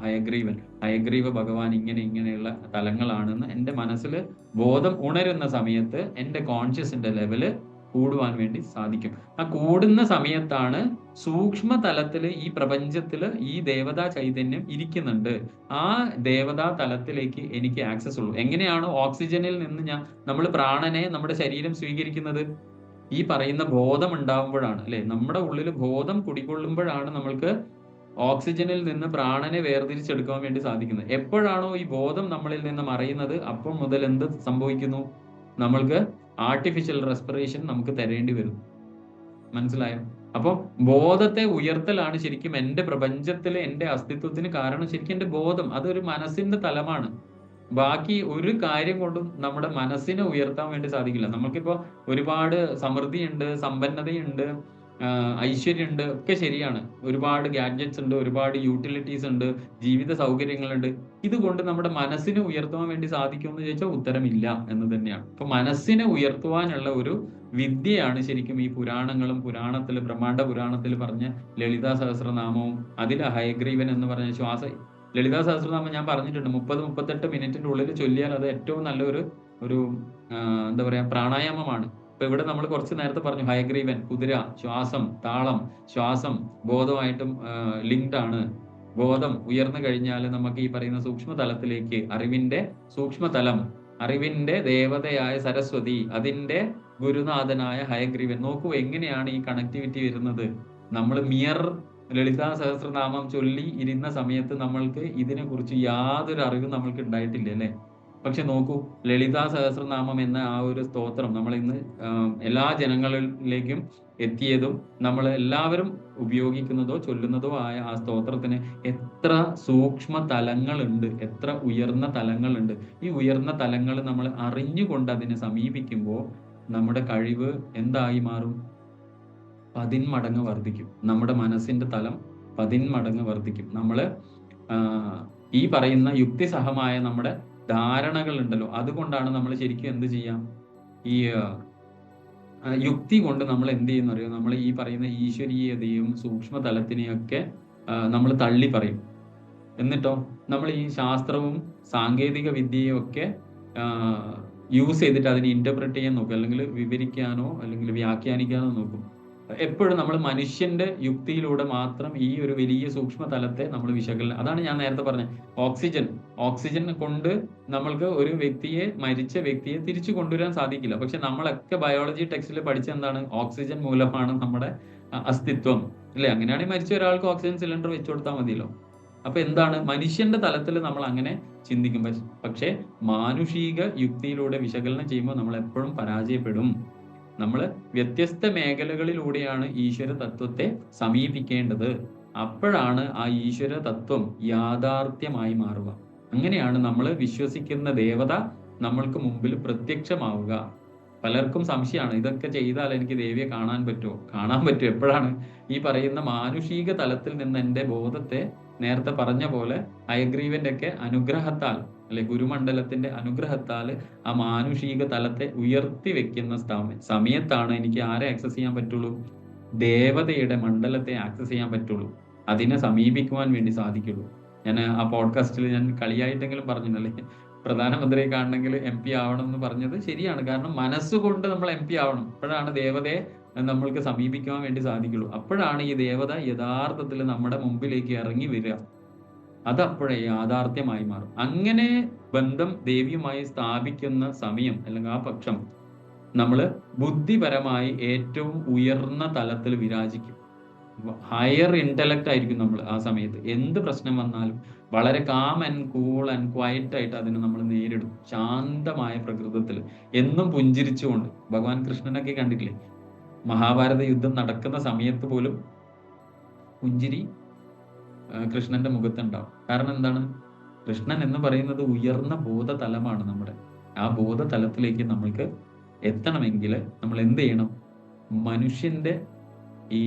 ഹയഗ്രീവ ഭഗവാൻ ഇങ്ങനെയുള്ള തലങ്ങളാണെന്ന് എൻ്റെ മനസ്സിൽ ബോധം ഉണരുന്ന സമയത്ത് എൻ്റെ കോൺഷ്യസിന്റെ ലെവല് കൂടുവാൻ വേണ്ടി സാധിക്കും. ആ കൂടുന്ന സമയത്താണ് സൂക്ഷ്മ തലത്തില് ഈ പ്രപഞ്ചത്തില് ഈ ദേവതാ ചൈതന്യം ഇരിക്കുന്നുണ്ട്. ആ ദേവതാ തലത്തിലേക്ക് എനിക്ക് ആക്സസ് ഉള്ളൂ. എങ്ങനെയാണോ ഓക്സിജനിൽ നിന്ന് നമ്മൾ പ്രാണനെ നമ്മുടെ ശരീരം സ്വീകരിക്കുന്നത്? ഈ പറയുന്ന ബോധം ഉണ്ടാവുമ്പോഴാണ് അല്ലെ? നമ്മുടെ ഉള്ളിൽ ബോധം കുടികൊള്ളുമ്പോഴാണ് നമ്മൾക്ക് ഓക്സിജനിൽ നിന്ന് പ്രാണനെ വേർതിരിച്ചെടുക്കാൻ വേണ്ടി സാധിക്കുന്നത്. എപ്പോഴാണോ ഈ ബോധം നമ്മളിൽ നിന്ന് മറയുന്നത്, അപ്പോൾ മുതൽ എന്ത് സംഭവിക്കുന്നു? നമ്മൾക്ക് ആർട്ടിഫിഷ്യൽ റെസ്പിറേഷൻ നമുക്ക് തരേണ്ടി വരും. മനസ്സിലായോ? അപ്പൊ ബോധത്തെ ഉയർത്തലാണ് ശരിക്കും എൻ്റെ പ്രപഞ്ചത്തിലെ എൻ്റെ അസ്തിത്വത്തിന് കാരണം. ശരിക്കും എൻ്റെ ബോധം അതൊരു മനസ്സിന്റെ തലമാണ്. ബാക്കി ഒരു കാര്യം കൊണ്ടും നമ്മുടെ മനസ്സിനെ ഉയർത്താൻ വേണ്ടി സാധിക്കില്ല. നമുക്കിപ്പോ ഒരുപാട് സമൃദ്ധിയുണ്ട്, സമ്പന്നതയുണ്ട്, ഐശ്വര്യമുണ്ട്, ഒക്കെ ശരിയാണ്. ഒരുപാട് ഗാഡ്ജറ്റ്സ് ഉണ്ട്, ഒരുപാട് യൂട്ടിലിറ്റീസ് ഉണ്ട്, ജീവിത സൗകര്യങ്ങളുണ്ട്. ഇതുകൊണ്ട് നമ്മുടെ മനസ്സിനെ ഉയർത്തുവാൻ വേണ്ടി സാധിക്കുമെന്ന് ചോദിച്ചാൽ ഉത്തരമില്ല എന്ന് തന്നെയാണ്. അപ്പൊ മനസ്സിനെ ഉയർത്തുവാനുള്ള ഒരു വിദ്യയാണ് ശരിക്കും ഈ പുരാണങ്ങളും, പുരാണത്തിൽ ബ്രഹ്മാണ്ഡ പുരാണത്തിൽ പറഞ്ഞ ലളിതാ സഹസ്രനാമവും അതിൽ ഹയഗ്രീവൻ എന്ന് പറഞ്ഞ ലളിതാ സഹസ്രനാമം ഞാൻ പറഞ്ഞിട്ടുണ്ട്, 30-38 മിനിറ്റിന്റെ ഉള്ളിൽ ചൊല്ലിയാൽ അത് ഏറ്റവും നല്ലൊരു എന്താ പറയാ പ്രാണായാമമാണ്. ഇപ്പൊ ഇവിടെ നമ്മൾ കുറച്ച് നേരത്തെ പറഞ്ഞു ഹയഗ്രീവൻ, കുതിര, ശ്വാസം, താളം, ശ്വാസം ബോധമായിട്ടും ലിങ്ക്ഡ് ആണ്. ബോധം ഉയർന്നു കഴിഞ്ഞാൽ നമുക്ക് ഈ പറയുന്ന സൂക്ഷ്മതലത്തിലേക്ക്, അറിവിന്റെ സൂക്ഷ്മതലം, അറിവിന്റെ ദേവതയായ സരസ്വതി, അതിന്റെ ഗുരുനാഥനായ ഹയഗ്രീവൻ. നോക്കൂ എങ്ങനെയാണ് ഈ കണക്ടിവിറ്റി വരുന്നത്. നമ്മൾ മിയർ ലളിതാ സഹസ്രനാമം ചൊല്ലി ഇരുന്ന സമയത്ത് നമ്മൾക്ക് ഇതിനെ കുറിച്ച് യാതൊരു അറിവും നമ്മൾക്ക് ഉണ്ടായിട്ടില്ല അല്ലെ. പക്ഷെ നോക്കൂ, ലളിതാ സഹസ്രനാമം എന്ന ആ ഒരു സ്തോത്രം നമ്മൾ ഇന്ന് എല്ലാ ജനങ്ങളിലേക്കും എത്തിയതും നമ്മൾ എല്ലാവരും ഉപയോഗിക്കുന്നതോ ചൊല്ലുന്നതോ ആയ ആ സ്തോത്രത്തിന് എത്ര സൂക്ഷ്മ തലങ്ങളുണ്ട്, എത്ര ഉയർന്ന തലങ്ങളുണ്ട്. ഈ ഉയർന്ന തലങ്ങൾ നമ്മൾ അറിഞ്ഞുകൊണ്ട് അതിനെ സമീപിക്കുമ്പോൾ നമ്മുടെ കഴിവ് എന്തായി മാറും? 10 മടങ്ങ് വർദ്ധിക്കും. നമ്മുടെ മനസ്സിന്റെ തലം 10 മടങ്ങ് വർദ്ധിക്കും. നമ്മള് ഈ പറയുന്ന യുക്തിസഹമായ നമ്മുടെ ധാരണകൾ ഉണ്ടല്ലോ, അതുകൊണ്ടാണ് നമ്മൾ ശരിക്കും എന്ത് ചെയ്യാം, ഈ യുക്തി കൊണ്ട് നമ്മൾ എന്ത് ചെയ്യുന്ന അറിയോ, നമ്മൾ ഈ പറയുന്ന ഈശ്വരീയതയും സൂക്ഷ്മതലത്തിനെയൊക്കെ നമ്മൾ തള്ളി പറയും. എന്നിട്ടോ നമ്മൾ ഈ ശാസ്ത്രവും സാങ്കേതിക വിദ്യയും ഒക്കെ യൂസ് ചെയ്തിട്ട് അതിനെ ഇന്റർപ്രറ്റ് ചെയ്യാൻ നോക്കും, അല്ലെങ്കിൽ വിവരിക്കാനോ അല്ലെങ്കിൽ വ്യാഖ്യാനിക്കാനോ നോക്കും. എപ്പോഴും നമ്മൾ മനുഷ്യന്റെ യുക്തിയിലൂടെ മാത്രം ഈ ഒരു വലിയ സൂക്ഷ്മതലത്തെ നമ്മൾ വിശകലനം. അതാണ് ഞാൻ നേരത്തെ പറഞ്ഞത്, ഓക്സിജൻ കൊണ്ട് നമ്മൾക്ക് ഒരു മരിച്ച വ്യക്തിയെ തിരിച്ചു കൊണ്ടുവരാൻ സാധിക്കില്ല. പക്ഷെ നമ്മളൊക്കെ ബയോളജി ടെക്സ്റ്റിൽ പഠിച്ച എന്താണ്? ഓക്സിജൻ മൂലമാണ് നമ്മുടെ അസ്തിത്വം അല്ലെ. അങ്ങനെയാണെങ്കിൽ മരിച്ച ഒരാൾക്ക് ഓക്സിജൻ സിലിണ്ടർ വെച്ചു കൊടുത്താൽ മതിയല്ലോ. അപ്പൊ എന്താണ്, മനുഷ്യന്റെ തലത്തിൽ നമ്മൾ അങ്ങനെ ചിന്തിക്കും. പക്ഷെ മാനുഷിക യുക്തിയിലൂടെ വിശകലനം ചെയ്യുമ്പോൾ നമ്മൾ എപ്പോഴും പരാജയപ്പെടും. നമ്മൾ വ്യത്യസ്ത മേഖലകളിലൂടെയാണ് ഈശ്വര തത്വത്തെ സമീപിക്കേണ്ടത്. അപ്പോഴാണ് ആ ഈശ്വര തത്വം യാഥാർത്ഥ്യമായി മാറുക. അങ്ങനെയാണ് നമ്മൾ വിശ്വസിക്കുന്ന ദേവത നമ്മൾക്ക് മുമ്പിൽ പ്രത്യക്ഷമാവുക. പലർക്കും സംശയമാണ്, ഇതൊക്കെ ചെയ്താൽ എനിക്ക് ദേവിയെ കാണാൻ പറ്റുമോ? കാണാൻ പറ്റും. എപ്പോഴാണ്? ഈ പറയുന്ന മാനുഷിക തലത്തിൽ നിന്ന് എൻ്റെ ബോധത്തെ നേരത്തെ പറഞ്ഞ പോലെ ഹയഗ്രീവന്റെ ഒക്കെ അനുഗ്രഹത്താൽ അല്ലെ, ഗുരുമണ്ഡലത്തിന്റെ അനുഗ്രഹത്താൽ ആ മാനുഷിക തലത്തെ ഉയർത്തി വെക്കുന്ന സമയത്താണ് എനിക്ക് ആരെ ആക്സസ് ചെയ്യാൻ പറ്റുള്ളൂ? ദേവതയുടെ മണ്ഡലത്തെ ആക്സസ് ചെയ്യാൻ പറ്റുള്ളൂ. അതിനെ സമീപിക്കുവാൻ വേണ്ടി സാധിക്കുള്ളൂ. ഞാൻ ആ പോഡ്കാസ്റ്റിൽ ഞാൻ കളിയായിട്ടെങ്കിലും പറഞ്ഞില്ലേ, പ്രധാനമന്ത്രിയെ കാണണമെങ്കിൽ MP ആവണം എന്ന് പറഞ്ഞത് ശരിയാണ്. കാരണം മനസ്സുകൊണ്ട് നമ്മൾ MP ആവണം. അപ്പോഴാണ് ദേവതയെ നമ്മൾക്ക് സമീപിക്കാൻ വേണ്ടി സാധിക്കുള്ളൂ. അപ്പോഴാണ് ഈ ദേവത യഥാർത്ഥത്തിൽ നമ്മുടെ മുമ്പിലേക്ക് ഇറങ്ങി വരിക. അതപ്പോഴേ യാഥാർത്ഥ്യമായി മാറും. അങ്ങനെ ബന്ധം ദേവിയുമായി സ്ഥാപിക്കുന്ന സമയം അല്ലെങ്കിൽ ആ പക്ഷം നമ്മൾ ബുദ്ധിപരമായി ഏറ്റവും ഉയർന്ന തലത്തിൽ വിരാജിക്കും. ഹയർ ഇന്റലക്ട് ആയിരിക്കും നമ്മൾ ആ സമയത്ത്. എന്ത് പ്രശ്നം വന്നാലും വളരെ calm and cool and quiet ആയിട്ട് അതിനെ നമ്മൾ നേരിടും. ശാന്തമായ പ്രകൃതത്തിൽ എന്നും പുഞ്ചിരിച്ചുകൊണ്ട്. ഭഗവാൻ കൃഷ്ണനൊക്കെ കണ്ടിട്ടില്ലേ, മഹാഭാരത യുദ്ധം നടക്കുന്ന സമയത്ത് പോലും പുഞ്ചിരി കൃഷ്ണന്റെ മുഖത്തുണ്ടാവും. കാരണം എന്താണ്? കൃഷ്ണൻ എന്ന് പറയുന്നത് ഉയർന്ന ബോധതലമാണ്. നമ്മുടെ ആ ബോധതലത്തിലേക്ക് നമ്മൾക്ക് എത്തണമെങ്കിൽ നമ്മൾ എന്ത് ചെയ്യണം? മനുഷ്യന്റെ ഈ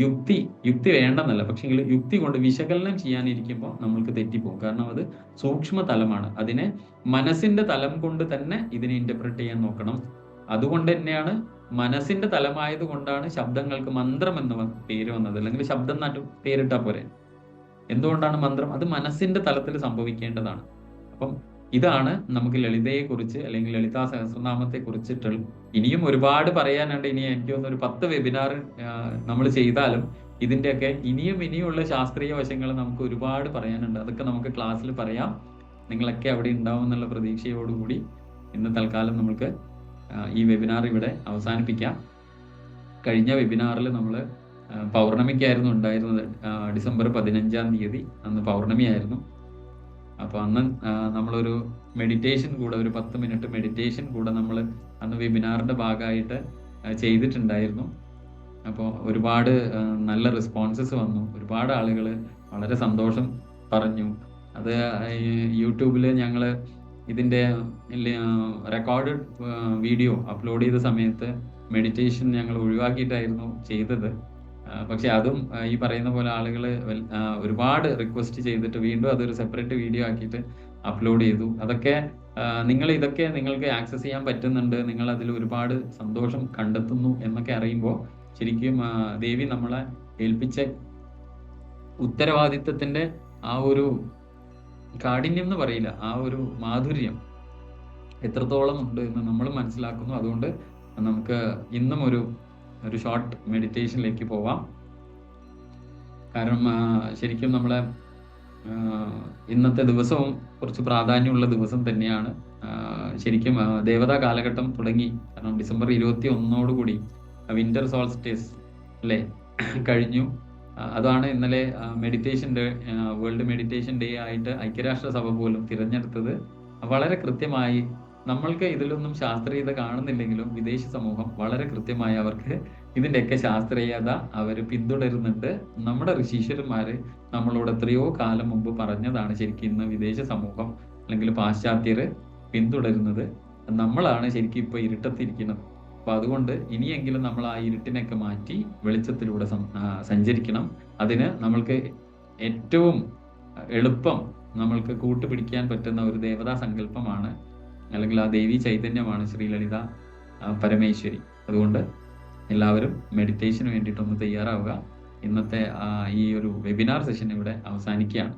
യുക്തി വേണ്ടെന്നല്ല, പക്ഷെ യുക്തി കൊണ്ട് വിശകലനം ചെയ്യാനിരിക്കുമ്പോൾ നമ്മൾക്ക് തെറ്റിപ്പോകും. കാരണം അത് സൂക്ഷ്മ തലമാണ്. അതിനെ മനസ്സിന്റെ തലം കൊണ്ട് തന്നെ ഇതിനെ ഇന്റർപ്രറ്റ് ചെയ്യാൻ നോക്കണം. അതുകൊണ്ട് തന്നെയാണ് മനസ്സിന്റെ തലമായത് കൊണ്ടാണ് ശബ്ദങ്ങൾക്ക് മന്ത്രം എന്ന് പേര് വന്നത്. അല്ലെങ്കിൽ ശബ്ദം നാട്ട് പേരിട്ടാ പോരെ. എന്തുകൊണ്ടാണ് മന്ത്രം? അത് മനസ്സിന്റെ തലത്തിൽ സംഭവിക്കേണ്ടതാണ്. അപ്പം ഇതാണ് നമുക്ക് ലളിതയെ കുറിച്ച് അല്ലെങ്കിൽ ലളിതാ സഹസ്രനാമത്തെ കുറിച്ചിട്ട് ഇനിയും ഒരുപാട് പറയാനുണ്ട്. ഇനി എനിക്ക് തോന്നുന്നു ഒരു 10 വെബിനാർ നമ്മൾ ചെയ്താലും ഇതിന്റെയൊക്കെ ഇനിയുള്ള ശാസ്ത്രീയ വശങ്ങൾ നമുക്ക് ഒരുപാട് പറയാനുണ്ട്. അതൊക്കെ നമുക്ക് ക്ലാസ്സിൽ പറയാം. നിങ്ങളൊക്കെ അവിടെ ഉണ്ടാവും എന്നുള്ള പ്രതീക്ഷയോടുകൂടി ഇന്ന് തൽക്കാലം നമുക്ക് ഈ വെബിനാർ ഇവിടെ അവസാനിപ്പിക്കാം. കഴിഞ്ഞ വെബിനാറിൽ നമ്മൾ പൗർണമിക്കായിരുന്നു ഉണ്ടായിരുന്നത്. ഡിസംബർ 15-ാം തീയതി അന്ന് പൗർണമിയായിരുന്നു. അപ്പോൾ അന്ന് നമ്മളൊരു മെഡിറ്റേഷൻ കൂടെ, ഒരു 10 മിനിറ്റ് മെഡിറ്റേഷൻ കൂടെ നമ്മൾ അന്ന് വെബിനാറിന്റെ ഭാഗമായിട്ട് ചെയ്തിട്ടുണ്ടായിരുന്നു. അപ്പോൾ ഒരുപാട് നല്ല റെസ്പോൺസസ് വന്നു. ഒരുപാട് ആളുകൾ വളരെ സന്തോഷം പറഞ്ഞു. അത് യൂട്യൂബിൽ ഞങ്ങൾ ഇതിൻ്റെ റെക്കോർഡഡ് വീഡിയോ അപ്ലോഡ് ചെയ്ത സമയത്ത് മെഡിറ്റേഷൻ ഞങ്ങൾ ഒഴിവാക്കിയിട്ടായിരുന്നു ചെയ്തത്. പക്ഷെ അതും ഈ പറയുന്ന പോലെ ആളുകൾ ഒരുപാട് റിക്വസ്റ്റ് ചെയ്തിട്ട് വീണ്ടും അതൊരു സെപ്പറേറ്റ് വീഡിയോ ആക്കിയിട്ട് അപ്ലോഡ് ചെയ്തു. അതൊക്കെ നിങ്ങൾക്ക് ആക്സസ് ചെയ്യാൻ പറ്റുന്നുണ്ട്, നിങ്ങൾ അതിൽ ഒരുപാട് സന്തോഷം കണ്ടെത്തുന്നു എന്നൊക്കെ അറിയുമ്പോൾ ശരിക്കും ദേവി നമ്മളെ ഏൽപ്പിച്ച ഉത്തരവാദിത്വത്തിന്റെ ആ ഒരു കാഠിന്യം എന്ന് പറയില്ല, ആ ഒരു മാധുര്യം എത്രത്തോളം ഉണ്ട് എന്ന് നമ്മൾ മനസ്സിലാക്കുന്നു. അതുകൊണ്ട് നമുക്ക് ഇന്നും ഒരു ഷോർട്ട് മെഡിറ്റേഷനിലേക്ക് പോവാം. കാരണം ശരിക്കും നമ്മളെ ഇന്നത്തെ ദിവസവും കുറച്ച് പ്രാധാന്യമുള്ള ദിവസം തന്നെയാണ്. ശരിക്കും ദേവതാ കാലഘട്ടം തുടങ്ങി. കാരണം ഡിസംബർ 21 വിന്റർ സോൾസ്റ്റിസ് അല്ലേ കഴിഞ്ഞു. അതാണ് ഇന്നലെ meditation day, world meditation day ആയിട്ട് ഐക്യരാഷ്ട്രസഭ പോലും തിരഞ്ഞെടുത്തത്. വളരെ കൃത്യമായി, നമ്മൾക്ക് ഇതിലൊന്നും ശാസ്ത്രീയത കാണുന്നില്ലെങ്കിലും വിദേശ സമൂഹം വളരെ കൃത്യമായി അവർക്ക് ഇതിൻ്റെയൊക്കെ ശാസ്ത്രീയത അവർ പിന്തുടരുന്നുണ്ട്. നമ്മുടെ ഋഷീശ്വരന്മാർ നമ്മളോട് എത്രയോ കാലം മുമ്പ് പറഞ്ഞതാണ് ശരിക്കും ഇന്ന് വിദേശ സമൂഹം അല്ലെങ്കിൽ പാശ്ചാത്യർ പിന്തുടരുന്നത്. നമ്മളാണ് ശരിക്കും ഇപ്പോൾ ഇരുട്ടത്തിരിക്കുന്നത്. അപ്പോൾ അതുകൊണ്ട് ഇനിയെങ്കിലും നമ്മൾ ആ ഇരുട്ടിനൊക്കെ മാറ്റി വെളിച്ചത്തിലൂടെ സഞ്ചരിക്കണം. അതിന് നമ്മൾക്ക് ഏറ്റവും എളുപ്പം നമ്മൾക്ക് കൂട്ടുപിടിക്കാൻ പറ്റുന്ന ഒരു ദേവതാ സങ്കല്പമാണ്, അല്ലെങ്കിൽ ആ ദേവി ചൈതന്യമാണ് ശ്രീ ലളിത പരമേശ്വരി. അതുകൊണ്ട് എല്ലാവരും മെഡിറ്റേഷന് വേണ്ടിയിട്ടൊന്ന് തയ്യാറാവുക. ഇന്നത്തെ ഈ ഒരു വെബിനാർ സെഷൻ ഇവിടെ അവസാനിക്കുകയാണ്.